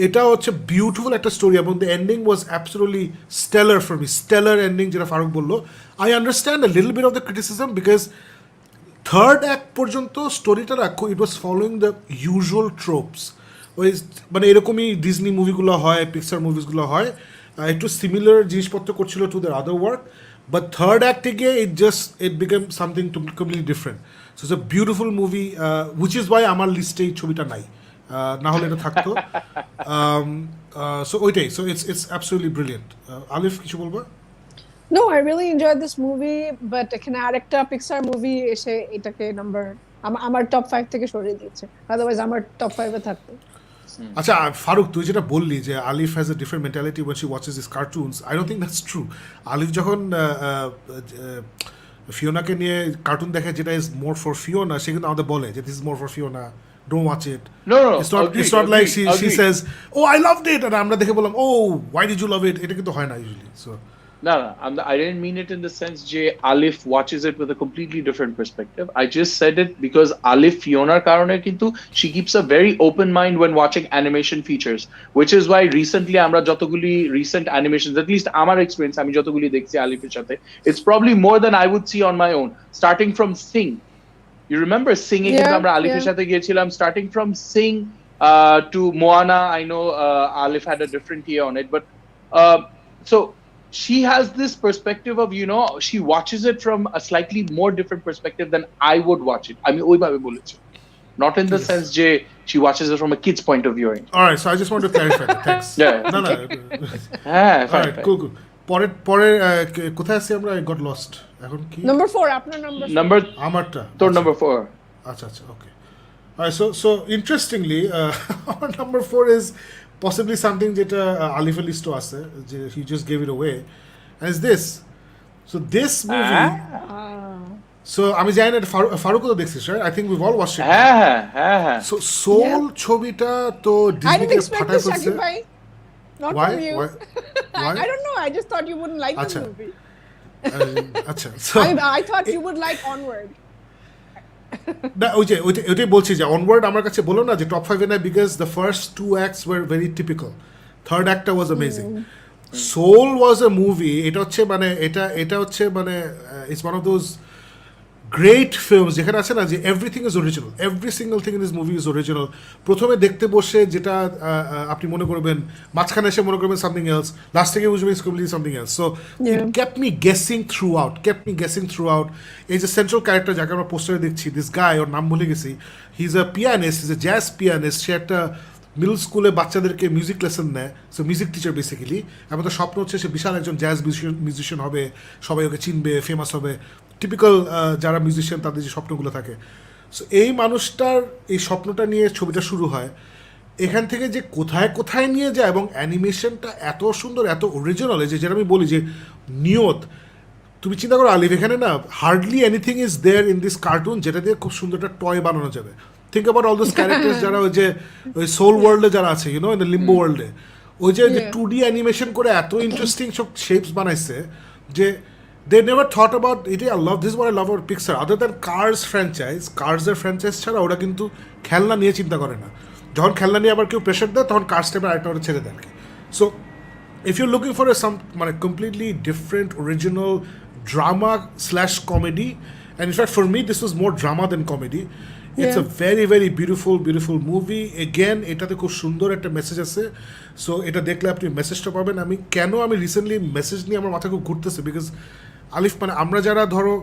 [SPEAKER 2] এটা হচ্ছে বিউটিফুল একটা স্টোরি, এবং the ending was absolutely stellar for me, stellar ending যেটা ফারুক বললো। I understand a little bit of the criticism because third act পর্যন্ত স্টোরিটা রাখো, it was following the usual tropes, ওই মানে এরকমই ডিজনি মুভিগুলো হয়, পিকচার মুভিসগুলো হয়, একটু সিমিলার জিনিসপত্র করছিল to the other work, but third অ্যাক্টে গিয়ে it became something completely different. So it's a beautiful movie, which is why আমার লিস্টে এই ছবিটা নাই, না হলে এটা থাকতো। সো ওইটাই, সো ইটস অ্যাবসলিউটলি ব্রিলিয়েন্ট। আলিফ কিছু বলবো?
[SPEAKER 1] No, I really enjoyed this movie, but এখানে আরেকটা পিক্সার মুভি এসে এটাকে নাম্বার আমার টপ 5 থেকে সরিয়ে দিয়েছে, আদারওয়াইজ আমার টপ 5 এ থাকতো।
[SPEAKER 2] আচ্ছা ফারুক, তুই যেটা বললি যে আলিফ has a different mentality when she watches his cartoons, I don't think that's true. আলিফ যখন ফিওনাকে নিয়ে কার্টুন দেখে যেটা ইজ মোর ফর ফিওনা, সে কিন্তু আমাদের বলে যে this is more for Fiona, don't watch it.
[SPEAKER 3] No,
[SPEAKER 2] it's not like she says oh I loved it and আমরা দেখে বললাম oh why did you love it, এটা কিন্তু হয় না usually. So
[SPEAKER 3] no, I didn't mean it in the sense যে Alif watches it with a completely different perspective. I just said it because Alif Fionaর কারণে কিন্তু she keeps a very open mind when watching animation features, which is why recently আমরা যতগুলি recent animations, at least আমার experience আমি যতগুলি দেখছি আলিফের সাথে, it's probably more than I would see on my own, starting from Sing. You remember Sing? কিন্তু আমরা আলিফের সাথে গিয়েছিলাম, starting from Sing to Moana. I know Alif had a different year on it, but so she has this perspective of, you know, she watches it from a slightly more different perspective than I would watch it. I mean, ওইভাবে বলেছে, not in the sense যে she watches it from a kid's point of view.
[SPEAKER 2] All right, so I just want to clarify that. Thanks.
[SPEAKER 3] Yeah.
[SPEAKER 2] No.
[SPEAKER 3] Fine.
[SPEAKER 2] Cool. পরে কোথায় আছি আমরা? I got lost. এখন কি
[SPEAKER 1] number 4 আপনার
[SPEAKER 3] number
[SPEAKER 2] আমারটা?
[SPEAKER 3] তোর নাম্বার 4
[SPEAKER 2] আচ্ছা ওকে। So interestingly, our number 4 is possibly something যেটা আলিফ লিস্ট আছে, যে he just gave it away, and it's this. So this movie, so আমি জানি না ফারুক তো দেখছিস, right? I think we've all watched it.
[SPEAKER 3] হ্যাঁ
[SPEAKER 2] So সোল ছবিটা তো
[SPEAKER 1] I
[SPEAKER 2] Disney
[SPEAKER 1] didn't
[SPEAKER 2] K
[SPEAKER 1] expect
[SPEAKER 2] ফাটায়
[SPEAKER 1] this,
[SPEAKER 2] ফেলছে।
[SPEAKER 1] Shakib bhai. Not
[SPEAKER 2] Why?
[SPEAKER 1] from you.
[SPEAKER 2] Why?
[SPEAKER 1] I don't know. I just thought you wouldn't like the
[SPEAKER 2] Acha.
[SPEAKER 1] movie.
[SPEAKER 2] আচ্ছা,
[SPEAKER 1] I thought you would like Onward.
[SPEAKER 2] না ওইটাই বলছি যে onward আমার কাছে বলো না যে টপ 5 এ না, because the first 2 acts were very typical, third অ্যাক্টটা was amazing. Soul was a movie, এটা হচ্ছে মানে it's one of those great films যেখানে আছে না যে everything is original, every single thing in this movie is original. প্রথমে দেখতে বসে যেটা আপনি মনে করবেন, মাঝখানে এসে মনে করবেন সামথিং এলস, লাস্ট থেকে বুঝবেন it's completely something else. So it kept me guessing through out. এই যে সেন্ট্রাল ক্যারেক্টার যাকে আমরা পোস্টারে দেখছি, দিস গাই, ওর নাম ভুলে গেছি, he is a pianist, he is a jazz pianist. সে একটা মিডল স্কুলে বাচ্চাদেরকে মিউজিক লেসন নেয়, সো মিউজিক টিচার বেসিক্যালি। এবং তার স্বপ্ন হচ্ছে সে বিশাল একজন জ্যাজ মিউজিশিয়ান হবে, সবাই ওকে চিনবে, ফেমাস হবে, টিপিক্যাল যারা মিউজিশিয়ান তাদের যে স্বপ্নগুলো থাকে। সো এই মানুষটার এই স্বপ্নটা নিয়ে ছবিটা শুরু হয়, এখান থেকে যে কোথায় নিয়ে যায়, এবং অ্যানিমেশনটা এত সুন্দর, এত অরিজিনাল, যে যেটা আমি বলি যে নিয়ত। তুমি চিন্তা করো আলিফ, এখানে না hardly anything is there in this cartoon যেটা দিয়ে খুব সুন্দর একটা টয় বানানো যাবে। Think about all those characters যারা ওই যে ওই সোল ওয়ার্ল্ডে যারা আছে, ইউনো, ইন দ্য লিম্বো ওয়ার্ল্ডে, ওই যে 2D অ্যানিমেশন করে এত ইন্টারেস্টিং সব শেপস বানাইছে যে they never thought about it. This is what I love about Pixar. Other than Cars franchise ছাড়া ওরা কিন্তু খেলনা নিয়ে চিন্তা করে না। যখন খেলনা নিয়ে আবার কেউ প্রেশার দেয় তখন কার্স টাইপের আরেকটা ওরা ছেড়ে দেয়। So if you looking for মানে completely different original drama slash comedy, and in fact for me this was more drama then comedy. It's a very very beautiful movie. Again এটাতে খুব সুন্দর একটা মেসেজ আছে, সো এটা দেখলে আপনি মেসেজটা পাবেন। আমি রিসেন্টলি মেসেজ নিয়ে আমার মাথা খুব ঘুরতেছে, বিকজ আলিফ মানে আমরা যারা ধরো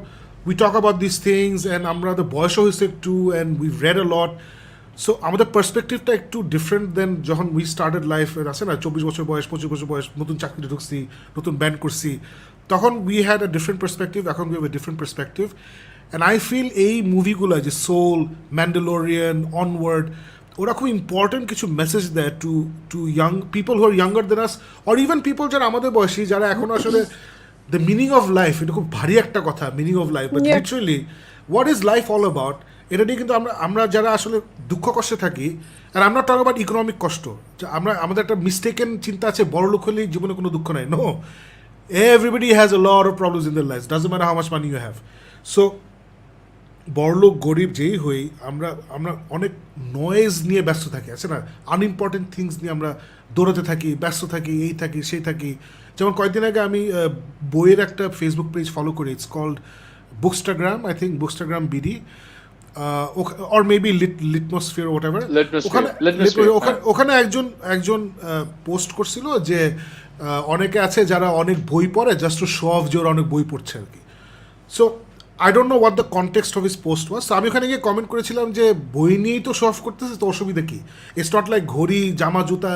[SPEAKER 2] we talk about this things, and আমরা দ্য বয়সও হয়েছে একটু, and we red a lot, so আমাদের পার্সপেক্টিভটা একটু ডিফারেন্ট দেন যখন উই স্টার্টেড লাইফ। আছে না 24 বছর বয়স, 25 বছর বয়স, নতুন চাকরিতে ঢুকছি, নতুন ব্যান্ড করছি, তখন we had a different perspective, এখন we have a different perspective. And I feel এই মুভিগুলো যে সোল, ম্যান্ডালোরিয়ান, অনওয়ার্ড, ওরা খুব ইম্পর্টেন্ট কিছু মেসেজ দেয় to young people who are younger than us, or even people যারা আমাদের বয়সী, যারা এখন আসলে দ্য মিনিং অফ লাইফ, এটা খুব ভারী একটা কথা, meaning of life, but literally what is life all about, এটা নিয়ে কিন্তু আমরা যারা আসলে দুঃখ কষ্টে থাকি, আর আমরা টক অ্যাবাউট ইকোনমিক কষ্ট, আমাদের একটা মিস্টেকেন চিন্তা আছে বড়লোক হলেই জীবনে কোনো দুঃখ নাই। No, everybody has a lot of problems in their life, doesn't matter how much money you have. So বড়লোক গরিব যেই হই, আমরা অনেক নয়েজ নিয়ে ব্যস্ত থাকি, আছে না, আনইম্পর্টেন্ট থিংস নিয়ে আমরা দৌড়াতে থাকি, ব্যস্ত থাকি, এই থাকি সেই থাকি। যেমন কয়েকদিন আগে আমি বইয়ের একটা ফেসবুক পেজ ফলো করি, it's called Bookstagram, I think Bookstagram BD, or maybe Litmosphere whatever. ওখানে একজন পোস্ট করছিল যে অনেকে আছে যারা অনেক বই পড়ে জাস্ট টু শো অফ যে ওরা অনেক বই পড়ছে আর কি। So I don't know what the context of his post was. আমি ওখানে গিয়ে কমেন্ট করেছিলাম যে বই নিয়েই তো শো অফ করতেছে, তো অসুবিধা কি? ইটস নট লাইক ঘড়ি, জামা, জুতা,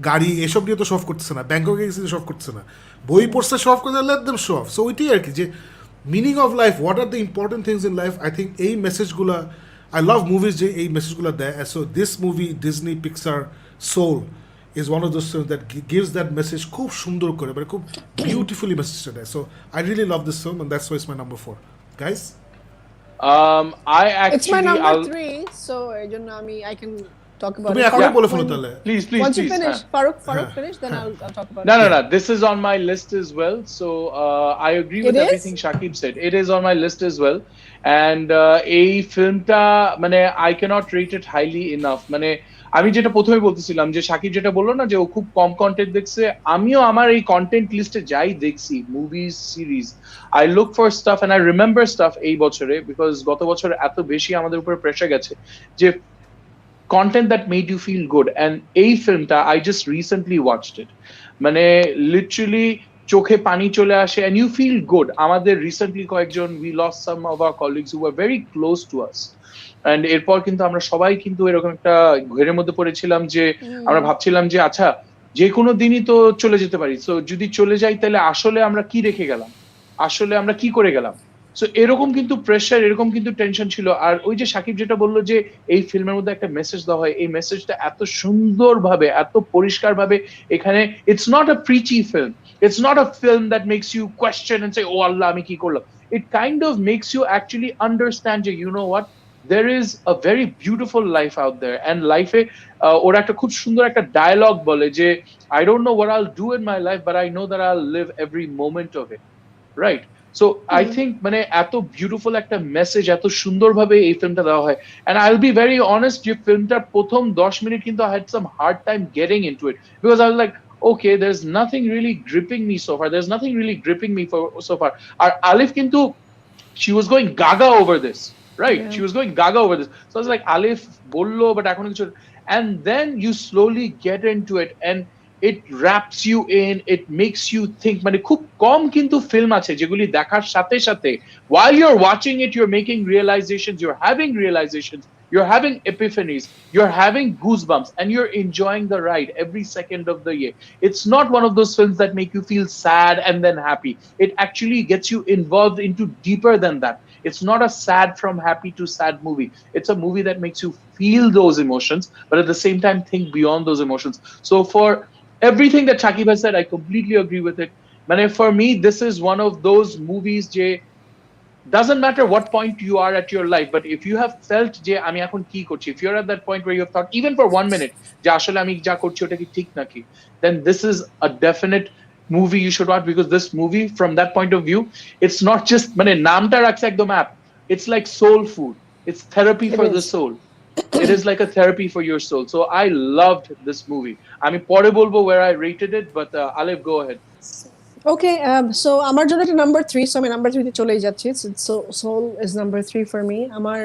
[SPEAKER 2] গাড়ি এসব দিয়ে তো শো অফ করতেছে না, ব্যাংককে গেছে শো অফ করতেছে না, বই পড়ছে শো অফ করতে, let them show off. So ওইটাই আর কি, যে meaning of life, what are the important things in life. I think এই মেসেজগুলো, আই লাভ মুভিজ যে এই মেসেজগুলো দেয়। So this movie, Disney Pixar Soul is one of those films that gives that message খুব সুন্দর করে, মানে খুব বিউটিফুলি মেসেজটা দেয়। So I really love this film, and that's why it's my number 4. Guys?
[SPEAKER 3] I actually...
[SPEAKER 1] It's my number 3, so I can talk about
[SPEAKER 2] তুমি
[SPEAKER 1] it.
[SPEAKER 2] এখনই বলে ফেলো তাহলে।
[SPEAKER 3] Please.
[SPEAKER 1] Once you finish, Farooq finish, then I'll talk about it.
[SPEAKER 3] No. This is on my list as well. So I agree with everything Shakib said. It is on my list as well. And এই ফিল্মটা মানে I cannot rate it highly enough. মানে আমি যেটা প্রথমে বলতেছিলাম যে শাকিব যেটা বললো না যে ও খুব কম কন্টেন্ট দেখছে, আমিও আমার এই কন্টেন্ট লিস্টে যাই দেখছি movies, series, I look for stuff and I remember stuff এই বছরে, বিকজ গত বছর এত বেশি আমাদের উপরে প্রেশার গেছে যে content that made you feel good, and এই ফিল্মটা I just recently watched it, মানে লিটারালি চোখে পানি চলে আসে and you feel good. আমাদের রিসেন্টলি কয়েকজন, we lost some of our colleagues who were very close to us, and এরপর কিন্তু আমরা সবাই কিন্তু এরকম একটা ঘেরের মধ্যে পড়েছিলাম যে আমরা ভাবছিলাম যে আচ্ছা যে কোনো দিনই তো চলে যেতে পারি, সো যদি চলে যাই তাহলে আসলে আমরা কি রেখে গেলাম, আসলে আমরা কি করে গেলাম। সো এরকম কিন্তু প্রেশার, এরকম কিন্তু টেনশন ছিল। আর ওই যে সাকিব যেটা বললো যে এই ফিল্মের মধ্যে একটা মেসেজ দেওয়া হয়, এই মেসেজটা এত সুন্দরভাবে, এত পরিষ্কার ভাবে এখানে, it's not a preachy film, it's not a film that makes you question and say ও আল্লাহ আমি কি করলাম। It kind of makes you actually understand যে you know what, there is a very beautiful life out there, and life এ ওরা একটা খুব সুন্দর একটা ডায়লগ বলে যে I don't know what I'll do in my life, but I know that I'll live every moment of it. Right? So I think মানে এত beautiful একটা মেসেজ এত সুন্দরভাবে এই ফিল্মটা দেওয়া হয়। And I'll be very honest, যে ফিল্মটার প্রথম 10 মিনিট কিন্তু I had some hard time getting into it, because I was like, okay, there's nothing really gripping me so far. There's nothing really gripping me for so far. আর আলিফ কিন্তু she was going gaga over this, right?
[SPEAKER 1] Yeah.
[SPEAKER 3] She was going gaga over this. So I was like, Alif bollo, but ekhon kichu, and then you slowly get into it, and it wraps you in, it makes you think. মানে খুব কম কিন্তু film আছে যেগুলি দেখার সাথে সাথে while you're watching it you're making realizations, you're having realizations, you're having epiphanies, you're having goosebumps, and you're enjoying the ride every second of the year. It's not one of those films that make you feel sad and then happy. It actually gets you involved into deeper than that. It's not a sad from happy to sad movie. It's a movie that makes you feel those emotions, but at the same time think beyond those emotions. So for everything that Shakib has said, I completely agree with it. But for me, this is one of those movies, Jay, doesn't matter what point you are at your life, but if you have felt যে আমি এখন কি করছি, if you're at that point where you have thought even for 1 minute যে আসলে আমি যা করছি ওটা কি ঠিক নাকি, then this is a definite movie you should watch, because this movie from that point of view, it's not just মানে নামটা রাখছে একদম app, it's like soul food, it's therapy for the soul. It is like a therapy for your soul. So I loved this movie. আমি পরে বলবো where I rated it, but Alif, go ahead.
[SPEAKER 1] Okay, so আমার জন্য এটা number 3, so আমি number 3 তে চলেই যাচ্ছি। So Soul is number 3 for me. আমার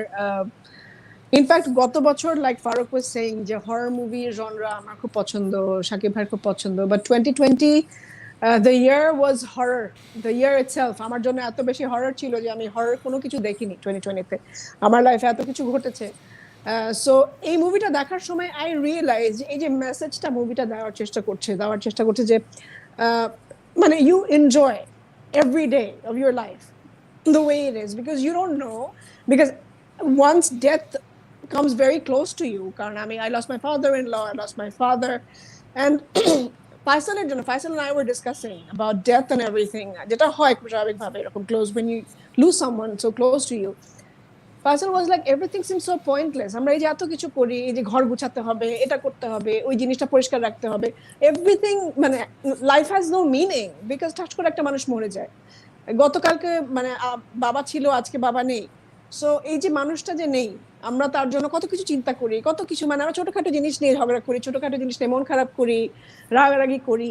[SPEAKER 1] ইনফ্যাক্ট গত বছর লাইক ফারুক ওয়াজ সেইং যে হরর মুভি জনরা আমার খুব পছন্দ, শাকিব ভাইয়ের খুব পছন্দ, but 2020 the year was horror, the year itself আমার জন্য এত বেশি হরর ছিল যে আমি হরর কোনো কিছু দেখিনি 2020 তে। আমার লাইফে এত কিছু ঘটেছে। সো এই মুভিটা দেখার সময় আই রিয়েলাইজ এই যে মেসেজটা মুভিটা দেওয়ার চেষ্টা করছে যে মানে you enjoy every day of your life the way it is, because you don't know, because once death comes very close to you, কারণ I lost my father-in-law, I lost my father, and Faisal and I were discussing about death and everything, যেটা হয় স্বাভাবিকভাবে এরকম close when you lose someone so close to you. Faisal was like, everything seems so pointless. আমরা এই যে এত কিছু করি, এই যে ঘর গুছাতে হবে, এটা করতে হবে, ওই জিনিসটা পরিষ্কার রাখতে হবে, এভরিথিং মানে life has no meaning because ঠাট করে একটা মানুষ মরে যায়। গতকালকে মানে বাবা ছিল, আজকে বাবা নেই। সো এই যে মানুষটা যে নেই, আমরা তার জন্য কত কিছু চিন্তা করি, কত কিছু মানে আমরা ছোটখাটো জিনিস নিয়ে ঝগড়া করি, ছোটখাটো জিনিস নিয়ে মন খারাপ করি, রাগারাগি করি,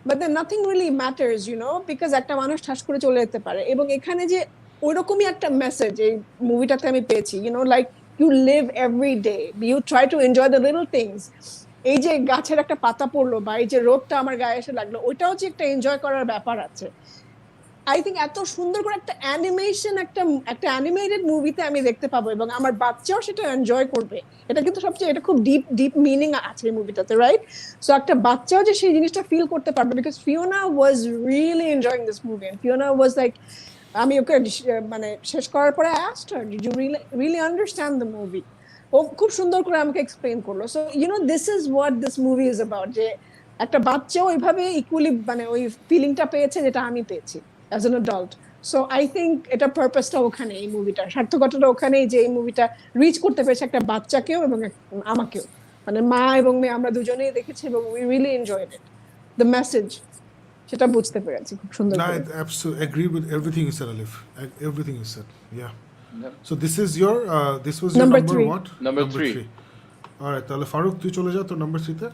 [SPEAKER 1] but then nothing really matters because একটা মানুষ ঠাস করে চলে যেতে পারে। এবং এখানে যে ওইরকমই একটা মেসেজ এই মুভিটাতে আমি পেয়েছি, like you live every day, you try to enjoy the little things. এই যে গাছের একটা পাতা পড়লো বা এই যে রোদটা আমার গায়ে এসে লাগলো, ওইটাও যে একটা এনজয় করার ব্যাপার আছে। আই থিঙ্ক এত সুন্দর করে একটা অ্যানিমেশন, একটা অ্যানিমেটেড মুভিতে আমি দেখতে পাবো এবং আমার বাচ্চাও সেটা এনজয় করবে। এটা কিন্তু সবচেয়ে এটা খুব ডিপ মিনিং আছে এই মুভিটাতে, রাইট? সো একটা বাচ্চাও যে সেই জিনিসটা ফিল করতে পারবে, because Fiona was really enjoying this movie, and Fiona was like, আমি ওকে মানে শেষ করার পরে asked her, did you really understand the movie? ও খুব সুন্দর করে আমাকে এক্সপ্লেইন করলো। So this is what this movie is about, যে একটা বাচ্চাও ওইভাবে ইকুয়ালি মানে ওই ফিলিংটা পেয়েছে যেটা আমি পেয়েছি as an adult. So I think এটা পারপাসটা ওখানে, এই মুভিটার সার্থকতাটা ওখানেই, যে এই মুভিটা রিচ করতে পেরেছে একটা বাচ্চাকেও এবং আমাকেও, মানে মা এবং মেয়ে আমরা দুজনেই দেখেছি এবং we really enjoyed it, the message সেটা বুঝতে পেরেছি খুব সুন্দর করে।
[SPEAKER 2] I absolutely agree with everything you said, Alif. Everything you said. Yeah. So this was your
[SPEAKER 1] Number
[SPEAKER 2] number
[SPEAKER 1] three.
[SPEAKER 2] what?
[SPEAKER 3] Number three.
[SPEAKER 2] All right, তাহলে ফারুক তুই চলে যা তো number 3 তে।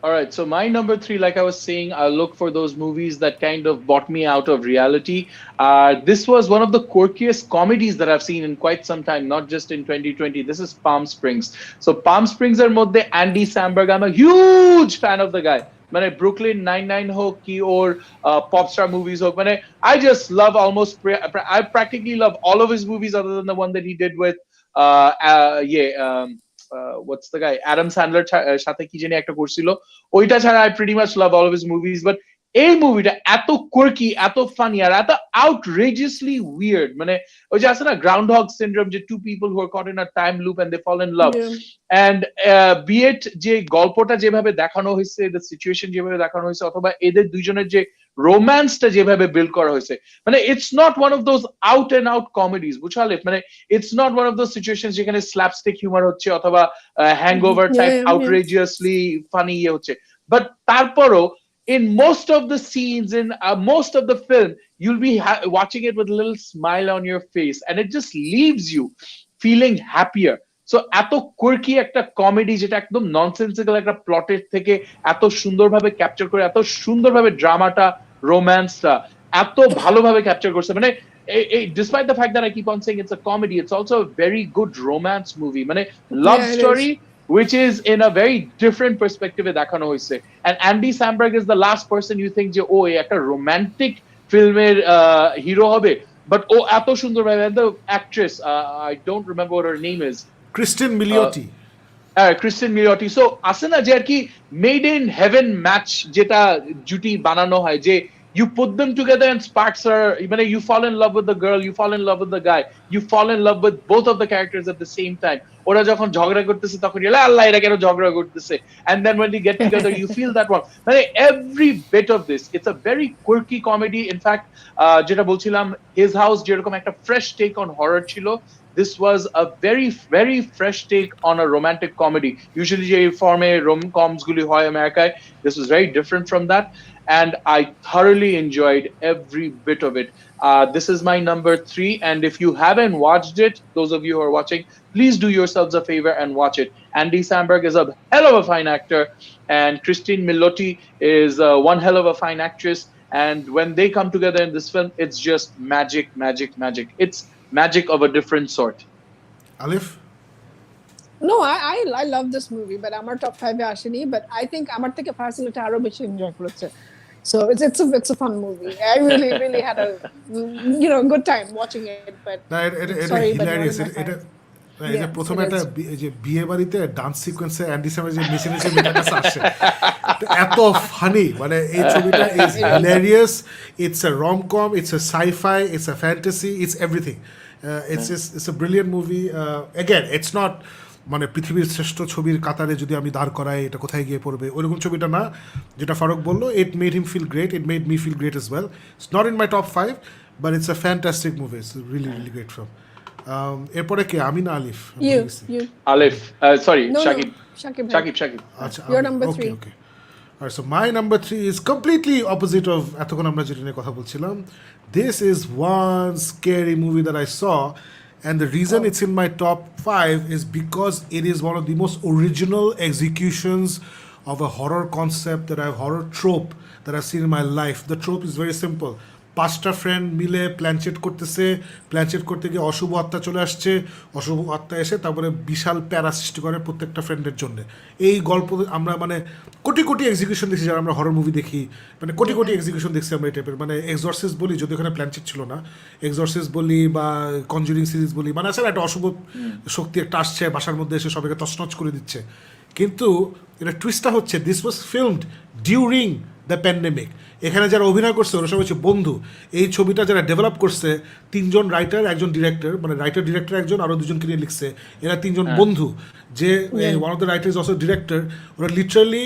[SPEAKER 3] All right, so my number 3, like I was saying, I look for those movies that kind of brought me out of reality. This was one of the quirkiest comedies that I've seen in quite some time, not just in 2020. This is Palm Springs. So Palm Springs er moddhe Andy Samberg, I'm a huge fan of the guy. মানে Brooklyn Nine-Nine হোক কি ওর popstar movies হোক, মানে I just love I practically love all of his movies other than the one that he did with what's the guy, Adam Sandler সাথে কি জানি একটা করছিল, ওইটা ছাড়া I pretty much love all of his movies, but এই মুভিটা এত quirky, এত funny আর এত outrageously weird, মানে ওই যে আছে না groundhog syndrome, যে two people who are caught in a time loop and they fall in love,
[SPEAKER 1] Yeah.
[SPEAKER 3] and be it যে গল্পটা যেভাবে দেখানো হয়েছে, the situation যেভাবে দেখানো হয়েছে, অথবা এদের দুইজনের যে রোম্যান্সটা যেভাবে বিল্ড করা হয়েছে, মানে it's not one of those out and out comedies, বুঝছো আলিফ, মানে it's not one of those situations যেখানে slapstick humor হচ্ছে অথবা hangover type
[SPEAKER 1] Yeah, yeah.
[SPEAKER 3] outrageously funny ইয়ে হচ্ছে, but তারপরও in most of the scenes, in most of the film, you'll be watching it with a little smile on your face, and it just leaves you feeling happier. So এত quirky একটা comedy যেটা একদম nonsensical একটা প্লটের থেকে এত সুন্দরভাবে capture করে, এত সুন্দরভাবে ড্রামাটা, রোম্যান্সটা এত ভালোভাবে ক্যাপচার করছে, মানে despite the fact that I keep on saying it's a comedy, it's also a very good romance movie, মানে love
[SPEAKER 1] Yeah, it
[SPEAKER 3] story which is in a very different perspective দেখানো হয়েছে. And Andy Samberg is the last person you think যে ও একটা romantic ফিল্মের hero হবে, but ও এত সুন্দরভাবে, the actress, I don't remember what her name is,
[SPEAKER 2] Cristin Milioti,
[SPEAKER 3] Cristin Milioti, so আছে না যে আর কি মেড ইন হেভেন ম্যাচ যেটা জুটি বানানো হয়, যে you put them together and sparks are, মানে you fall in love with the girl, you fall in love with the guy, you fall in love with both of the characters at the same time. ওরা যখন ঝগড়া করতেছে তখন আল্লাহ এরা কেন ঝগড়া করতেছে, and then when they get together you feel that one, মানে every bit of this, it's a very quirky comedy. In fact, যেটা বলছিলাম, His House যেরকম একটা fresh take on horror ছিল, this was a very very fresh take on a romantic comedy. Usually যে ফর্মে rom-coms গুলি হয় আমেরিকায়, this was very different from that, and I thoroughly enjoyed every bit of it. This is my number 3, and if you haven't watched it, those of you who are watching, please do yourselves a favor and watch it. Andy Samberg is a hell of a fine actor, and Christine Milioti is one hell of a fine actress, and when they come together in this film, it's just magic, magic, magic. It's magic of a different sort.
[SPEAKER 2] Alif?
[SPEAKER 1] No, I love this movie, but আমার top 5 এ আসেনি, but I think আমার থেকে personally এটা আরো বেশি enjoy করেছে. So it's a fun movie. I really had a good time watching it, but
[SPEAKER 2] না, এটা
[SPEAKER 1] sorry, but
[SPEAKER 2] hilarious,
[SPEAKER 1] not in my
[SPEAKER 2] এটা
[SPEAKER 1] five.
[SPEAKER 2] এই যে
[SPEAKER 1] Yeah,
[SPEAKER 2] প্রথমে
[SPEAKER 1] it
[SPEAKER 2] একটা
[SPEAKER 1] is.
[SPEAKER 2] যে বিয়ে বাড়িতে ডান্স সিকোয়েন্সে অ্যান্ডি স্যামের যে মিশে মিশে মেয়েটার কাছে আসে, তো এত ফানি, মানে এই ছবিটা is hilarious, it's a rom com, it's a sci fi, it's a fantasy, it's everything, it's a brilliant movie. Again it's not মানে পৃথিবীর শ্রেষ্ঠ ছবির কাতারে যদি আমি দাঁড় করাই এটা কোথায় গিয়ে পড়বে, ওইরকম ছবিটা না, যেটা ফারুক বললো, it made him feel great, it made me feel great as well. It's not in my top 5, but it's a fantastic movie, it's really really great film. এরপরে কে, আমি না আলিফ?
[SPEAKER 1] You.
[SPEAKER 3] Alif, sorry,
[SPEAKER 1] No,
[SPEAKER 3] Shakib.
[SPEAKER 1] Shakib.
[SPEAKER 2] আচ্ছা,
[SPEAKER 1] You're number 3.
[SPEAKER 2] okay. Alright, so my number 3 is completely opposite of এতক্ষণ আমরা যেটা নিয়ে কথা বলছিলাম. This is one scary movie that I saw, and the reason it's in my top 5 is because it is one of the most original executions of a horror concept, horror trope that I've seen in my life. The trope is very simple. 5টা friend মিলে planchette করতেছে, planchette করতে গিয়ে অশুভ আত্মা চলে আসছে, অশুভ আত্মা এসে তারপরে বিশাল প্যারা সৃষ্টি করে প্রত্যেকটা ফ্রেন্ডের জন্য। এই গল্প আমরা মানে কোটি কোটি এক্সিকিউশন দেখছি, যারা আমরা হরর মুভি দেখি, মানে কোটি কোটি এক্সিকিউশন দেখছি আমরা এই টাইপের, মানে এক্সরসিস্ট বলি, যদি ওখানে প্ল্যানচেট ছিল না, এক্সরসিস্ট বলি বা কনজুরিং সিরিজ বলি, মানে আসলে একটা অশুভ শক্তি একটা আসছে বাসার মধ্যে এসে সবাইকে তছনছ করে দিচ্ছে। কিন্তু এটা টুইস্টটা হচ্ছে, this was filmed during the pandemic. এখানে যারা অভিনয় করছে ওরা সব হচ্ছে বন্ধু। এই ছবিটা যারা ডেভেলপ করছে, 3জন রাইটার, একজন ডিরেক্টর, মানে রাইটার ডিরেক্টর একজন, আরও 2জনকে নিয়ে লিখছে, এরা 3জন বন্ধু, যে one of the writer is also director. ওরা লিটারালি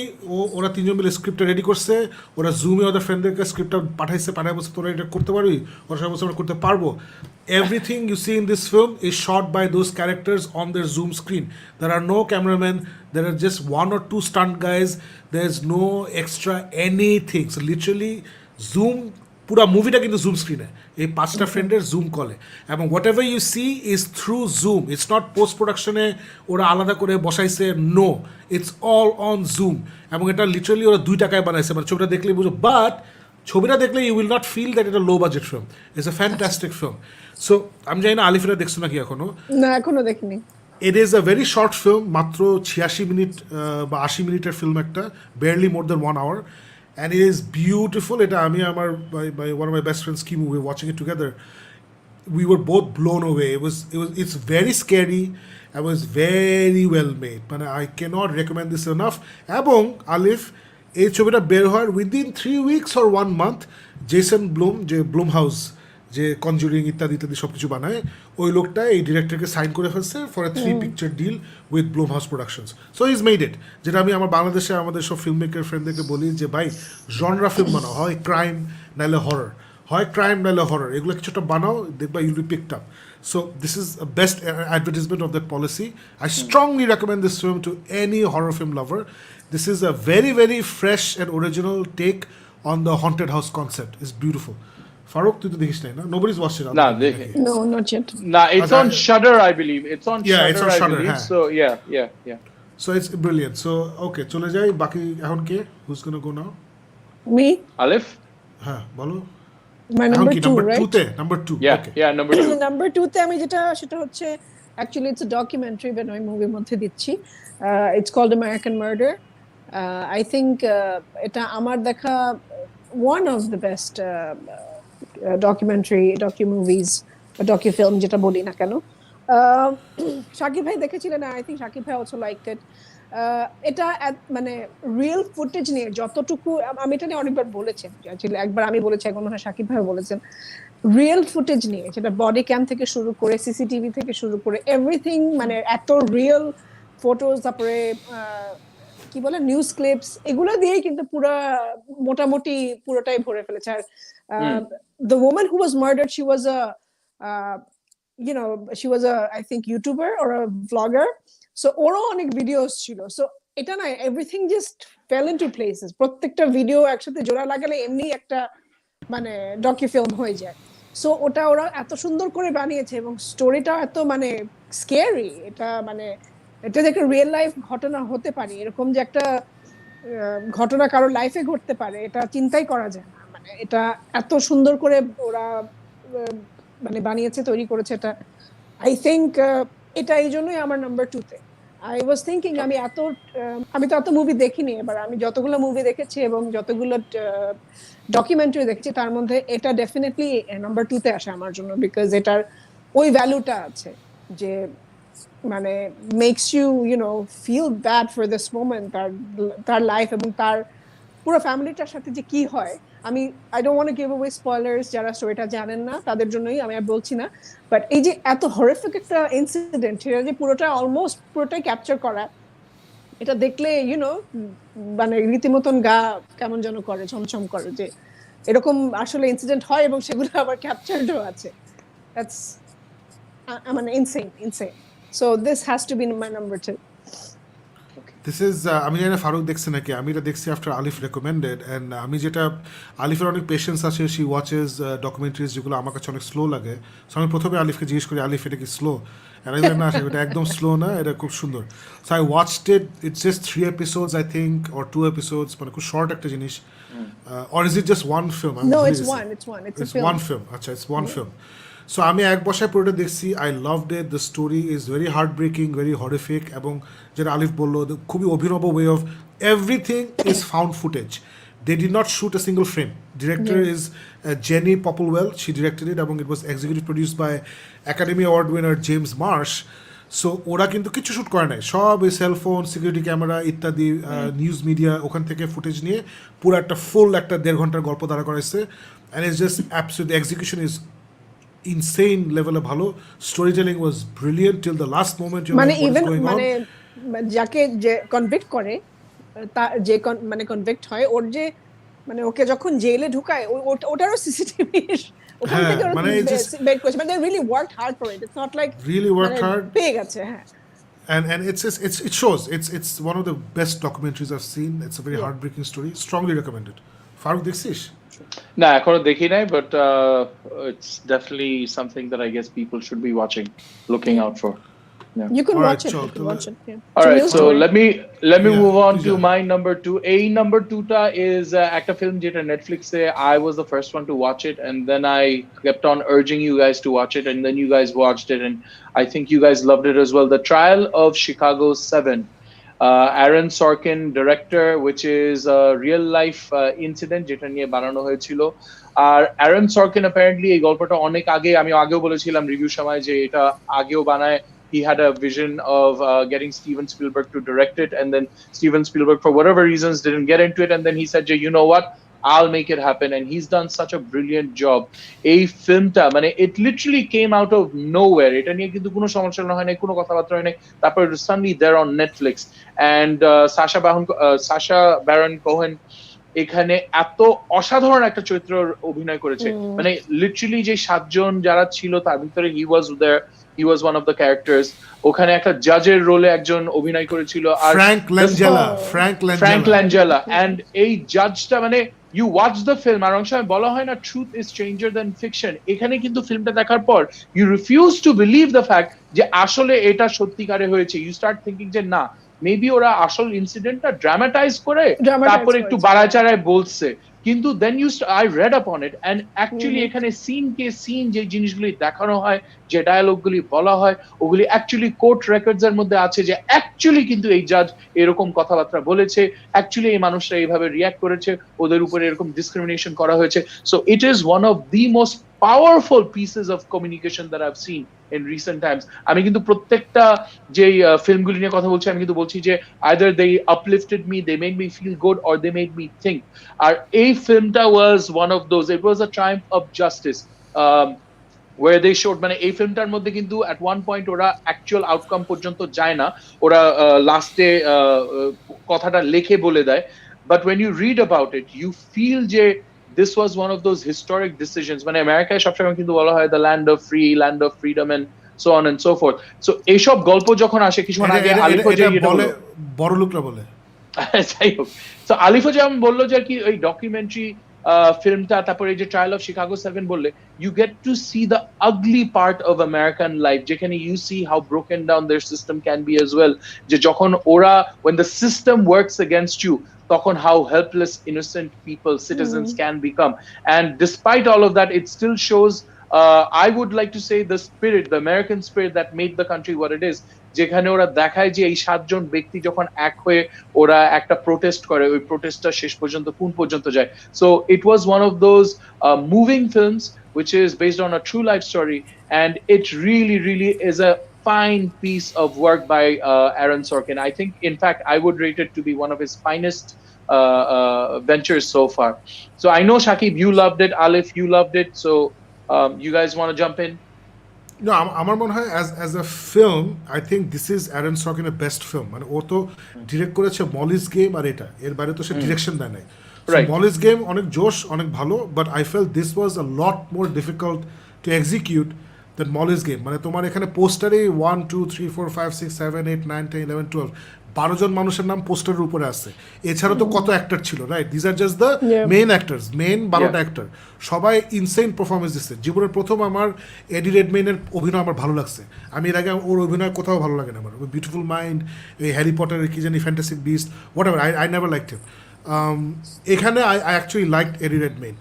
[SPEAKER 2] ওরা 3জন মিলে স্ক্রিপ্টটা রেডি করছে, ওরা জুমে ওদের ফ্রেন্ডদেরকে স্ক্রিপ্টটা পাঠাইছে, পাঠায় বলছে তোরা এটা করতে পারবি, ওরা সবাই বলছে আমরা করতে পারবো। Everything you see in this film is shot by those characters on their Zoom screen. There are no cameramen, there are just 1 or 2 stunt guys, there's no extra anything. So literally Zoom, পুরা মুভিটা কিন্তু zoom স্ক্রিনে, এই 5টা ফ্রেন্ডের Zoom কলে, এবং whatever you see is through Zoom. It's not post প্রোডাকশনে ওরা আলাদা করে বসাইছে, no, it's all on Zoom. এবং এটা লিটারালি ওরা 2 টাকায় বানাইছে, মানে ছবিটা দেখলেই বুঝো, বাট ছবিটা দেখলে you will not feel that এটা low budget film, it's a fantastic film. So আমি জানি না আলিফিরা দেখছো নাকি এখনো?
[SPEAKER 1] না, এখনো দেখিনি।
[SPEAKER 2] It is a very short film, মাত্র 86 মিনিট বা 80 মিনিটের ফিল্ম একটা, barely more than 1 hour, and it is beautiful. এটা আমি আমার one of my best friends কি movie watching it together, we were both blown away. It's very scary. It was very well made. মানে I cannot recommend this enough. এবং আলিফ এই ছবিটা বের হওয়ার within 3 weeks or 1 month Jason Bloom যে Bloom house যে conjuring ইত্যাদি ইত্যাদি সব কিছু বানায় ওই লোকটা এই ডিরেক্টরকে সাইন করে ফেলছে for a 3 picture deal with Blumhouse productions so is made it যেটা আমি আমার বাংলাদেশে আমাদের সব ফিল্ম মেকার ফ্রেন্ডদেরকে বলি যে ভাই জনরা ফিল্ম বানাও হয় ক্রাইম নাহলে হরর হয় ক্রাইম নাহলে হরর এগুলো কিছুটা বানাও দেখবা you'll be picked up so this is a best advertisement of that policy. I strongly recommend this film to any horror film lover. This is a very very fresh and original take on the haunted house concept. It's beautiful. Farooq, তুই তো দেখিস নাই না? Nobody's watched it.
[SPEAKER 3] না দেখি
[SPEAKER 1] No, not yet.
[SPEAKER 3] না it's on Shudder I believe it's on
[SPEAKER 2] Yeah,
[SPEAKER 3] Shudder
[SPEAKER 2] it's on
[SPEAKER 3] I
[SPEAKER 2] Shudder,
[SPEAKER 3] believe
[SPEAKER 2] হ্যাঁ।
[SPEAKER 3] so yeah
[SPEAKER 2] So it's brilliant. So okay, চলে যাই বাকি এখন কে who's going to go now?
[SPEAKER 1] Me,
[SPEAKER 3] Alif
[SPEAKER 2] হ্যাঁ বলো
[SPEAKER 1] my
[SPEAKER 2] এখন
[SPEAKER 1] number
[SPEAKER 2] কি
[SPEAKER 1] 2,
[SPEAKER 2] নাম্বার
[SPEAKER 1] right?
[SPEAKER 2] 2 তে number 2 okay
[SPEAKER 3] yeah number 2
[SPEAKER 1] number 2 তে আমি যেটা সেটা হচ্ছে actually it's a documentary but আমি মুভির মধ্যে দিচ্ছি it's called American murder I think এটা আমার দেখা one of the best docu movies docu film যেটা বলি না কেন শাকিব ভাই দেখেছিলেন আই থিঙ্ক শাকিব ভাই অলসো লাইকড ইট এটা মানে রিয়েল ফুটেজ নিয়ে যতটুকু আমি এটা নিয়ে অনেকবার বলেছি একবার আমি বলেছি এখন মনে হয় শাকিব ভাই বলেছেন রিয়েল ফুটেজ নিয়ে সেটা বডি ক্যাম থেকে শুরু করে সিসিটিভি থেকে শুরু করে এভরিথিং মানে এত রিয়েল ফটোজ তারপরে কি বলে নিউজ ক্লিপস এগুলো দিয়েই কিন্তু পুরো মোটামুটি পুরোটাই ভরে ফেলেছে আর the woman who was murdered she was a she was a I think YouTuber or a vlogger so ওরও অনেক ভিডিওস ছিল সো এটা না everything just fail into places প্রত্যেকটা ভিডিও একসাথে জোড়া লাগালে এমনি একটা মানে ডকিউ ফিল্ম হয়ে যায় সো ওটা ওরা এত সুন্দর করে বানিয়েছে এবং স্টোরিটা এত মানে স্কেরি এটা মানে এটা যে একটা রিয়েল লাইফ ঘটনা হতে পারে এরকম যে একটা ঘটনা কারো লাইফে ঘটতে পারে এটা চিন্তাই করা যায় না মানে এটা এত সুন্দর করে ওরা মানে বানিয়েছে তৈরি করেছে এটা আই থিঙ্ক এটা এই জন্যই আমার নাম্বার 2 তে আই ওয়াজ থিঙ্কিং আমি তো এত মুভি দেখিনি এবার আমি যতগুলো মুভি দেখেছি এবং যতগুলো ডকুমেন্টারি দেখেছি তার মধ্যে এটা ডেফিনেটলি নাম্বার 2 তে আসে আমার জন্য বিকজ এটার ওই ভ্যালুটা আছে যে মানে makes you know feel bad for this moment তার লাইফ এবং তার পুরো ফ্যামিলিটার সাথে যে কি হয় আমি I don't want to give away spoilers যারা স্টোরিটা জানেন না তাদের জন্যই আমি আর বলছি না বাট এই যে এত হরিফিক একটা ইনসিডেন্ট সেটা যে পুরোটাই ক্যাপচার করা এটা দেখলে মানে রীতিমতন গা কেমন যেন করে ছমছম করে যে এরকম আসলে ইনসিডেন্ট হয় এবং সেগুলো আবার ক্যাপচারডও আছে দ্যাটস মানে insane so this has to B my number 2
[SPEAKER 2] this is আমি জানি না ফারুক দেখছে নাকি আমি এটা দেখছি আফটার আলিফ রেকমেন্ডেড অ্যান্ড আমি যেটা আলিফের অনেক পেশেন্স আছে শি ওয়াচেস ডকুমেন্টারিজ যেগুলো আমার কাছে অনেক স্লো লাগে সো আমি প্রথমে আলিফকে জিজ্ঞেস করি আলিফ এটা কি স্লো না এটা একদম স্লো না এটা খুব সুন্দর so I watched it's just 3 episodes I think or 2 episodes মানে খুব শর্ট একটা জিনিস or is it just one film
[SPEAKER 1] no it's one
[SPEAKER 2] film আচ্ছা ইটস ওয়ান ফিল্ম সো আমি এক বসায় পুরোটা দেখছি I loved it the story is very heartbreaking very horrific এবং যেটা আলিফ বললো খুবই অভিনব way of everything is found footage they did not shoot a single frame director is Jenny Popplewell she directed it এবং it was executive produced by Academy Award winner James Marsh so ওরা কিন্তু কিছু shoot করে নাই সব এই cellphone security camera ইত্যাদি news media ওখান থেকে ফুটেজ নিয়ে পুরো একটা ফুল একটা 1.5 ঘন্টার গল্প দাঁড়া করাইছে and it's just absolute execution is insane level of ভালো storytelling was brilliant till the last moment you
[SPEAKER 1] মানে
[SPEAKER 2] know what is
[SPEAKER 1] even
[SPEAKER 2] going
[SPEAKER 1] মানে
[SPEAKER 2] on
[SPEAKER 1] যাকে যে কনভিক্ট করে যে মানে কনভিক্ট হয় ওর যে মানে ওকে যখন জেলে ঢুকায় ওটারও সিসিটিভি ওখান থেকে
[SPEAKER 2] মানে
[SPEAKER 1] বের করেছে মানে they really worked hard for it it's not like
[SPEAKER 2] really worked hard
[SPEAKER 1] পেয়ে গেছে হ্যাঁ
[SPEAKER 2] and it shows it's one of the best documentaries I've seen it's a very heartbreaking story strongly recommended Faruk দেখছিস
[SPEAKER 3] না এখনো দেখি নাই but it's definitely something that I guess people should be watching looking out for
[SPEAKER 1] you can
[SPEAKER 2] Alright,
[SPEAKER 1] watch it yeah.
[SPEAKER 3] All right, so let me
[SPEAKER 2] Yeah,
[SPEAKER 3] move on to
[SPEAKER 2] yeah.
[SPEAKER 3] my number 2. Number 2 ta is একটা film যেটা Netflix I was the first one to watch it and then I kept on urging you guys to watch it and then you guys watched it and I think you guys loved it as well. The Trial of Chicago 7. Aaron Sorkin director which is a real life incident যেটা নিয়ে বানানো হয়েছিল আর Aaron সরকিন apparently এই গল্পটা অনেক আগে, আমি আগেও বলেছিলাম রিভিউ সময় যে এটা আগেও বানায়. He had a vision of getting Steven Spielberg to direct it, and then Steven Spielberg, for whatever reasons, didn't get into it. And then he said, you know what? I'll make it happen. And he's done such a brilliant job. এই ফিল্মটা মানে it literally came out of nowhere. এটা নিয়ে কিন্তু কোনো সমালোচনা হয় নাই, কোনো কথাবার্তা হয় নাই. তারপর suddenly there on Netflix. And Sacha Baron Cohen এখানে এত অসাধারণ একটা চরিত্র অভিনয় করেছে. মানে লিটারালি যে 7 জন যারা ছিল তার ভিতরে he was one of the characters. ওখানে একটা জাজের রোলে একজন অভিনয় করেছিল, আর ফ্র্যাঙ্ক ল্যাঞ্জেলা. এন্ড এই জাজটা মানে you watch the film, আর অনেক সময় বলা হয় না truth is stranger than fiction. এখানে কিন্তু ফিল্মটা দেখার পর you refuse to believe the fact যে আসলে এটা সত্যিকারে হয়েছে. You start thinking যে না, মেবি ওরা আসল ইনসিডেন্টটা ড্রামাটাইজ করে তারপর একটু বাড়াচাড়ায় বলছে. কিন্তু দেন I read upon it and actually এখানে সিন যে জিনিসগুলি দেখানো হয়, যে ডায়ালগগুলি বলা হয়, ওগুলি অ্যাকচুয়ালি কোর্ট রেকর্ডস এর মধ্যে আছে যে অ্যাকচুয়ালি কিন্তু এই জাজ এরকম কথাবার্তা বলেছে, অ্যাকচুয়ালি এই মানুষরা এইভাবে রিয়াক্ট করেছে, ওদের উপরে এরকম ডিসক্রিমিনেশন করা হয়েছে. So it is one of the most powerful pieces of communication that I've seen in recent times. আমি কিন্তু প্রত্যেকটা যে ফিল্মগুলি নিয়ে কথা বলছি, আমি কিন্তু বলছি যে either they uplifted me, they made me feel good, or they made me think. আর এই ফিল্মটা was one of those. It was a triumph of justice. Where they showed, মানে এই ফিল্মটার মধ্যে কিন্তু at one point ওরা actual outcome পর্যন্ত যায় না, ওরা লাস্টে কথাটা লিখে বলে দেয়. But when you read about it, you feel যে this was one of those historic decisions. মানে আমেরিকায় সবসময় কিন্তু বলা হয় the land of freedom and so on and so forth. So এইসব গল্প যখন আসে, কিছুক্ষণ আগে আলিফ বলে,
[SPEAKER 2] বড় লোকরা বলে,
[SPEAKER 3] যাই হোক, তো আলিফ যেমন বললো যে কি ওই ডকুমেন্টারি ফিল্মটা, তারপরে এই যে ট্রায়াল অফ শিকাগো 7 বললে, you get to see the ugly part of American life, যেখানে you see how broken down their system can be as well. যে যখন ওরা, when the system works against you, তখন how helpless innocent people, citizens can become. And despite all of that, it still shows, I would like to say, the spirit, the American spirit that made the country what it is. যেখানে ওরা দেখায় যে এই 7 জন ব্যক্তি যখন এক হয়ে ওরা একটা প্রোটেস্ট করে, ওই প্রোটেস্টটা শেষ পর্যন্ত কোন পর্যন্ত যায়. So it was one of those moving films which is based on a true life story, and it really is a fine piece of work by Aaron Sorkin. I think, in fact, I would rate it to be one of his finest ventures so far. So I know, Shakib, you loved it. Alif, you loved it. So you guys want to jump in?
[SPEAKER 2] No, আমার মনে হয় as a film, I think this is Aaron Sorkin's best film. মানে ও তো direct করেছে Molly's game আর এটা, এর বাইরে তো সে ডিরেকশন দেয় নাই. মলিস গেম অনেক জোশ, অনেক ভালো, but I fail this was a lot more difficult to execute than Molly's game. মানে তোমার এখানে পোস্টারে 1 2 3 4 5 6 7 8 9 10 11 12 12 জন মানুষের নাম পোস্টারের উপরে আছে. এছাড়া তো কত অ্যাক্টর ছিল, right? This are just the main actors, main 12টা অ্যাক্টর, সবাই ইনসেইন পারফরমেন্স দিচ্ছে. জীবনের প্রথম আমার এডি রেডমেইনের অভিনয় আমার ভালো লাগছে. আমি এর আগে ওর অভিনয় কোথাও ভালো লাগে না আমার. ওই বিউটিফুল মাইন্ড, এই হ্যারি পটারের কি জানি Fantastic Beast, whatever, I never liked him. এখানে I actually liked Eddie Redmayne.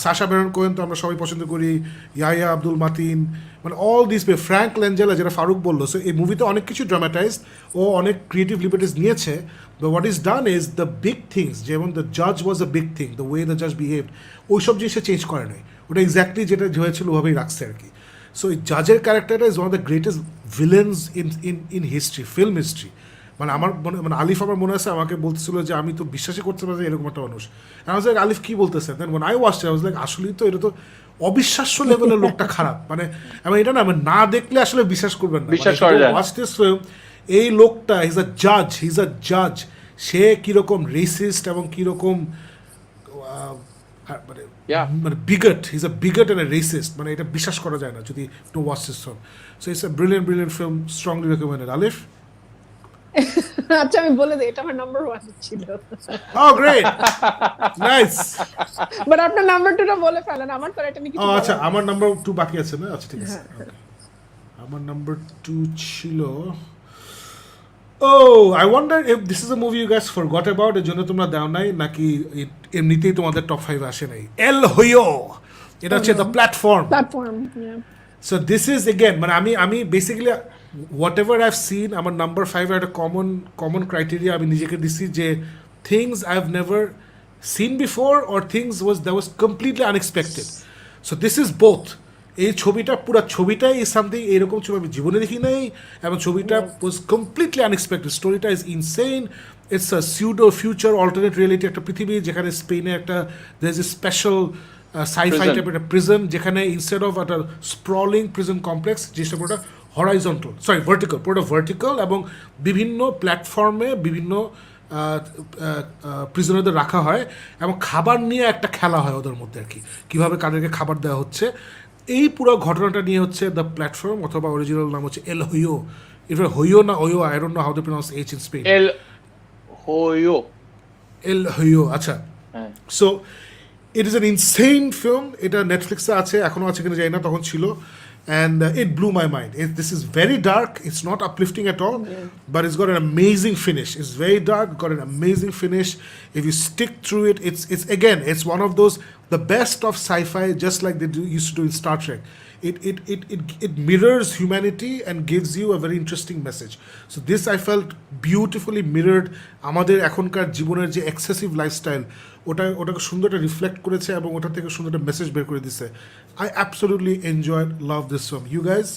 [SPEAKER 2] Sasha Baron Cohen তো আমরা সবাই পছন্দ করি, ইয়াহিয়া আব্দুল মাতিন, মানে অল দিস পে, ফ্র্যাঙ্ক ল্যাঞ্জেলা, যেটা ফারুক বললো. সো এই মুভিতে অনেক কিছু ড্রামাটাইজড ও অনেক ক্রিয়েটিভ লিবার্টিস নিয়েছে. But what is done is the big things, যেমন দ্য জাজ ওয়াজ a big thing, the way the জাজ বিহেভড, ওইসব জিনিসটা চেঞ্জ করে নাই. ওটা এক্স্যাক্টলি যেটা হয়েছিল ওভাবেই রাখছে আর কি. সো এই জাজের ক্যারেক্টারটা is one of the greatest villains in history, film history. মানে আমার মানে আলিফ আমার মনে আছে আমাকে বলতেছিল যে আমি তো বিশ্বাসই করতে পারি এরকম একটা মানুষ. আমি লাইক আলিফ কি বলতেছে, দেন when I watched it I was like আসলেই তো এটা তো অবিশ্বাস্য লেভেলের লোকটা খারাপ. মানে আমি এটা না দেখলে আসলে বিশ্বাস করবেন না. ওয়াচ দিস ফিল্ম, এই লোকটা হিজ আ জাজ, সে কিরকম রেসিস্ট এবং কিরকম মানে bigot, he's a bigot and a racist, মানে এটা বিশ্বাস করা যায় না যদি to watch this film. So it's a brilliant film, strongly recommended. Alif?
[SPEAKER 1] আচ্ছা, আমি বলে দিই, এটা আমার নাম্বার 1 ছিল.
[SPEAKER 2] Oh great, nice.
[SPEAKER 1] বাট আপনার নাম্বার 2টা বলে ফেলেন, আমার তো এটা নিয়ে কিছু বলার
[SPEAKER 2] আচ্ছা, আমার নাম্বার 2 বাকি আছে না? আচ্ছা ঠিক আছে. আমার নাম্বার 2 ছিল, I wonder if this is a movie you guys forgot about, এর জন্য তোমরা দাও নাই, নাকি এমনিতেই তোমাদের টপ 5 আসে নাই. এল হইও, এটা হচ্ছে the platform. So this is again, মানে আমি বেসিক্যালি whatever I've seen, আমার নাম্বার 5 একটা কমন ক্রাইটেরিয়া আমি নিজেকে দিছি যে things I've never seen before or things that was completely unexpected. So this is both. এই ছবিটা পুরো ছবিটাই ইজ সামথিং এরকম ছবি আমি জীবনে দেখি নাই, এবং ছবিটা ওয়াজ কমপ্লিটলি আনএক্সপেক্টেড। স্টোরিটা is insane. It's a pseudo future alternate reality একটা পৃথিবী যেখানে স্পেনে একটা there is a special sci fi টাইপের একটা প্রিজন, যেখানে ইনস্টেড অফ একটা স্প্রলিং প্রিজন কমপ্লেক্স, জিনিসটা পুরোটা হরাইজন্টাল, সরি ভার্টিক্যাল, পুরোটা ভার্টিক্যাল, এবং বিভিন্ন প্ল্যাটফর্মে বিভিন্ন প্রিজনারদের রাখা হয় এবং খাবার নিয়ে একটা খেলা হয় ওদের মধ্যে আর কি, কীভাবে কাদেরকে খাবার দেওয়া হচ্ছে। এই পুরো ঘটনাটা নিয়ে হচ্ছে দ্য প্ল্যাটফর্ম, অথবা অরিজিনাল নাম হচ্ছে এল হইও। এটা হইও না oyo, I don't know how to pronounce H in Spain.
[SPEAKER 3] El Hoyo,
[SPEAKER 2] El Hoyo, আচ্ছা। So it is an insane film. এটা নেটফ্লিক্সে আছে, এখনও আছে কিনা জানি না, তখন ছিল। And it blew my mind. This is very dark. It's not uplifting at all, but it's got an amazing finish. It's very dark, got an amazing finish. If you stick through it, it's again, it's one of those, the best of sci-fi, just like they used to do in Star Trek. It mirrors humanity and gives you a very interesting message. So this I felt beautifully mirrored আমাদের এখনকার জীবনের যে excessive lifestyle, ওটাকে সুন্দর একটা reflect করেছে এবং ওটা থেকে সুন্দর একটা মেসেজ বের করে দিছে। I absolutely enjoyed, love this film. You guys?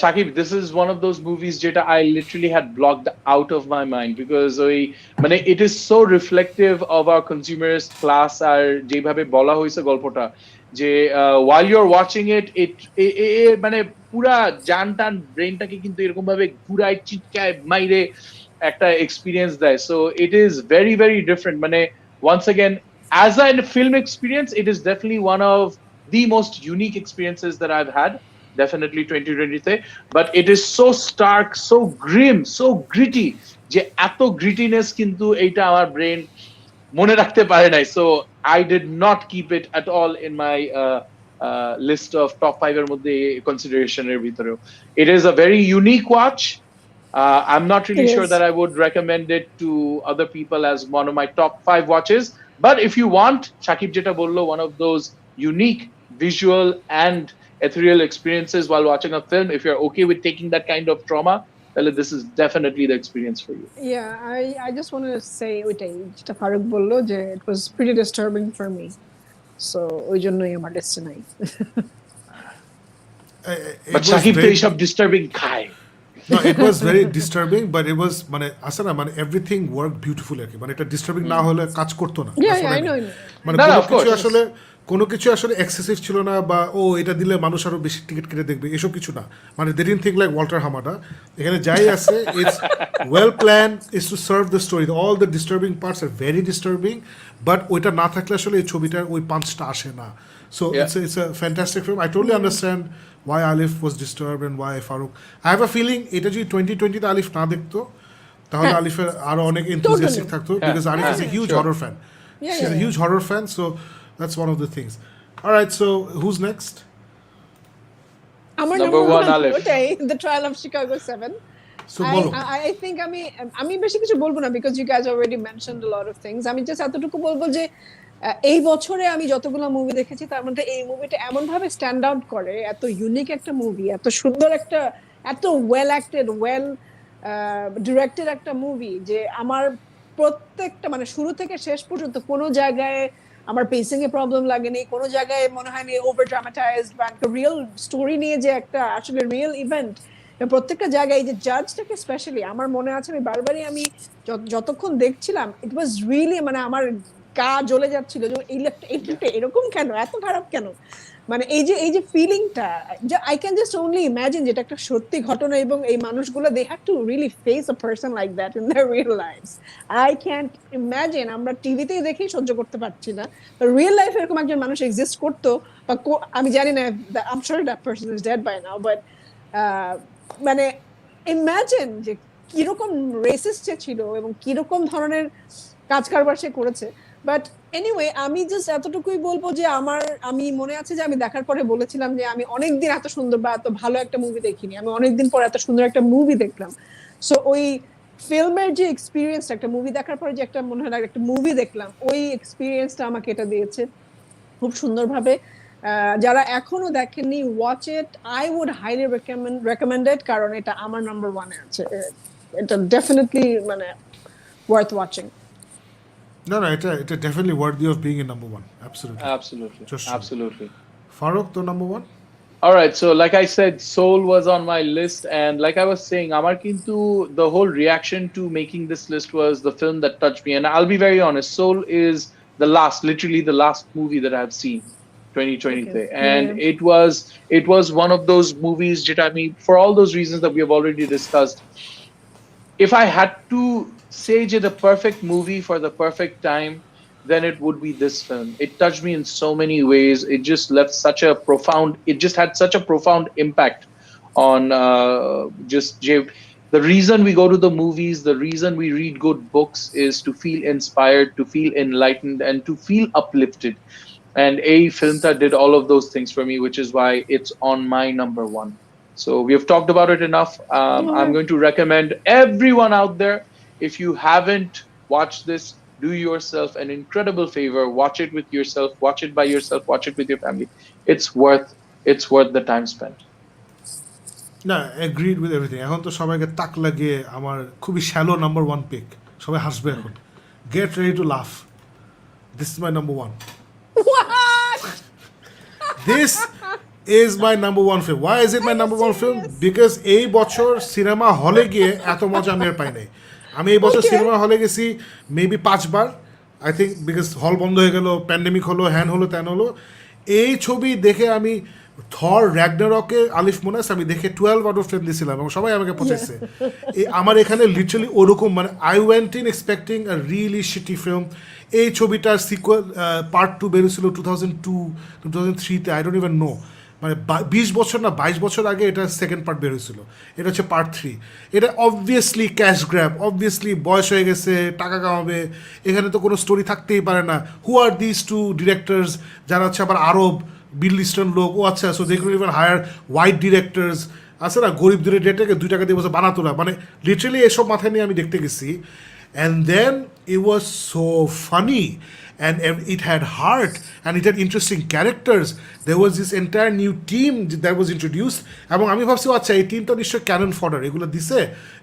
[SPEAKER 3] Shakib, this is one of those movies যেটা I literally had blocked out of my mind because মানে it is so reflective of our consumers class, আর যেভাবে বলা হয়েছে গল্পটা, যে while you're watching it মানে পুরা জান টান ব্রেনটাকে কিন্তু এরকম ভাবে ঘুরায় চিটকায় মাইরে একটা এক্সপিরিয়েন্স দেয়। So it is very very different. মানে once again, as a film experience, it is definitely one of the most unique experiences that I've had, definitely 2020, but it is so stark, so grim, so gritty, যে এত grittiness কিন্তু এইটা আমার brain মনে রাখতে পারে নাই। So I did not keep it at all in my list of top 5 এর মধ্যে consideration এর ভিতরেও। It is a very unique watch. I'm not really sure that I would recommend it to other people as one of my top 5 watches, but if you want, Shakib jeta bollo, one of those unique visual and ethereal experiences while watching a film, if you're okay with taking that kind of trauma, well, this is definitely the experience for you.
[SPEAKER 1] Yeah, I just wanted to say ওইটাই যেটা ফারুক বললো, যে it was pretty disturbing for me, so ওই জন্যই আমার লিস্টে নাই।
[SPEAKER 3] But Shakib তো এইসব disturbing খায়।
[SPEAKER 2] No, it was very disturbing, but it was মানে আসলে না, মানে everything worked beautifully আর কি, মানে এটা disturbing না হলে কাজ করতো না।
[SPEAKER 1] Yeah, I know.
[SPEAKER 2] মানে কোনো কিছু আসলে এক্সেসিভ ছিল না, বা এটা দিলে মানুষ আরো বেশি টিকিট কেটে দেখবে, এসব কিছু না। মানে they didn't think like Walter Hamada. এখানে যাই আছে, it's well planned, is to serve the story. All the disturbing parts are very disturbing, but ওইটা না থাকলে আসলে এই ছবিটার ওই পাঞ্চটা আসে না। So it's a fantastic film. I totally understand why Alif was disturbed and why Farooq. I have a feeling এটা যদি 2020 তে আলিফ না দেখতো, তাহলে আলিফের আরো অনেক enthusiastic থাকতো, because Alif is a huge horror fan. She's a huge horror fan, so that's one of the things. All right, so who's next?
[SPEAKER 1] আমার
[SPEAKER 3] Number 1 Alif.
[SPEAKER 1] Okay, The Trial of Chicago 7.
[SPEAKER 2] So বলো।
[SPEAKER 1] I think আমি বেশি কিছু বলবো না, because you guys already mentioned a lot of things. আমি just এতটুকু বলবো যে এই বছরে আমি যতগুলো মুভি দেখেছি তার মধ্যে এই মুভিটা এমন ভাবে স্ট্যান্ড আউট করে, এত ইউনিক একটা মুভি, এত সুন্দর একটা, এত ওয়েল অ্যাক্টেড, ওয়েল ডিরেক্টেড একটা মুভি, যে আমার প্রত্যেকটা মানে শুরু থেকে শেষ পর্যন্ত কোনো জায়গায় আমার পেসিং এ প্রবলেম লাগেনি, কোনো জায়গায় মনে হয়নি ওভার ড্রামাটাইজড, বা একটা রিয়েল স্টোরি নিয়ে যে একটা আসলে রিয়েল ইভেন্ট, প্রত্যেকটা জায়গায়। এই যে জাজটাকে স্পেশালি আমার মনে আছে, আমি বারবারই আমি যতক্ষণ দেখছিলাম, ইট ওয়াজ রিয়েলি, মানে আমার গা জ্বলে যাচ্ছিল যে এই লোকটা এরকম কেন, এত খারাপ কেন, মানে এই যে ফিলিংটা, I can just only imagine যেটা একটা সত্যি ঘটনা, এবং এই মানুষগুলো they had to really face a person like that in their real lives. I can't imagine, আমরা টিভিতেই দেখেই সহ্য করতে পারছি না, রিয়েল লাইফে এরকম একজন মানুষ এক্সিস্ট করতো, বা আমি জানি না, I am sure that person is dead by now, but মানে ইমাজিন যে কিরকম রেসিস্ট ছিল এবং কিরকম ধরনের কাজ কারবার সে করেছে। বাট এনিওয়ে, আমি জাস্ট এতটুকুই বলবো যে আমি মনে আছে যে আমি দেখার পরে বলেছিলাম যে আমি অনেকদিন এত সুন্দর বা এত ভালো একটা মুভি দেখিনি, আমি অনেকদিন পর এত সুন্দর একটা মুভি দেখলাম। সো ওই ফিল্মের যে এক্সপিরিয়েন্স, একটা মুভি দেখার পরে যে একটা মনে হয় একটা মুভি দেখলাম, ওই এক্সপিরিয়েন্সটা আমাকে এটা দিয়েছে খুব সুন্দরভাবে। যারা এখনো দেখেননি, watch it, I would highly recommend it, কারণ এটা আমার নাম্বার 1 এ আছে, এটা ডেফিনেটলি মানে worth watching.
[SPEAKER 2] No, it's definitely worthy of being in number one. Absolutely.
[SPEAKER 3] Absolutely,
[SPEAKER 2] Just true.
[SPEAKER 3] absolutely.
[SPEAKER 2] Farooq, to number one?
[SPEAKER 3] All right, so like I said, Soul was on my list, and like I was saying, Amar Kintu, the whole reaction to making this list was the film that touched me. And I'll be very honest, Soul is literally the last movie that I've seen,
[SPEAKER 1] Okay.
[SPEAKER 3] 2023, and
[SPEAKER 1] Yeah.
[SPEAKER 3] it was one of those movies that, I mean, for all those reasons that we have already discussed. If I had to say the perfect movie for the perfect time, then it would be this film. It touched me in so many ways. It just had such a profound impact on the reason we go to the movies, the reason we read good books is to feel inspired, to feel enlightened, and to feel uplifted. And A Filmta did all of those things for me, which is why it's on my number one. So we have talked about it enough. I'm going to recommend everyone out there, if you haven't watched this, do yourself an incredible favor. Watch it with yourself. Watch it by yourself. Watch it with your family. It's worth the time spent.
[SPEAKER 2] না agreed with everything এখন তো সবাইকে তাক লাগিয়ে আমার খুবই shallow number one pick সবাই হাসবে এখন get ready to laugh this is my number one
[SPEAKER 1] What?
[SPEAKER 2] This is my number one film why is it my number one film because এই বছর সিনেমা হলে গিয়ে এত মজা আমি আর পাই নাই আমি এই বছর সিনেমা হলে গেছি maybe 5 bar I think because হল বন্ধ হয়ে গেল প্যান্ডেমিক হলো হ্যান হলো ত্যান হলো এই ছবি দেখে আমি থর র্যাগনারকে আলিফ মোনাস আমি দেখে 12 আউট অফ 10 দিয়েছিলাম এবং সবাই আমাকে পচাইছে আমার এখানে লিটারালি ওরকম মানে I went in expecting a really shitty film এই ছবিটার সিকুয়েল পার্ট 2 বেরিয়েছিল 2002-2003-তে আই ডোন্ট ইভেন নো মানে 20 বছর না 22 বছর আগে এটা সেকেন্ড পার্ট বের হয়েছিল এটা হচ্ছে পার্ট 3 এটা অবভিয়াসলি ক্যাশ গ্র্যাব অবভিয়াসলি বয়স হয়ে গেছে টাকা কামাবে এখানে তো কোনো স্টোরি থাকতেই পারে না who are this two directors যারা হচ্ছে আবার আরব মিডল ইস্টার্ন লোক ও আচ্ছা so they could even hire white directors আছে না গরিবদের ডেটাকে 2 টাকা দিয়ে বসে বানাতো না মানে লিটারালি এসব মাথায় নিয়ে আমি দেখতে গেছি and then it was so funny and it had heart and it had interesting characters there was this entire new team that was introduced এবং আমি ভাবছি আচ্ছা এই টিমটা নিশ্চয় ক্যানন ফডার এগুলো দিছে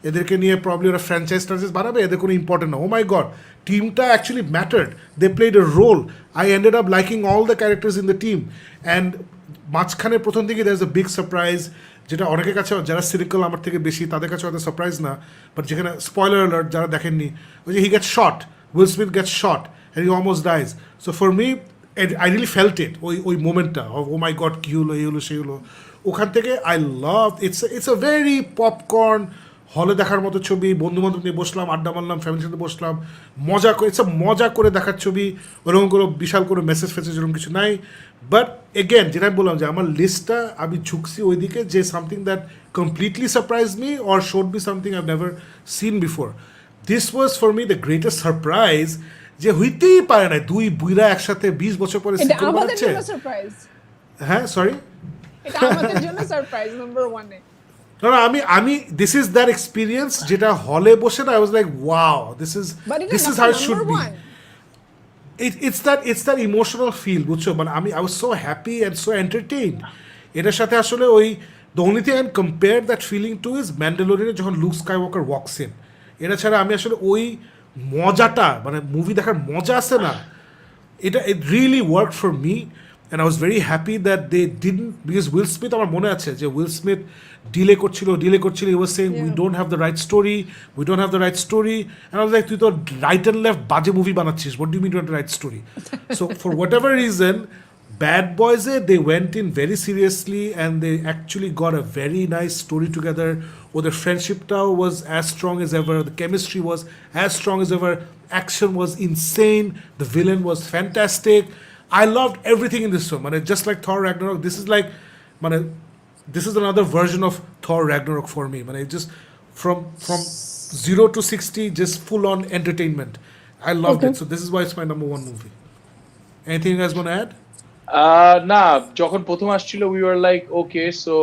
[SPEAKER 2] এদেরকে নিয়ে প্রবলি ওরা ফ্র্যাঞ্চাইজ টাইজেস বানাবে এদের কোনো ইম্পর্টেন্ট না ও মাই গড টিমটা actually mattered they played a role I ended up liking all the characters in the team and মাঝখানে প্রথম দিকে there is a big surprise যেটা অনেকের কাছে যারা সিরিকাল আমার থেকে বেশি তাদের কাছে হয়তো সারপ্রাইজ না বাট যেখানে স্পয়লার অ্যালার্ট যারা দেখেননি ওই যে he gets shot Will Smith gets shot and he almost dies so for me I really felt it ওই মোমেন্টটা ও মাই গড কী হলো এই হলো সেই হলো ওখান থেকে I love it's a very popcorn হলে দেখার মতো ছবি বন্ধু বান্ধব নিয়ে বসলাম আড্ডা মারলাম ফ্যামিলির সাথে বসলাম মজা করে ইটস মজা করে দেখার ছবি ওরকম কোনো বিশাল কোনো মেসেজ ফেসেজ এরকম কিছু নাই বাট এগেন যেটা আমি বললাম যে আমার লিস্টটা আমি ঝুঁকছি ওইদিকে যে something that completely surprise me or showed be something I never seen before this was for me the greatest surprise যে হইতেই পারে না দুই বুইরা একসাথে 20 বছর পরে
[SPEAKER 1] এটা
[SPEAKER 2] সিকুয়েল
[SPEAKER 1] আমাদের
[SPEAKER 2] বানাচ্ছে
[SPEAKER 1] জন্য সারপ্রাইজ
[SPEAKER 2] হ্যাঁ সরি
[SPEAKER 1] এটা আমাদের জন্য সারপ্রাইজ নাম্বার 1 এ
[SPEAKER 2] No, আমি দিস ইজ দ্যাট এক্সপিরিয়েন্স যেটা হলে বসে না I was like wow this is how it should be it's that emotional feel বুঝছো মানে I was so happy and so entertained এটার সাথে আসলে ওই the only thing I can compare that feeling to is Mandalorian যখন look স্কাইওয়াকার walks in এটা ছাড়া আমি আসলে ওই মজাটা মানে মুভি দেখার মজা আছে না এটা it really worked for me and I was very happy that they didn't because Will Smith আমার মনে আছে যে Will Smith ডিলে করছিল he was saying we don't have the right story and I was like তুই তো right and left বাজে movie বানাচ্ছিস what do you mean you have the right story so for whatever reason Bad Boys they went in very seriously and they actually got a very nice story together their friendship was as strong as ever the chemistry was as strong as ever action was insane the villain was fantastic I loved everything in this film just like Thor Ragnarok this is another version of Thor Ragnarok for me it just from 0 to 60 just full on entertainment I loved it so this is why it's my number one movie anything you guys want to add
[SPEAKER 3] না যখন প্রথম আসছিল we were like okay so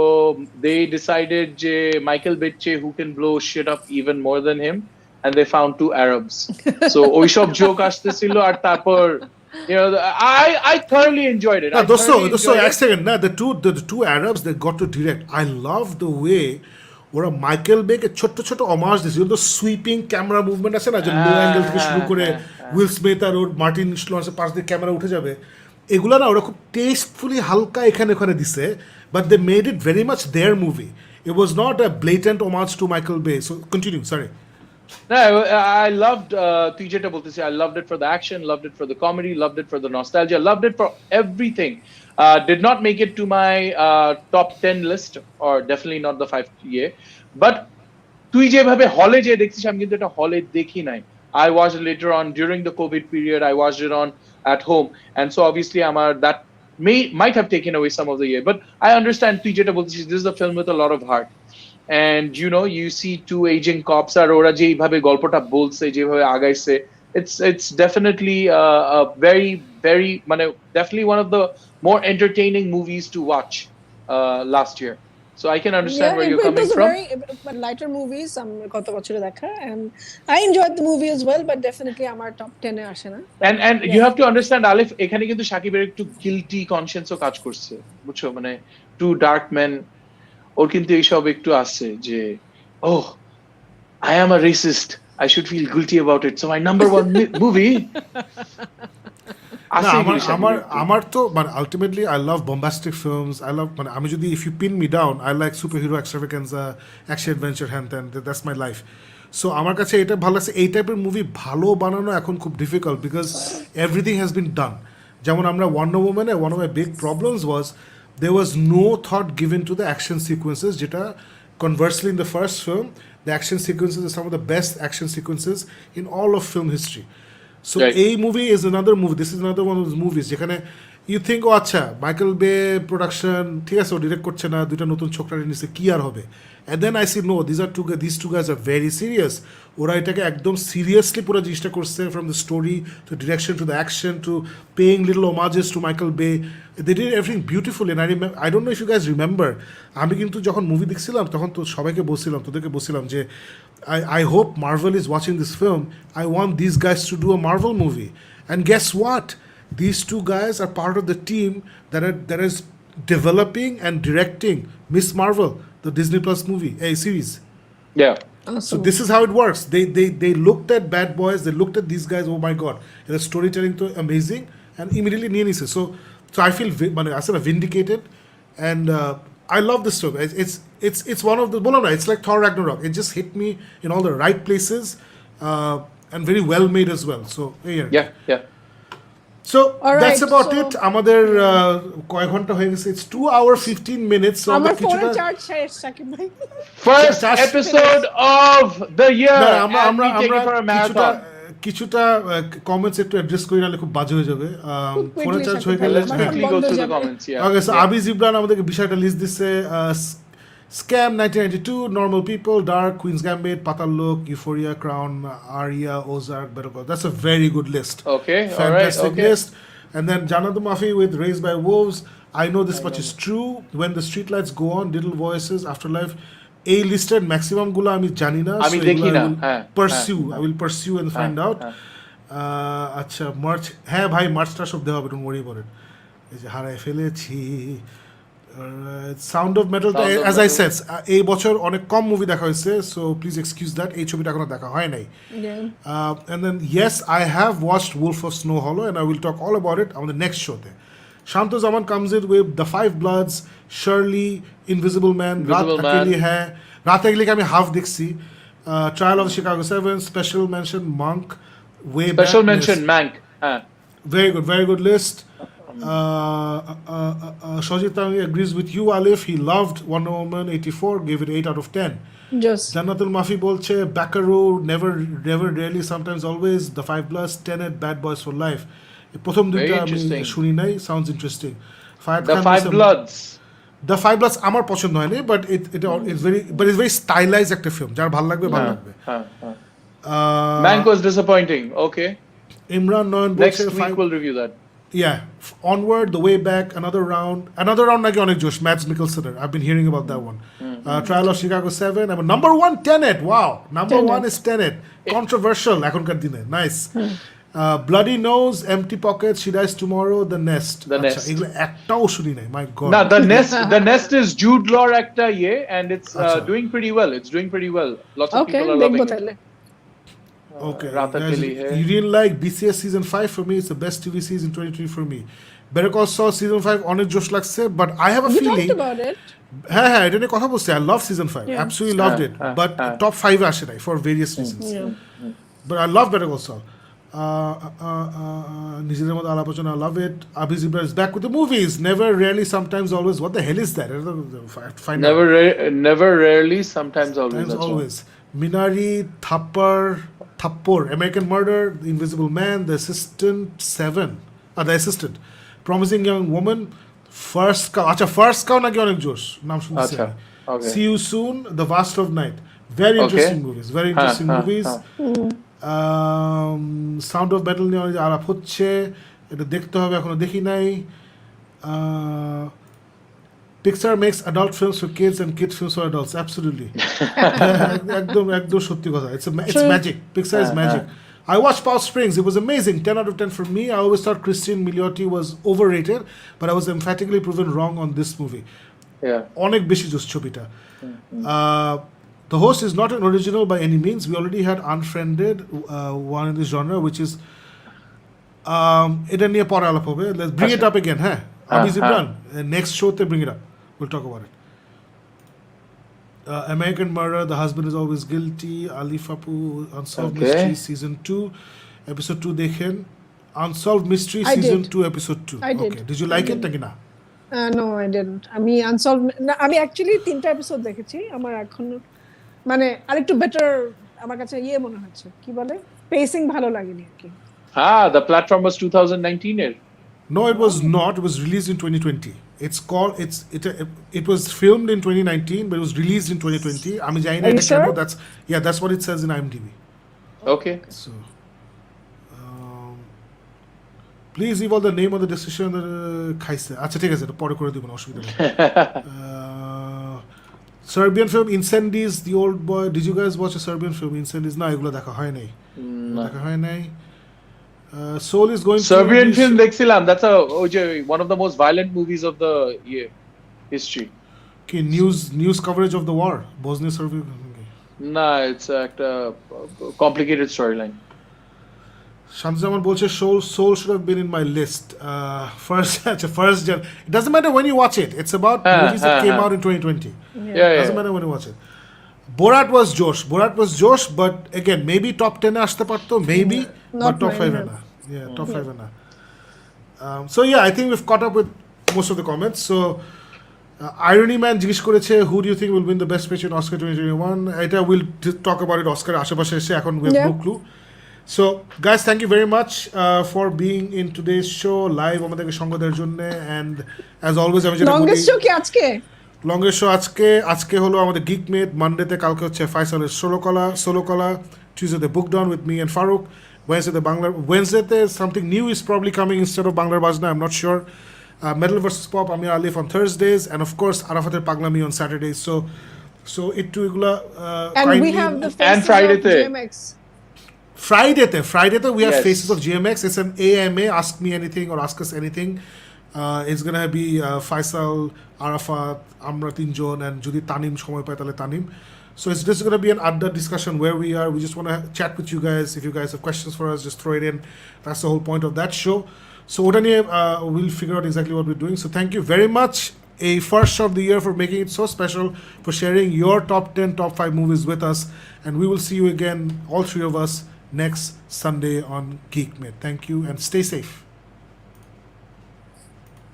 [SPEAKER 3] they decided যে Michael Becce who can blow shit up even more than him and they found 2 Arabs so ওইসব joke আসতেছিল আর তারপর you know I thoroughly enjoyed it
[SPEAKER 2] so এক second the two Arabs that got to direct I love the way ওরা Michael বেকে ছোট ছোট অমাজ দিয়েছিল তো sweeping camera movement আছে না যে লো অ্যাঙ্গেল থেকে শুরু করে উইল স্মিথ আর ওর মার্টিন লরেন্সের পাশ দিয়ে ক্যামেরা উঠে যাবে, এগুলো না ওরা খুব টেস্টফুলি হালকা এখানে ওখানে দিছে, but they made it very much their movie. It was not a blatant homage to Michael Bay. So continue, sorry.
[SPEAKER 3] No, I loved তুই যেটা বলতেছি, I loved it for the action, loved it for the comedy, loved it for the nostalgia, loved it for everything. Did not make it to my top 10 list, or definitely not the 5 year. But তুই যেভাবে হলে যে দেখছিস, আমি কিন্তু এটা হলে দেখি নাই. I watched it later on during the COVID period. I watched it on at home, and so obviously that might have taken away some of the year. But I understand তুই যেটা বলছিস, this is a film with a lot of heart. And you see two aging cops আর ওরা যেভাবে গল্পটা বলছে, যেভাবে আগাইছে, it's definitely a very very মানে definitely one of the more entertaining movies to watch last year. So I can understand where you're coming from.
[SPEAKER 1] It was a very lighter movie, গত বছরে দেখা, and I enjoyed the movie as well, but definitely আমার top 10 এ আসে না.
[SPEAKER 3] And you have to understand, Alif, এখানে কিন্তু শাকিবের একটু guilty conscience ও কাজ করছে, বুঝছো, মানে two dark men, ওর কিন্তু এইসব একটু আছে যে, oh, I am a racist, I should feel guilty about it, so my number one movie.
[SPEAKER 2] আমার তো মানে ultimately I love bombastic films, I love মানে আমি যদি if you pin me down I like super hero extravaganza, action adventure, হ্যান ত্যান, that's my life. So আমার কাছে এটা ভালো লাগছে. এই টাইপের মুভি ভালো বানানো এখন খুব difficult, because everything has been done. যেমন আমরা ওয়ান্ডার ওম্যানে one of my big problems was there was no thought given to the action sequences, যেটা conversely in the first film the action sequences are some of the best action sequences in all of film history. So a movie is another movie, this is another one of those movies যেখানে you think ও আচ্ছা Michael বে production, ঠিক আছে, ও direct করছে না, দুইটা নতুন ছোকরা নিচে কি আর হবে, and then I see no, these two guys are very serious. ওরা এটাকে একদম সিরিয়াসলি পুরো জিনিসটা করছে, from the story to direction to the action to paying little homages to Michael Bay. They did everything beautifully, and I don't know if you guys remember, আমি কিন্তু যখন movie দেখছিলাম তখন তো সবাইকে বলছিলাম, তোদেরকে বলছিলাম যে I hope Marvel is watching this film, I want these guys to do a Marvel movie. And guess what, these two guys are part of the team that is developing and directing Miss Marvel, the Disney Plus movie, series.
[SPEAKER 3] Yeah.
[SPEAKER 1] Awesome.
[SPEAKER 2] So this is how it works. They looked at Bad Boys, they looked at these guys, oh my god, the storytelling to amazing, and immediately niye nise. So I feel vindicated, and I love this film. It's one of the it's like Thor Ragnarok. It just hit me in all the right places, and very well made as well. So
[SPEAKER 3] yeah.
[SPEAKER 2] So
[SPEAKER 1] All
[SPEAKER 2] that's
[SPEAKER 1] right,
[SPEAKER 2] about
[SPEAKER 1] so-
[SPEAKER 2] it. আমাদের কয় ঘন্টা হয়ে গেছে? It's 2 hours 15 minutes. So
[SPEAKER 1] আমার
[SPEAKER 2] কিছুটা
[SPEAKER 1] ফোনে charge শেষ, সাকিব ভাই.
[SPEAKER 3] First episode of the year,
[SPEAKER 2] না,
[SPEAKER 3] and we take it for a marathon.
[SPEAKER 2] কিছুটা কমেন্টস একটু অ্যাড্রেস করি, নাহলে খুব বাজে হয়ে যাবে. ফোনে চার্জ হয়ে গেলে
[SPEAKER 3] Let's quickly go through the comments. Yeah.
[SPEAKER 2] Okay, so Abiz Ibran আমাদেরকে বিষয়টা লিস্ট দিচ্ছে. Scam 1992, Normal People, Dark, Queen's Gambit, Paatal Lok, Euphoria, Crown, Aarya, Ozark, Better Call. That's a very good list.
[SPEAKER 3] Okay, all right,
[SPEAKER 2] Fantastic
[SPEAKER 3] okay.
[SPEAKER 2] list. And then Janadu Mafi with Raised by Wolves. I know this much is true. When the streetlights go on, Little Voices, Afterlife. A-listed maximum গুলো আমি জানি না.
[SPEAKER 3] আমি
[SPEAKER 2] so
[SPEAKER 3] দেখি
[SPEAKER 2] এগুলো
[SPEAKER 3] না,
[SPEAKER 2] I will
[SPEAKER 3] হ্যাঁ,
[SPEAKER 2] pursue. I will pursue and find out. আচ্ছা, মার্চ, হ্যাঁ ভাই, মার্চটা সব দেওয়া হবে, don't worry about it. এই যে হারায় ফেলেছি. Sound of metal, as I said, এই বছর অনেক কম মুভি দেখা হয়েছে, so please excuse that. এই ছবিটা এখনো দেখা হয় নাই.
[SPEAKER 1] Yeah.
[SPEAKER 2] And then yes, I have watched Wolf of Snow Hollow, and I will talk all about it on the next show. Shanto Zaman comes in with The Five Bloods, Shirley, Invisible Man, Raat Akeli Hai. Raat Akeli ka ami half dekhi. Trial of the Chicago 7, Special Mention, Monk, way back.
[SPEAKER 3] Special mention, Mank.
[SPEAKER 2] Very good list. Shojit Tangi agrees with you, Alif. He loved Wonder Woman 84, gave it 8 out of 10.
[SPEAKER 1] Just
[SPEAKER 2] Jannatul Mafi bolche, Baccaroo, never, rarely, sometimes always, The Five Bloods, Tenet, Bad Boys for Life. প্রথম দুইটা আমি শুনি নাই, sounds interesting.
[SPEAKER 3] The Five Bloods.
[SPEAKER 2] The Five Bloods আমার পছন্দ হয়নি, but it's very stylized একটা film, যার ভালো লাগবে ভালো লাগবে.
[SPEAKER 3] Mank was disappointing. Okay.
[SPEAKER 2] Imran Nayan
[SPEAKER 3] Next
[SPEAKER 2] বলছে
[SPEAKER 3] week we'll review that.
[SPEAKER 2] Yeah, Onward, The Way Back, Another Round নাকি অনেক জোশ, Mads Mikkelsen. I've been hearing about that one. Trial of Chicago 7, and number 1 Tenet. Wow, number 1 is Tenet. Controversial এখনকার দিনে. Nice. Bloody Nose, Empty Pockets, She Dies Tomorrow, The Nest.
[SPEAKER 3] Nest.
[SPEAKER 2] এগুলো একটাও শুনি নাই, my god.
[SPEAKER 3] Now the nest is Jude Law actor, and it's doing pretty well. It's doing pretty well. Lots of
[SPEAKER 1] okay,
[SPEAKER 3] people are loving it.
[SPEAKER 2] Okay,
[SPEAKER 3] Rata
[SPEAKER 2] guys,
[SPEAKER 3] Keli Hai.
[SPEAKER 2] you didn't like BCS season 5 for me. It's the best TV season 2020 for me. Better Call Saul season 5 অনেক জোশ লাগছে, but I have a
[SPEAKER 1] You
[SPEAKER 2] feeling
[SPEAKER 1] talked about it.
[SPEAKER 2] হ্যাঁ এটা নিয়ে কথা বলছি, I love season 5,
[SPEAKER 1] Yeah.
[SPEAKER 2] absolutely loved it, but top 5 এ আসে নাই for various reasons. But I love Better Call Saul. নিজেদের মধ্যে আলাপ আলোচনা, I love it. Abhi Zibra is back with the movies. Never, rarely, sometimes, always. What the hell is that? I don't know. Find out.
[SPEAKER 3] Never, rarely, sometimes, always.
[SPEAKER 2] Times always. Minari, Thappor, American Murder, The Invisible Man, The Assistant, Seven. The Assistant. Promising Young Woman, First Cow. Acha, First Cow naki onek josh. Naam shunchi.
[SPEAKER 3] Okay.
[SPEAKER 2] See You Soon, The Vast of Night. Very interesting movies. Very interesting movies. Sound of Battle নিয়ে আলাপ হচ্ছে, এটা দেখতে হবে, এখনো দেখি নাই. Pixar makes adult films for kids and kids films for adults. Absolutely. একদম সত্যি কথা. It's magic. Pixar is magic. I watched Palm Springs. It was amazing. 10 out of 10 for me. I always thought Christian Milioti was overrated, but I was emphatically proven wrong on this movie.
[SPEAKER 3] Yeah.
[SPEAKER 2] অনেক বেশি জোস ছবিটা. The Host is not an original by any means. We already had Unfriended, one in this genre, which is এটা নিয়ে পরে আলাপ হবে. Let's bring it up again, হ্যাঁ. Abhi Zibran, next show তে bring it up. We'll talk about it. American Murder, The Husband is Always Guilty, Ali Fapu, Unsolved Mysteries Season 2, Episode 2 দেখেন. Unsolved Mysteries
[SPEAKER 1] I
[SPEAKER 2] Season
[SPEAKER 1] did.
[SPEAKER 2] 2, Episode 2.
[SPEAKER 1] I did.
[SPEAKER 2] Okay. Did you like it নাকি না?
[SPEAKER 1] No, I didn't. আমি unsolved, আমি actually 3টা episode দেখেছি। আমার এখন মানে আরেকটু বেটার আমার কাছে মনে হচ্ছে, কি বলে, পেসিং ভালো লাগেনি আর কি।
[SPEAKER 3] The platform was 2019 এর.
[SPEAKER 2] No, it was not. It was released in 2020. It was filmed in 2019, but it was released in 2020. আমি জানি না
[SPEAKER 1] Are you
[SPEAKER 2] এটা কেন.
[SPEAKER 1] sure?
[SPEAKER 2] That's what it says in IMDb.
[SPEAKER 3] Okay.
[SPEAKER 2] So, please leave all the name of the decision খাইছে. আচ্ছা ঠিক আছে, এটা পরে করে দিব না, অসুবিধা নেই. Serbian film Incendies, The Old Boy. Did you guys watch a Serbian film Incendies? না, এগুলো দেখা হয় নাই. Soul is going
[SPEAKER 3] Serbian film দেখছিলাম. That's one of the most violent movies of the year history.
[SPEAKER 2] Okay, news coverage of the war, Bosnia Serbia.
[SPEAKER 3] Nah, it's a complicated storyline.
[SPEAKER 2] Shamsaman বলছে Soul should have been in my list. First gen. It doesn't matter when you watch it. It's about movies that came out in 2020.
[SPEAKER 3] Yeah.
[SPEAKER 2] Doesn't matter when you watch it. Borat was Josh, but again, maybe top 10 আসতে পারতো, maybe, but top 5 না. Yeah, top 5 না. So yeah, I think we've caught up with most of the comments. So Irony Man জিজ্ঞেস করেছে, who do you think will win the best picture in Oscar 2021? এটা we'll talk about it Oscar আশেপাশে এসে, এখন we have no clue. So guys, thank you very much for being in today's show live আমাদেরকে সঙ্গ দেওয়ার জন্য, and as always আমি যেটা বলি,
[SPEAKER 1] লংগেস্ট শো কি আজকে?
[SPEAKER 2] লংগেস্ট শো আজকে হলো আমাদের গিক মেথ, মানডেতে কালকে হচ্ছে ফাইসালের সোলোকলা, টিউজডেতে book down with me and Faruk, ওয়েনসডেতে something new is probably coming instead of বাংলার বাজনা, I am not sure. Metal versus Pop, Amir Alif on Thursdays, and of course Arafater Paglami on Saturdays. So it এগুলা
[SPEAKER 1] And we have the faces of GMX.
[SPEAKER 2] Friday we have
[SPEAKER 3] Yes.
[SPEAKER 2] Faces of GMX. It's an AMA, Ask Me Anything or Ask Us Anything. It's gonna be Faisal, Arafat, Amra Tinjon, and Judi Tanim Shomoy Pae Tale Tanim. So it's just gonna be an adda discussion where we are. We just want to chat with you guys. If you guys have questions for us, just throw it in. That's the whole point of that show. So ওটা নিয়ে we'll figure out exactly what we're doing. So thank you very much, a first show of the year, for making it so special, for sharing your top 10, top 5 movies with us, and we will see you again, all three of us, next Sunday on Geek Myth. Thank you and stay safe.